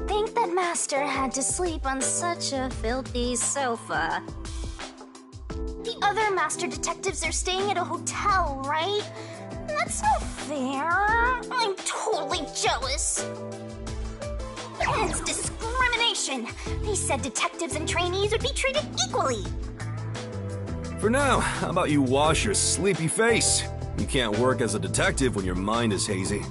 think that Master had to sleep on such a filthy sofa. The other Master Detectives are staying at a hotel, right? That's not fair. I'm totally jealous. It's discrimination. They said detectives and trainees would be treated equally. For now, how about you wash your sleepy face? You can't work as a detective when your mind is hazy.